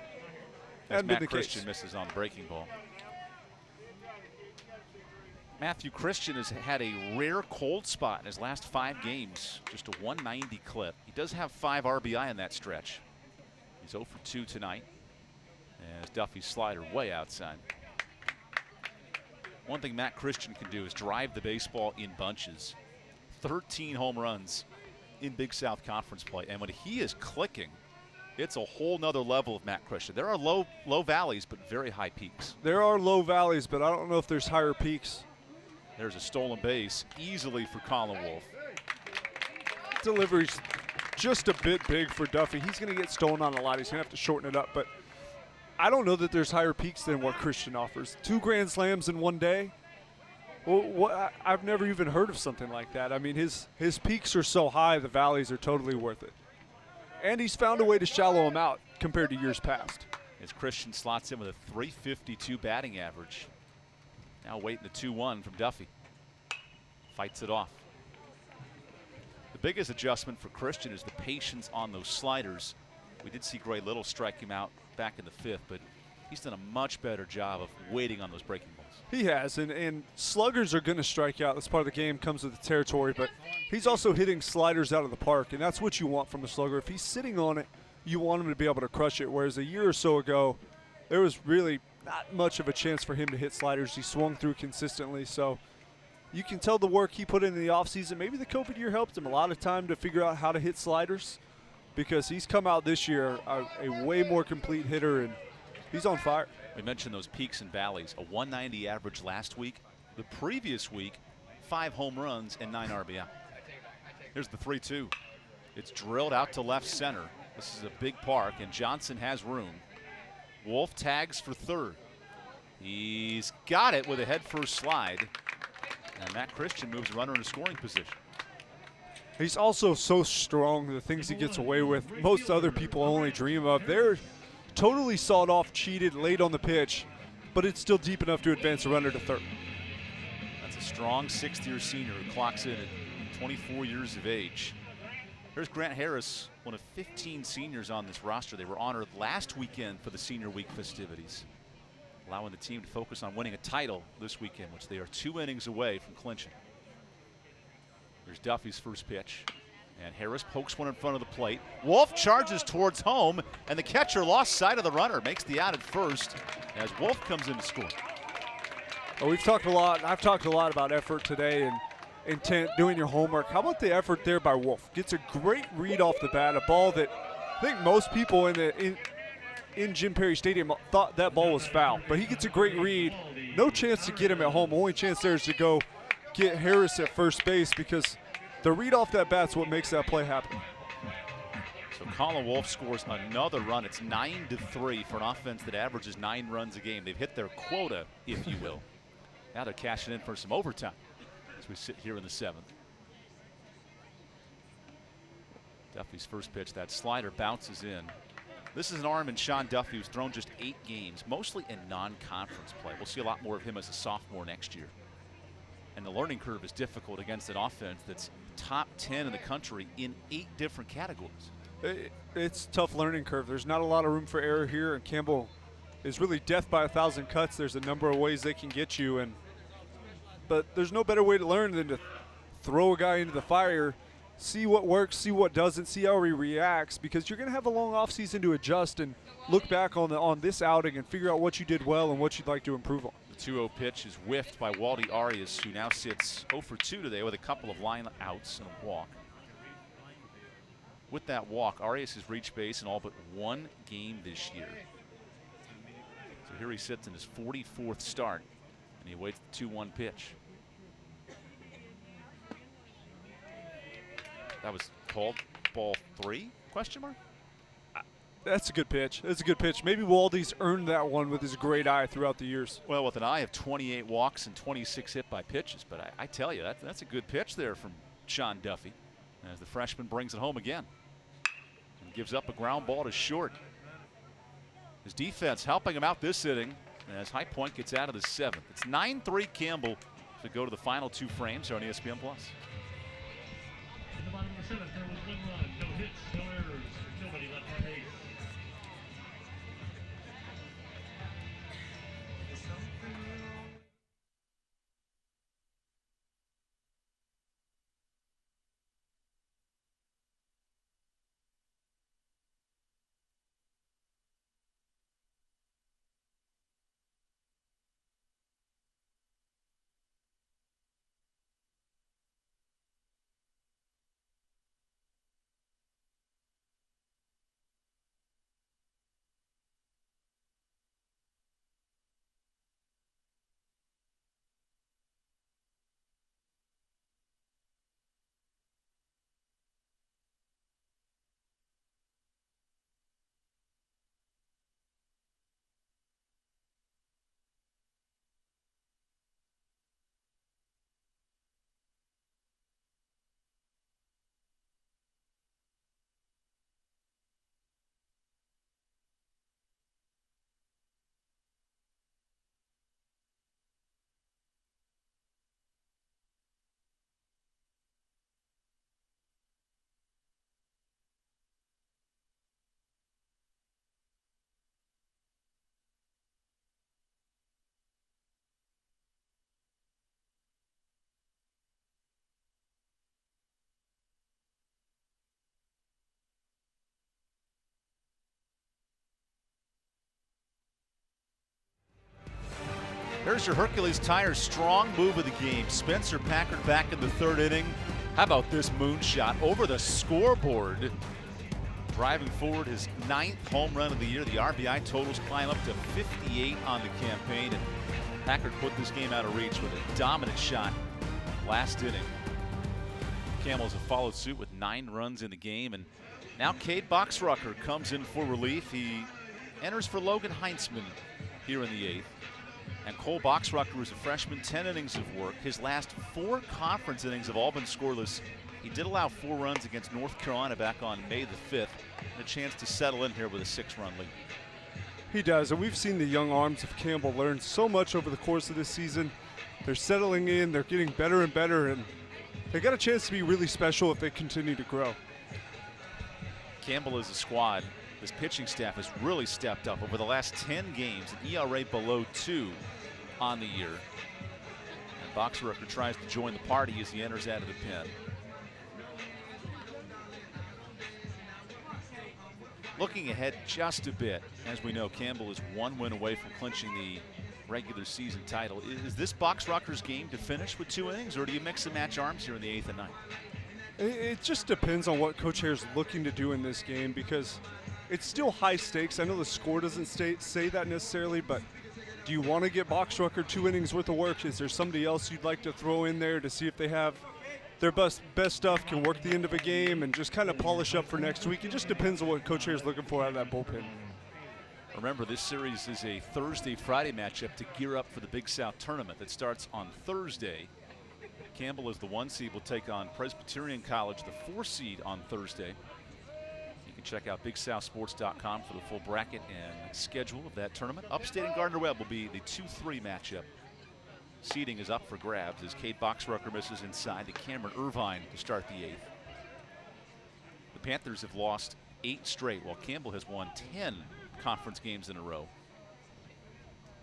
Matt Christian misses on the breaking ball. Matthew Christian has had a rare cold spot in his last 5 games, just a 190 clip. He does have 5 RBI in that stretch. He's 0 for 2 tonight, as Duffy's slider way outside. One thing Matt Christian can do is drive the baseball in bunches. 13 home runs in Big South Conference play, and when he is clicking, it's a whole nother level of Matt Christian. There are low valleys, but very high peaks. There are low valleys, but I don't know if there's higher peaks. There's a stolen base easily for Colin Wolfe. Delivery's just a bit big for Duffy. He's going to get stolen on a lot. He's going to have to shorten it up, but I don't know that there's higher peaks than what Christian offers. 2 grand slams in one day. Well, I've never even heard of something like that. I mean, his peaks are so high, the valleys are totally worth it. And he's found a way to shallow him out compared to years past. As Christian slots in with a .352 batting average. Now waiting the 2-1 from Duffy. Fights it off. The biggest adjustment for Christian is the patience on those sliders. We did see Gray Little strike him out back in the 5th, but he's done a much better job of waiting on those breaking balls. He has, and sluggers are going to strike out. That's part of the game, comes with the territory, but he's also hitting sliders out of the park, and that's what you want from a slugger. If he's sitting on it, you want him to be able to crush it, whereas a year or so ago, there was really not much of a chance for him to hit sliders. He swung through consistently, so you can tell the work he put in the offseason. Maybe the COVID year helped him a lot of time to figure out how to hit sliders, because he's come out this year a way more complete hitter, and he's on fire. We mentioned those peaks and valleys. A 190 average last week. The previous week, 5 home runs and 9 RBI. Here's the 3-2. It's drilled out to left center. This is a big park, and Johnson has room. Wolf tags for third. He's got it with a head-first slide. And Matt Christian moves a runner in a scoring position. He's also so strong, the things he gets away with, most other people only dream of. They're totally sawed off, cheated, late on the pitch, but it's still deep enough to advance a runner to third. That's a strong 6th-year senior who clocks in at 24 years of age. Here's Grant Harris, one of 15 seniors on this roster. They were honored last weekend for the Senior Week festivities, allowing the team to focus on winning a title this weekend, which they are 2 innings away from clinching. Here's Duffy's first pitch, and Harris pokes one in front of the plate. Wolf charges towards home, and the catcher lost sight of the runner, makes the out at first as Wolf comes in to score. Well, we've talked a lot, I've talked a lot about effort today and intent, doing your homework. How about the effort there by Wolf? Gets a great read off the bat, a ball that I think most people in Jim Perry Stadium thought that ball was foul, but he gets a great read. No chance to get him at home. Only chance there is to go get Harris at first base, because the read off that bat's what makes that play happen. So Colin Wolf scores another run. It's 9-3 for an offense that averages 9 runs a game. They've hit their quota, if you will. Now they're cashing in for some overtime as we sit here in the 7th. Duffy's first pitch, that slider bounces in. This is an arm in Sean Duffy, who's thrown just 8 games, mostly in non-conference play. We'll see a lot more of him as a sophomore next year. And the learning curve is difficult against an offense that's top 10 in the country in 8 different categories. It's a tough learning curve. There's not a lot of room for error here, and Campbell is really death by 1,000 cuts. There's a number of ways they can get you, but there's no better way to learn than to throw a guy into the fire, see what works, see what doesn't, see how he reacts, because you're going to have a long offseason to adjust and look back on this outing and figure out what you did well and what you'd like to improve on. The 2-0 pitch is whiffed by Waldy Arias, who now sits 0 for 2 today with a couple of line outs and a walk. With that walk, Arias has reached base in all but 1 game this year. So here he sits in his 44th start, and he waits the 2-1 pitch. That was called ball 3, question mark? That's a good pitch. That's a good pitch. Maybe Waldy's earned that one with his great eye throughout the years. Well, with an eye of 28 walks and 26 hit by pitches, but I tell you, that's a good pitch there from Sean Duffy, as the freshman brings it home again and gives up a ground ball to short. His defense helping him out this inning as High Point gets out of the 7th. It's 9-3 Campbell to go to the final 2 frames here on ESPN+. In the bottom of the 7th, there was 1 run, no hits, no errors, nobody left on base. Here's your Hercules Tires strong move of the game. Spencer Packard back in the third inning. How about this moonshot over the scoreboard? Driving forward his 9th home run of the year. The RBI totals climb up to 58 on the campaign. And Packard put this game out of reach with a dominant shot last inning. Camels have followed suit with 9 runs in the game. And now Cade Boxrucker comes in for relief. He enters for Logan Heintzman here in the 8th. And Cole Boxrucker is a freshman, 10 innings of work. His last 4 conference innings have all been scoreless. He did allow 4 runs against North Carolina back on May the 5th. And a chance to settle in here with a 6-run lead. He does, and we've seen the young arms of Campbell learn so much over the course of this season. They're settling in, they're getting better and better, and they got a chance to be really special if they continue to grow. Campbell is a squad. This pitching staff has really stepped up over the last 10 games, an ERA below 2 on the year. And Boxrucker tries to join the party as he enters out of the pen. Looking ahead just a bit, as we know, Campbell is 1 win away from clinching the regular season title. Is this Boxrucker's game to finish with 2 innings, or do you mix and match arms here in the 8th and 9th? It just depends on what Coach Hare's looking to do in this game, because it's still high stakes. I know the score doesn't say that necessarily, but do you want to get Boxrucker 2 innings worth of work? Is there somebody else you'd like to throw in there to see if they have their best stuff, can work the end of a game and just kind of polish up for next week? It just depends on what Coach Hare's looking for out of that bullpen. Remember, this series is a Thursday-Friday matchup to gear up for the Big South tournament that starts on Thursday. Campbell is the 1 seed, will take on Presbyterian College, the 4 seed, on Thursday. You can check out BigSouthSports.com for the full bracket and schedule of that tournament. Upstate and Gardner-Webb will be the 2-3 matchup. Seeding is up for grabs as Cade Boxrucker misses inside to Cameron Irvine to start the 8th. The Panthers have lost 8 straight, while Campbell has won 10 conference games in a row.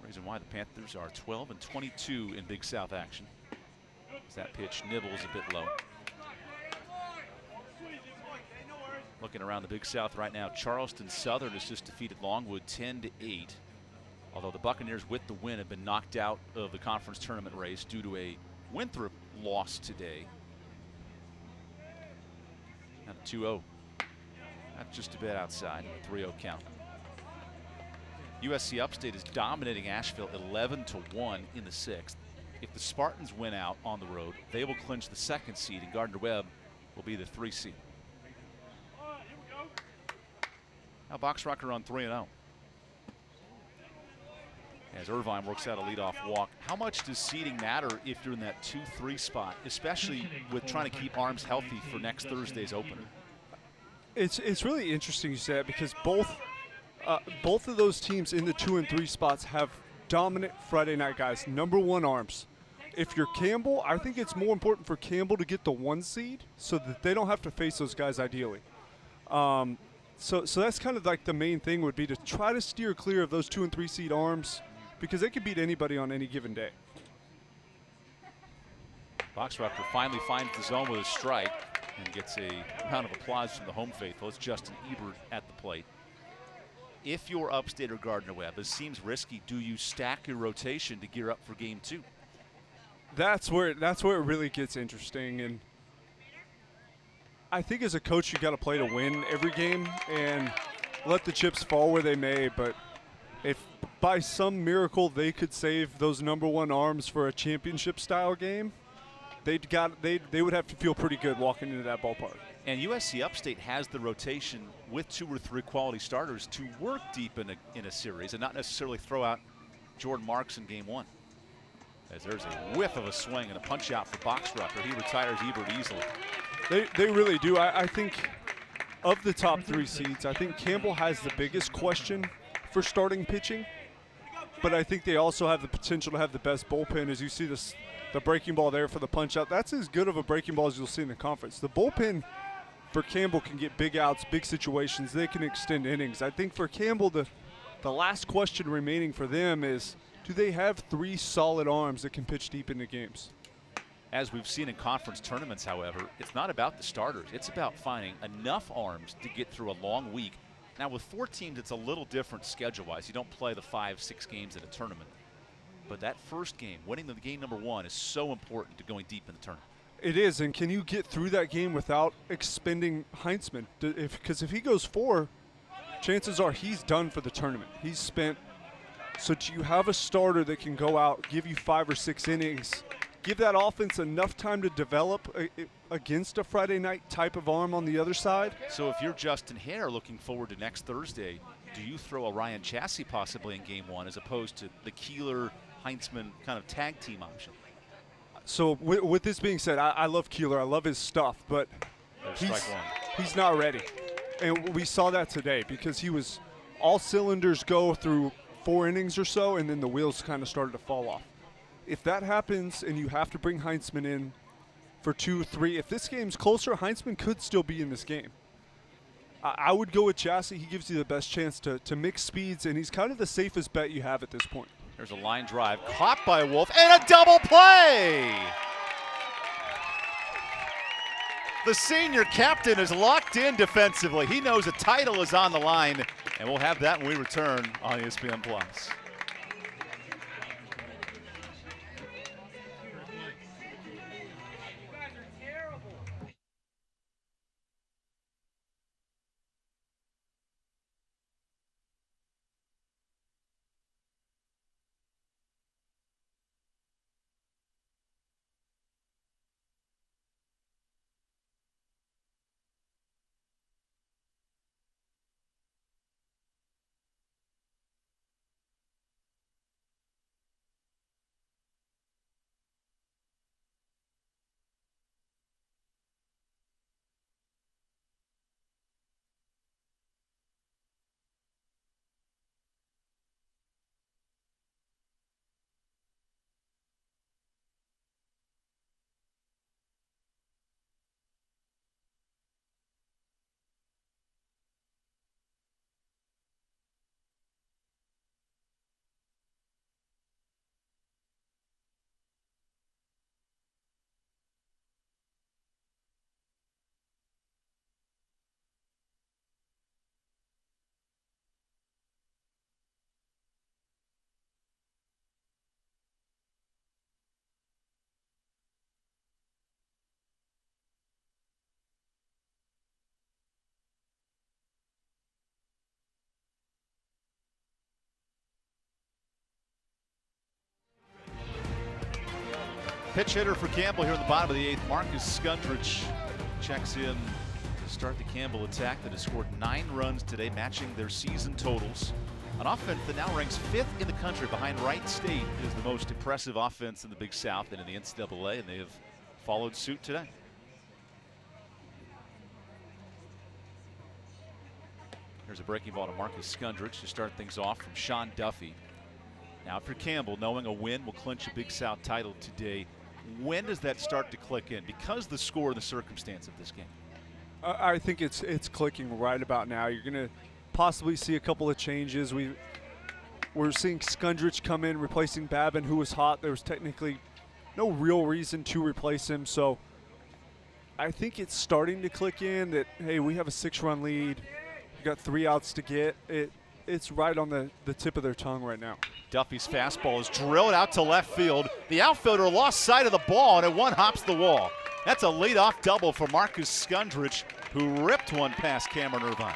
Reason why the Panthers are 12-22 in Big South action. As that pitch nibbles a bit low. Looking around the Big South right now, Charleston Southern has just defeated Longwood 10-8. Although the Buccaneers, with the win, have been knocked out of the conference tournament race due to a Winthrop loss today. And a 2-0. That's just a bit outside, a 3-0 count. USC Upstate is dominating Asheville 11-1 in the 6th. If the Spartans win out on the road, they will clinch the 2nd seed, and Gardner-Webb will be the 3 seed. Now Boxrucker on 3-0. As Irvine works out a leadoff walk. How much does seeding matter if you're in that 2-3 spot, especially with trying to keep arms healthy for next Thursday's opener? It's really interesting you say that, because both of those teams in the 2 and 3 spots have dominant Friday night guys, #1 arms. If you're Campbell, I think it's more important for Campbell to get the 1 seed so that they don't have to face those guys ideally. So that's kind of like the main thing would be to try to steer clear of those 2 and 3 seed arms, because they could beat anybody on any given day. Boxrucker finally finds the zone with a strike and gets a round of applause from the home faithful. It's Justin Ebert at the plate. If you're Upstate or Gardner-Webb, it seems risky. Do you stack your rotation to gear up for game 2? That's where it really gets interesting, and I think as a coach you got to play to win every game and let the chips fall where they may. But if by some miracle they could save those #1 arms for a championship style game, they would have to feel pretty good walking into that ballpark. And USC Upstate has the rotation with 2 or 3 quality starters to work deep in a series and not necessarily throw out Jordan Marks in game 1. As there's a whiff of a swing and a punch out for Boxrucker. He retires Ebert easily. They really do. I think of the top 3 seeds, I think Campbell has the biggest question for starting pitching, but I think they also have the potential to have the best bullpen. As you see the breaking ball there for the punch out, that's as good of a breaking ball as you'll see in the conference. The bullpen for Campbell can get big outs, big situations. They can extend innings. I think for Campbell, the last question remaining for them is, do they have 3 solid arms that can pitch deep into games? As we've seen in conference tournaments, however, it's not about the starters. It's about finding enough arms to get through a long week. Now, with 4 teams, it's a little different schedule-wise. You don't play the 5-6 games in a tournament. But that first game, winning the game number 1, is so important to going deep in the tournament. It is, and can you get through that game without expending Heinzman? Because if he goes 4, chances are he's done for the tournament. He's spent. So do you have a starter that can go out, give you 5 or 6 innings, give that offense enough time to develop against a Friday night type of arm on the other side? So if you're Justin Hare looking forward to next Thursday, do you throw a Ryan Chassie possibly in game 1 as opposed to the Keeler-Heinzman kind of tag team option? So with this being said, I love Keeler. I love his stuff, but he's not ready. And we saw that today because he was all cylinders go through 4 innings or so, and then the wheels kind of started to fall off. If that happens and you have to bring Heinzman in for 2, 3, if this game's closer, Heinzman could still be in this game. I would go with Chassie. He gives you the best chance to mix speeds, and he's kind of the safest bet you have at this point. There's a line drive caught by Wolf and a double play. The senior captain is locked in defensively. He knows a title is on the line, and we'll have that when we return on ESPN Plus. Pitch hitter for Campbell here in the bottom of the 8th. Marcus Skundrich checks in to start the Campbell attack that has scored 9 runs today, matching their season totals. An offense that now ranks 5th in the country behind Wright State is the most impressive offense in the Big South and in the NCAA, and they have followed suit today. Here's a breaking ball to Marcus Skundrich to start things off from Sean Duffy. Now for Campbell, knowing a win will clinch a Big South title today, when does that start to click in? Because the score and the circumstance of this game. I think it's clicking right about now. You're going to possibly see a couple of changes. We're seeing Skundrich come in, replacing Babin, who was hot. There was technically no real reason to replace him. So I think it's starting to click in that, hey, we have a 6-run lead. We've got 3 outs to get. It's right on the tip of their tongue right now. Duffy's fastball is drilled out to left field. The outfielder lost sight of the ball, and it one-hops the wall. That's a leadoff double for Marcus Skundrich, who ripped one past Cameron Irvine.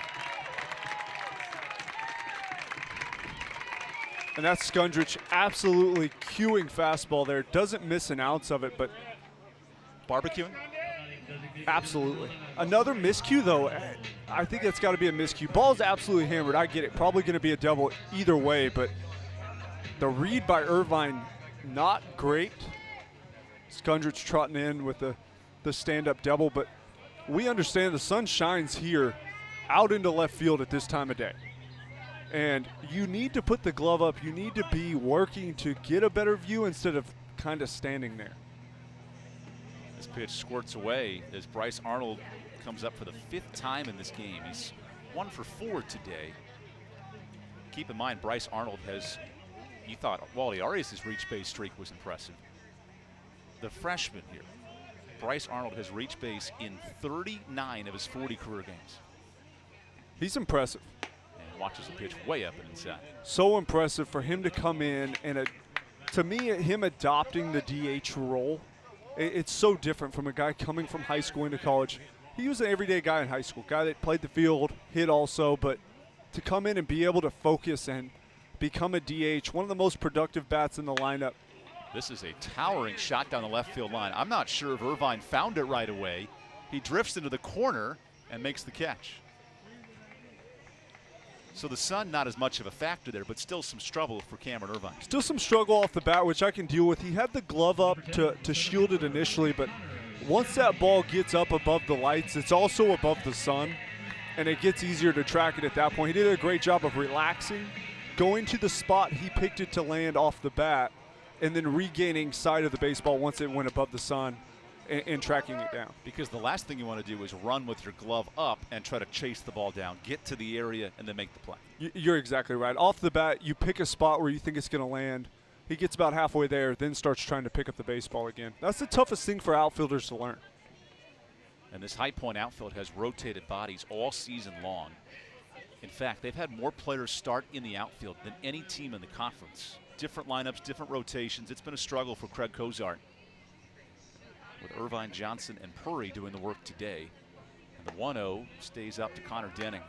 And that's Skundrich absolutely cueing fastball there. Doesn't miss an ounce of it, but barbecuing? Absolutely. Another miscue, though. I think that's got to be a miscue. Ball's absolutely hammered. I get it. Probably going to be a double either way, but the read by Irvine, not great. Skundrich trotting in with the stand-up double, but we understand the sun shines here out into left field at this time of day. And you need to put the glove up. You need to be working to get a better view instead of kind of standing there. This pitch squirts away as Bryce Arnold comes up for the 5th time in this game. He's 1 for 4 today. Keep in mind, Bryce Arnold has, you thought Wally Arias' reach base streak was impressive. The freshman here, Bryce Arnold, has reached base in 39 of his 40 career games. He's impressive. And watches the pitch way up and inside. So impressive for him to come in and To me, him adopting the DH role, it's so different from a guy coming from high school into college. He was an everyday guy in high school, guy that played the field, hit also, but to come in and be able to focus and become a DH, one of the most productive bats in the lineup. This is a towering shot down the left field line. I'm not sure if Irvine found it right away. He drifts into the corner and makes the catch. So the sun, not as much of a factor there, but still some struggle for Cameron Irvine. Still some struggle off the bat, which I can deal with. He had the glove up to shield it initially, but once that ball gets up above the lights, it's also above the sun, and it gets easier to track it at that point. He did a great job of relaxing, going to the spot he picked it to land off the bat, and then regaining sight of the baseball once it went above the sun and tracking it down. Because the last thing you want to do is run with your glove up and try to chase the ball down, get to the area, and then make the play. You're exactly right. Off the bat, you pick a spot where you think it's going to land. He gets about halfway there, then starts trying to pick up the baseball again. That's the toughest thing for outfielders to learn. And this High Point outfield has rotated bodies all season long. In fact, they've had more players start in the outfield than any team in the conference. Different lineups, different rotations. It's been a struggle for Craig Cozart, with Irvine, Johnson, and Purry doing the work today. And the 1-0 stays up to Connor Denning,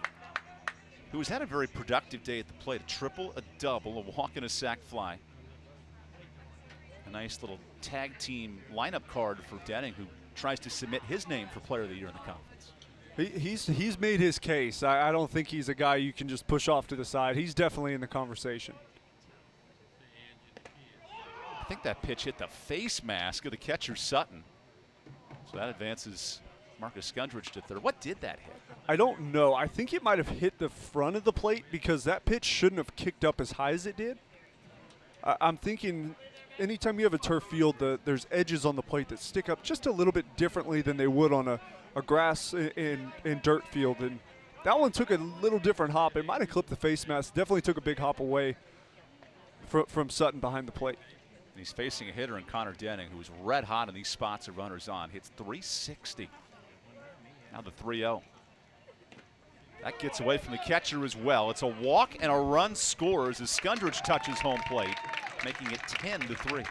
who has had a very productive day at the plate. A triple, a double, a walk, and a sac fly. A nice little tag team lineup card for Denning, who tries to submit his name for Player of the Year in the conference. He's made his case. I don't think he's a guy you can just push off to the side. He's definitely in the conversation. I think that pitch hit the face mask of the catcher, Sutton. So that advances Marcus Skundrich to third. What did that hit? I don't know. I think it might have hit the front of the plate because that pitch shouldn't have kicked up as high as it did. I'm thinking anytime you have a turf field, there's edges on the plate that stick up just a little bit differently than they would on a grass and dirt field. And that one took a little different hop. It might have clipped the face mask. Definitely took a big hop away from Sutton behind the plate. And he's facing a hitter in Connor Denning, who is red hot in these spots of runners on. Hits 360. Now the 3-0. That gets away from the catcher as well. It's a walk and a run scores as Skundrich touches home plate, making it 10-3.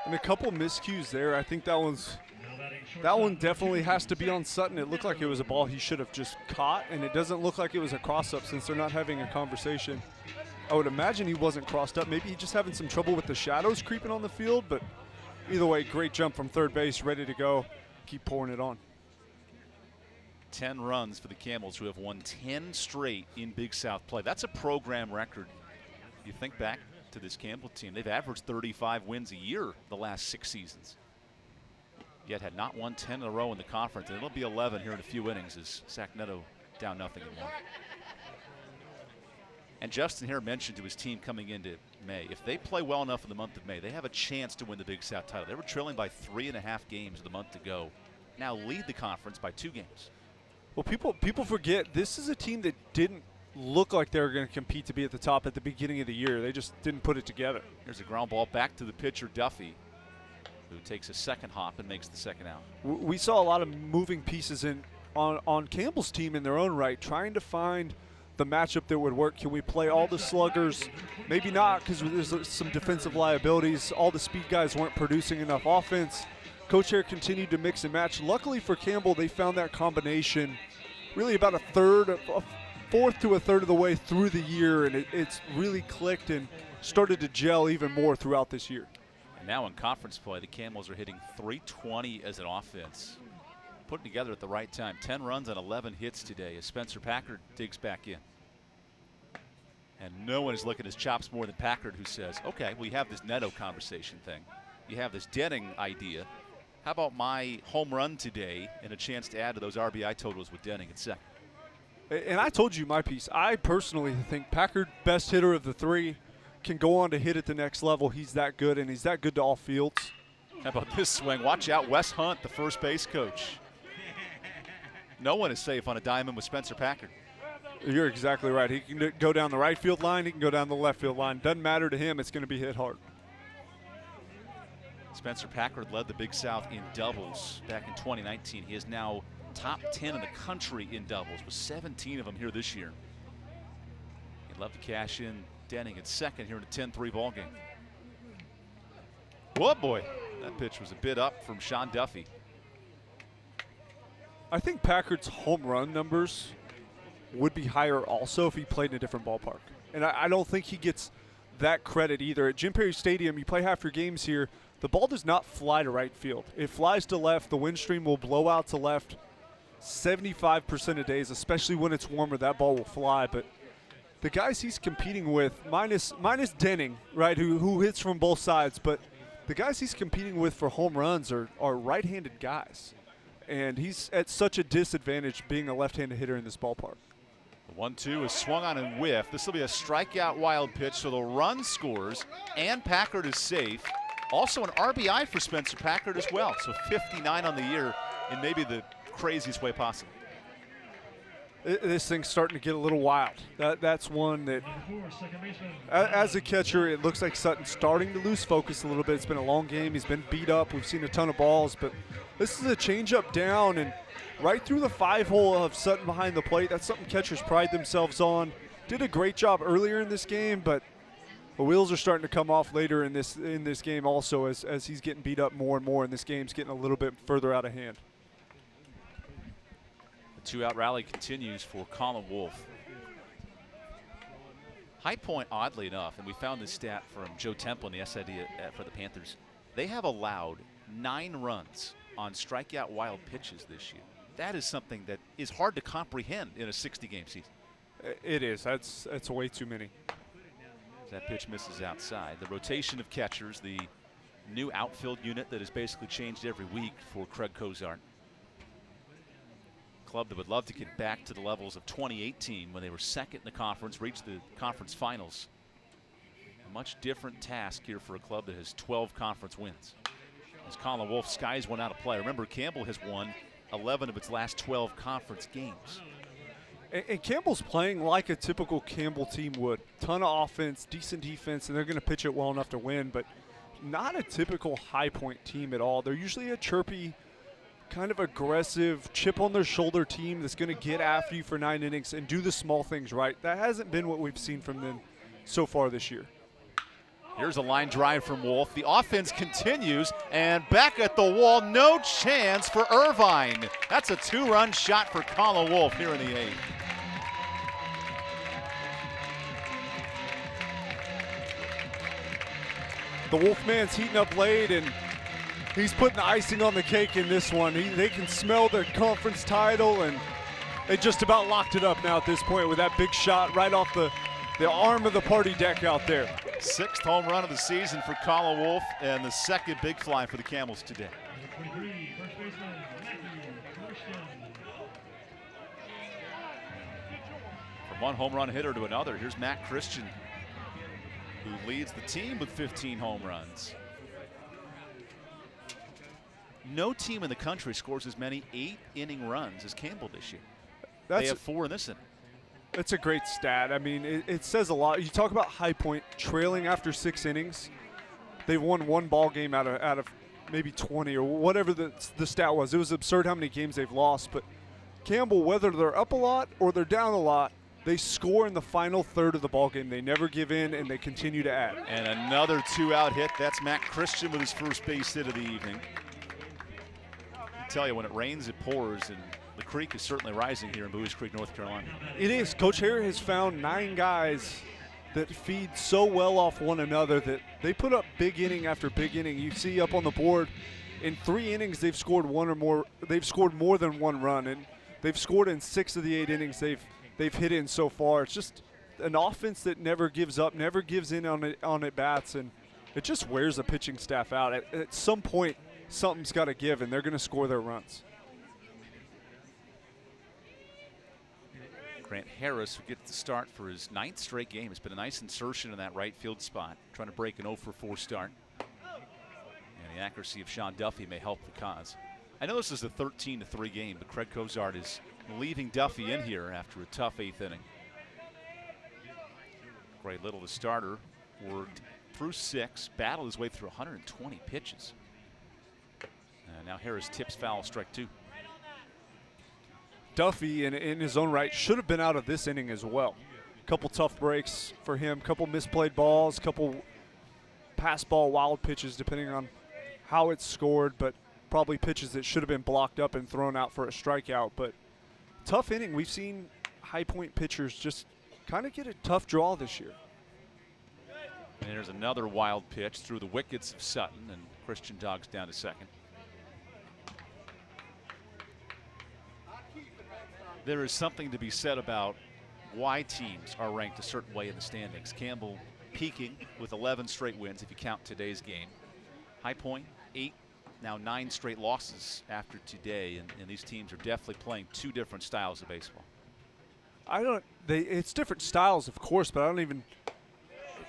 And a couple miscues there. I think that one definitely has to be on Sutton. It looked like it was a ball he should have just caught, and it doesn't look like it was a cross-up since they're not having a conversation. I would imagine he wasn't crossed up. Maybe he's just having some trouble with the shadows creeping on the field, but either way, great jump from third base, ready to go. Keep pouring it on. 10 runs for the Camels, who have won 10 straight in Big South play. That's a program record. You think back to this Campbell team, they've averaged 35 wins a year the last 6 seasons, yet had not won 10 in a row in the conference. And it'll be 11 here in a few innings as Sacramento down 0-1. And Justin Hare mentioned to his team coming into May, if they play well enough in the month of May, they have a chance to win the Big South title. They were trailing by 3.5 games the month to go. Now lead the conference by 2 games. Well, people forget this is a team that didn't look like they were going to compete to be at the top at the beginning of the year. They just didn't put it together. Here's a ground ball back to the pitcher, Duffy, who takes a second hop and makes the second out. We saw a lot of moving pieces on Campbell's team in their own right, trying to find the matchup that would work. Can we play all the sluggers? Maybe not, because there's some defensive liabilities. All the speed guys weren't producing enough offense. Coach Hare continued to mix and match. Luckily for Campbell, they found that combination really about a fourth to a third of the way through the year, and it's really clicked and started to gel even more throughout this year. And now in conference play, the Camels are hitting .320 as an offense. Putting together at the right time. 10 runs and 11 hits today as Spencer Packard digs back in. And no one is licking his chops more than Packard, who says, okay, we have this Neto conversation thing. You have this Denning idea. How about my home run today and a chance to add to those RBI totals with Denning at second? And I told you my piece. I personally think Packard, best hitter of the 3, can go on to hit at the next level. He's that good, and he's that good to all fields. How about this swing? Watch out, Wes Hunt, the first base coach. No one is safe on a diamond with Spencer Packard. You're exactly right. He can go down the right field line. He can go down the left field line. Doesn't matter to him. It's going to be hit hard. Spencer Packard led the Big South in doubles back in 2019. He is now top 10 in the country in doubles, with 17 of them here this year. He'd love to cash in Denning at second here in a 10-3 ball game. Whoa, boy. That pitch was a bit up from Sean Duffy. I think Packard's home run numbers would be higher also if he played in a different ballpark. And I don't think he gets that credit either. At Jim Perry Stadium, you play half your games here, the ball does not fly to right field. It flies to left. The wind stream will blow out to left 75% of days, especially when it's warmer, that ball will fly. But the guys he's competing with, minus Denning, right, who hits from both sides, but the guys he's competing with for home runs are right-handed guys. And he's at such a disadvantage being a left-handed hitter in this ballpark. The 1-2 is swung on and whiffed. This will be a strikeout wild pitch, so the run scores, and Packard is safe. Also an RBI for Spencer Packard as well, so 59 on the year in maybe the craziest way possible. This thing's starting to get a little wild. That's one that, as a catcher, it looks like Sutton's starting to lose focus a little bit. It's been a long game. He's been beat up. We've seen a ton of balls, but this is a changeup down and right through the 5-hole of Sutton behind the plate. That's something catchers pride themselves on. Did a great job earlier in this game, but the wheels are starting to come off later in this game also as he's getting beat up more and more, and this game's getting a little bit further out of hand. Two-out rally continues for Colin Wolfe. High Point, oddly enough, and we found this stat from Joe Temple in the SID for the Panthers, they have allowed 9 runs on strikeout wild pitches this year. That is something that is hard to comprehend in a 60-game season. It is. That's way too many. That pitch misses outside. The rotation of catchers, the new outfield unit that has basically changed every week for Craig Cozart. Club that would love to get back to the levels of 2018 when they were second in the conference, reached the conference finals. A much different task here for a club that has 12 conference wins. As Colin Wolfe skies one out of play. Remember, Campbell has won 11 of its last 12 conference games. And Campbell's playing like a typical Campbell team would. Ton of offense, decent defense, and they're going to pitch it well enough to win, but not a typical High Point team at all. They're usually a chirpy, kind of aggressive, chip on their shoulder team that's going to get after you for 9 innings and do the small things right. That hasn't been what we've seen from them so far this year. Here's a line drive from Wolfe. The offense continues, and back at the wall, no chance for Irvine. That's a 2-run shot for Colin Wolfe here in the 8th. The Wolfman's heating up late, and he's putting the icing on the cake in this one. They can smell the conference title, and they just about locked it up now at this point with that big shot right off the arm of the party deck out there. 6th home run of the season for Colin Wolfe, and the 2nd big fly for the Camels today. From one home run hitter to another, here's Matt Christian, who leads the team with 15 home runs. No team in the country scores as many 8-inning runs as Campbell this year. They have 4 in this inning. That's a great stat. I mean, it says a lot. You talk about High Point trailing after 6 innings. They've won 1 ball game out of maybe 20 or whatever the stat was. It was absurd how many games they've lost. But Campbell, whether they're up a lot or they're down a lot, they score in the final third of the ball game. They never give in, and they continue to add. And another 2-out hit. That's Matt Christian with his first base hit of the evening. I tell you, when it rains, it pours, and the creek is certainly rising here in Buies Creek, North Carolina. It is. Coach Hare has found 9 guys that feed so well off one another that they put up big inning after big inning. You see up on the board, in 3 innings they've scored 1 or more. They've scored more than 1 run, and they've scored in 6 of the 8 innings they've hit in so far. It's just an offense that never gives up, never gives in on at bats, and it just wears the pitching staff out. At some point, something's got to give, and they're going to score their runs. Grant Harris, who gets the start for his 9th straight game, has been a nice insertion in that right field spot, trying to break an 0-for-4 start. And the accuracy of Sean Duffy may help the cause. I know this is a 13-3 game, but Craig Cozart is leaving Duffy in here after a tough 8th inning. Gray Little, the starter, worked through 6, battled his way through 120 pitches. And now Harris tips foul, strike 2. Duffy, in his own right, should have been out of this inning as well. Couple tough breaks for him, couple misplayed balls, couple pass ball wild pitches depending on how it's scored, but probably pitches that should have been blocked up and thrown out for a strikeout. But tough inning. We've seen High Point pitchers just kind of get a tough draw this year. And there's another wild pitch through the wickets of Sutton, and Christian Dogs down to second. There is something to be said about why teams are ranked a certain way in the standings. Campbell peaking with 11 straight wins if you count today's game. High Point, 8, now 9 straight losses after today, and these teams are definitely playing two different styles of baseball. It's different styles, of course, but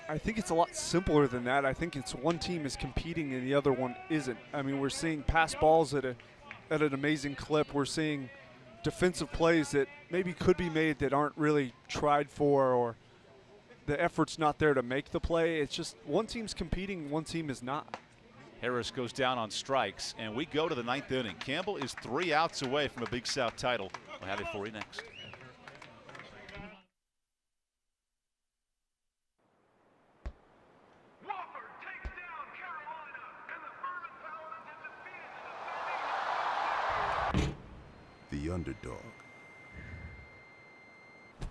I think it's a lot simpler than that. I think it's one team is competing and the other one isn't. I mean, we're seeing pass balls at an amazing clip. We're seeing defensive plays that maybe could be made that aren't really tried for, or the effort's not there to make the play. It's just one team's competing, one team is not. Harris goes down on strikes, and we go to the 9th inning. Campbell is 3 outs away from a Big South title. We'll have it for you next. The underdog.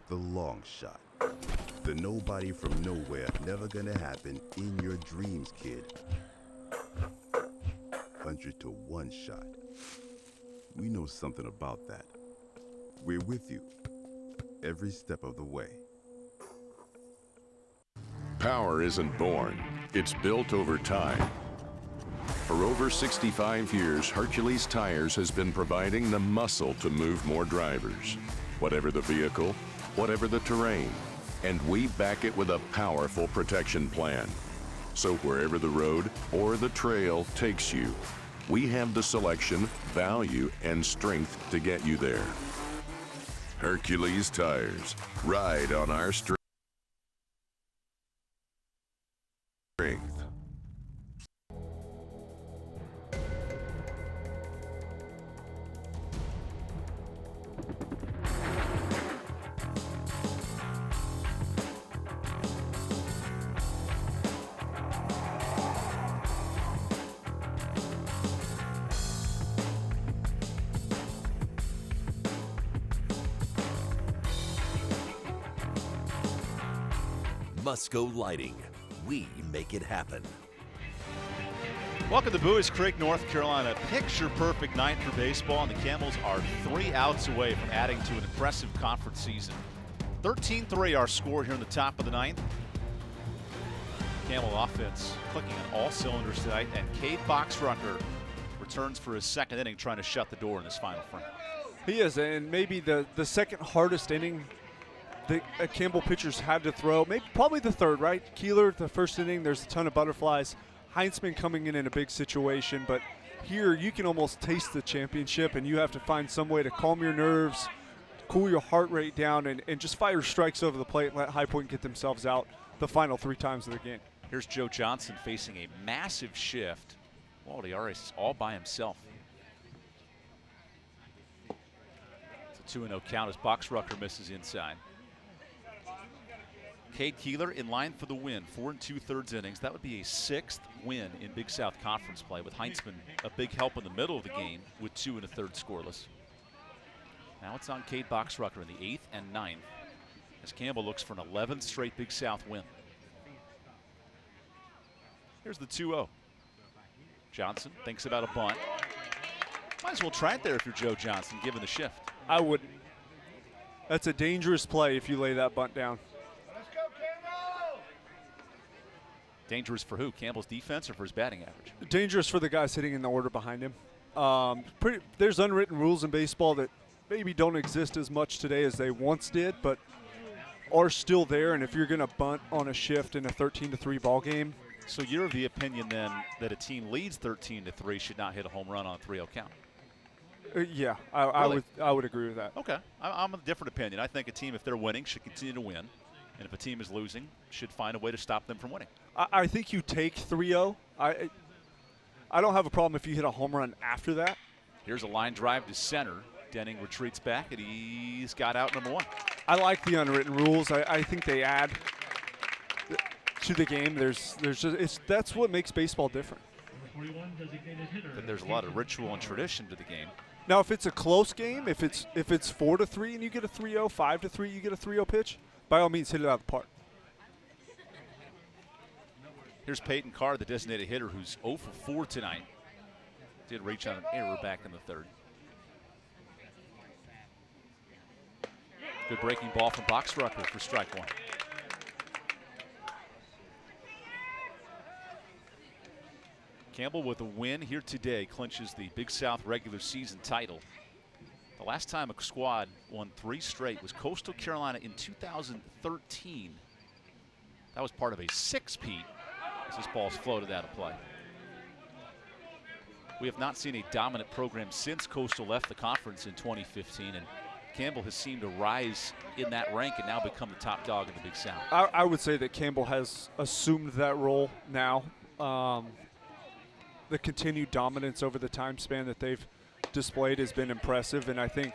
The long shot. The nobody from nowhere, never gonna happen in your dreams, kid. 100 to 1 shot. We know something about that. We're with you every step of the way. Power isn't born, it's built over time. For over 65 years, Hercules Tires has been providing the muscle to move more drivers. Whatever the vehicle, whatever the terrain, and we back it with a powerful protection plan. So wherever the road or the trail takes you, we have the selection, value, and strength to get you there. Hercules Tires, ride on our strength. Musco Lighting. We make it happen. Welcome to Buies Creek, North Carolina. Picture-perfect night for baseball, and the Camels are 3 outs away from adding to an impressive conference season. 13-3 our score here in the top of the 9th. Camel offense clicking on all cylinders tonight, and Cade Boxrucker returns for his 2nd inning, trying to shut the door in this final frame. He is, and maybe the second hardest inning the Campbell pitchers had to throw. Probably the 3rd, right? Keeler, the 1st inning, there's a ton of butterflies. Heinzman coming in a big situation, but here you can almost taste the championship, and you have to find some way to calm your nerves, cool your heart rate down, and just fire strikes over the plate and let High Point get themselves out the final 3 times of the game. Here's Joe Johnson facing a massive shift. Waldy Arias is all by himself. It's a 2-0 count as Boxrucker misses inside. Cade Keeler in line for the win, 4 2/3 innings. That would be a 6th win in Big South Conference play, with Heinzman a big help in the middle of the game with 2 1/3 scoreless. Now it's on Cade Boxrucker in the 8th and 9th as Campbell looks for an 11th straight Big South win. Here's the 2-0. Johnson thinks about a bunt. Might as well try it there if you're Joe Johnson, given the shift. I wouldn't. That's a dangerous play if you lay that bunt down. Dangerous for who? Campbell's defense or for his batting average? Dangerous for the guys hitting in the order behind him. There's unwritten rules in baseball that maybe don't exist as much today as they once did, but are still there. And if you're going to bunt on a shift in a 13-3 ball game. So you're of the opinion then that a team leads 13-3 should not hit a home run on a 3-0 count? Yeah, I would agree with that. Okay, I'm of a different opinion. I think a team, if they're winning, should continue to win. And if a team is losing, should find a way to stop them from winning. I think you take 3-0. I don't have a problem if you hit a home run after that. Here's a line drive to center. Denning retreats back, and he's got out number 1. I like the unwritten rules. I think they add to the game. There's just that's what makes baseball different. And there's a lot of ritual and tradition to the game. Now, if it's a close game, if it's 4-3 and you get a 3-0, 5-3 you get a 3-0 pitch, by all means hit it out of the park. Here's Peyton Carr, the designated hitter, who's 0 for 4 tonight. Did reach on an error back in the 3rd. Good breaking ball from Boxrucker for strike 1. Campbell with a win here today clinches the Big South regular season title. The last time a squad won 3 straight was Coastal Carolina in 2013. That was part of a 6-peat as this ball's floated out of play. We have not seen a dominant program since Coastal left the conference in 2015, and Campbell has seemed to rise in that rank and now become the top dog in the Big South. I would say that Campbell has assumed that role now. The continued dominance over the time span that they've displayed has been impressive, and I think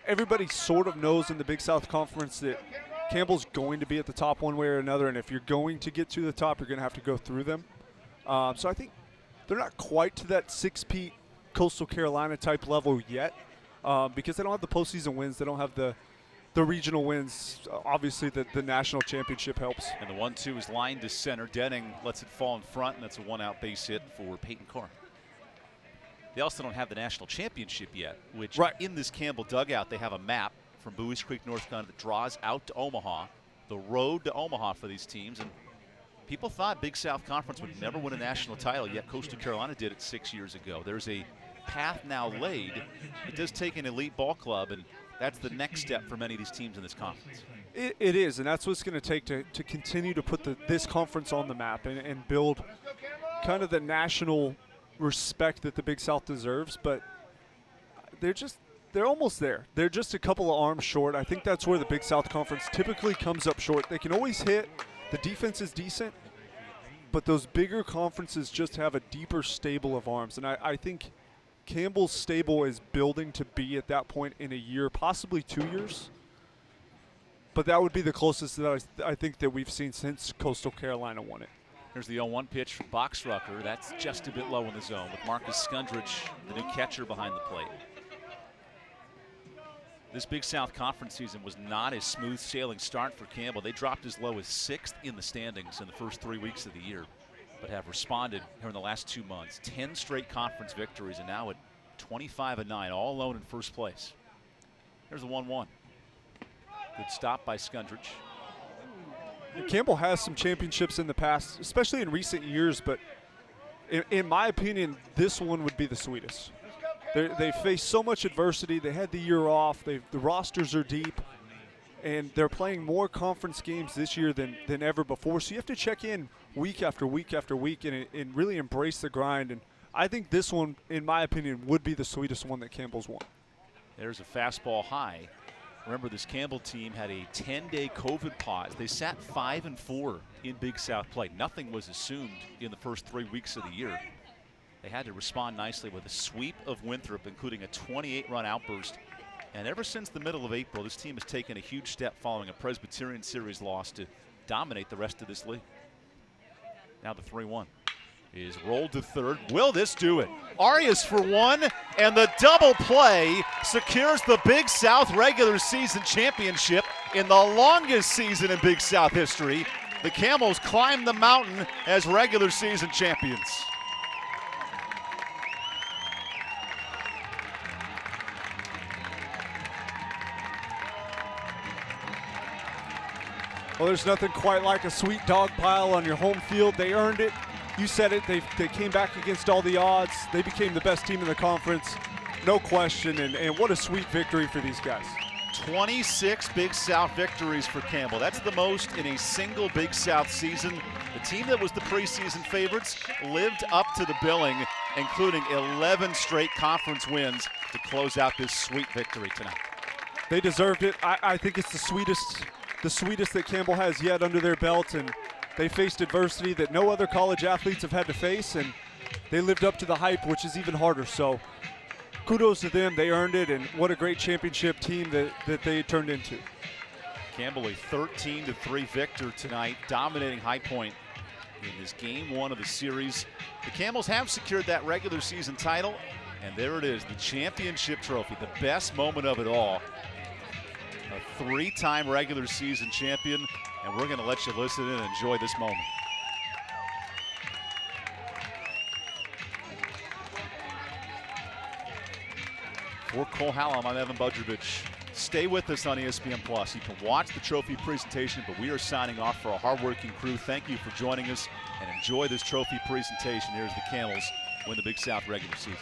everybody sort of knows in the Big South Conference that Campbell's going to be at the top one way or another, and if you're going to get to the top, you're going to have to go through them. So I think they're not quite to that 6-peat Coastal Carolina type level yet, because they don't have the postseason wins. They don't have the regional wins. Obviously, the national championship helps. And the 1-2 is lined to center. Denning lets it fall in front, and that's a 1-out base hit for Peyton Carr. They also don't have the national championship yet, which in this Campbell dugout, they have a map from Buies Creek, North Carolina that draws out to Omaha, the road to Omaha for these teams. And people thought Big South Conference would never win a national title, yet Coastal Carolina did it 6 years ago. There's a path now laid. It does take an elite ball club, and that's the next step for many of these teams in this conference. It is, and that's what it's going to take to continue to put this conference on the map and build kind of the national respect that the Big South deserves. But they're almost there. They're just a couple of arms short. I think that's where the Big South Conference typically comes up short. They can always hit. The defense is decent, but those bigger conferences just have a deeper stable of arms, and I think Campbell's stable is building to be at that point in a year, possibly 2 years. But that would be the closest that I think that we've seen since Coastal Carolina won it. Here's the 0-1 pitch from Boxrucker. That's just a bit low in the zone with Marcus Skundrich, the new catcher, behind the plate. This Big South Conference season was not a smooth sailing start for Campbell. They dropped as low as 6th in the standings in the first 3 weeks of the year, but have responded here in the last 2 months. 10 straight conference victories, and now at 25-9, all alone in first place. Here's the 1-1. Good stop by Skundrich. Campbell has some championships in the past, especially in recent years, but in my opinion, this one would be the sweetest. They faced so much adversity. They had the year off. The rosters are deep, and they're playing more conference games this year than ever before. So you have to check in week after week after week and really embrace the grind. And I think this one, in my opinion, would be the sweetest one that Campbell's won. There's a fastball high. Remember, this Campbell team had a 10-day COVID pause. They sat 5-4 in Big South play. Nothing was assumed in the first 3 weeks of the year. They had to respond nicely with a sweep of Winthrop, including a 28-run outburst. And ever since the middle of April, this team has taken a huge step following a Presbyterian Series loss to dominate the rest of this league. Now the 3-1 is rolled to third. Will this do it? Arias for one, and the double play secures the Big South regular season championship in the longest season in Big South history. The Camels climb the mountain as regular season champions. Well, there's nothing quite like a sweet dog pile on your home field. They earned it. You said it. They came back against all the odds. They became the best team in the conference, no question, and what a sweet victory for these guys. 26 Big South victories for Campbell. That's the most in a single Big South season. The team that was the preseason favorites lived up to the billing, including 11 straight conference wins to close out this sweet victory tonight. They deserved it. I think it's the sweetest that Campbell has yet under their belt, and they faced adversity that no other college athletes have had to face, and they lived up to the hype, which is even harder. So kudos to them. They earned it, and what a great championship team that they turned into. Campbell a 13-3 victor tonight, dominating High Point in this game 1 of the series. The Camels have secured that regular season title, and there it is, the championship trophy, the best moment of it all. A 3-time regular season champion, and we're going to let you listen in and enjoy this moment. For Cole Hallam, I'm Evan Budrovich. Stay with us on ESPN Plus. You can watch the trophy presentation, but we are signing off for a hardworking crew. Thank you for joining us, and enjoy this trophy presentation here as the Camels win the Big South regular season.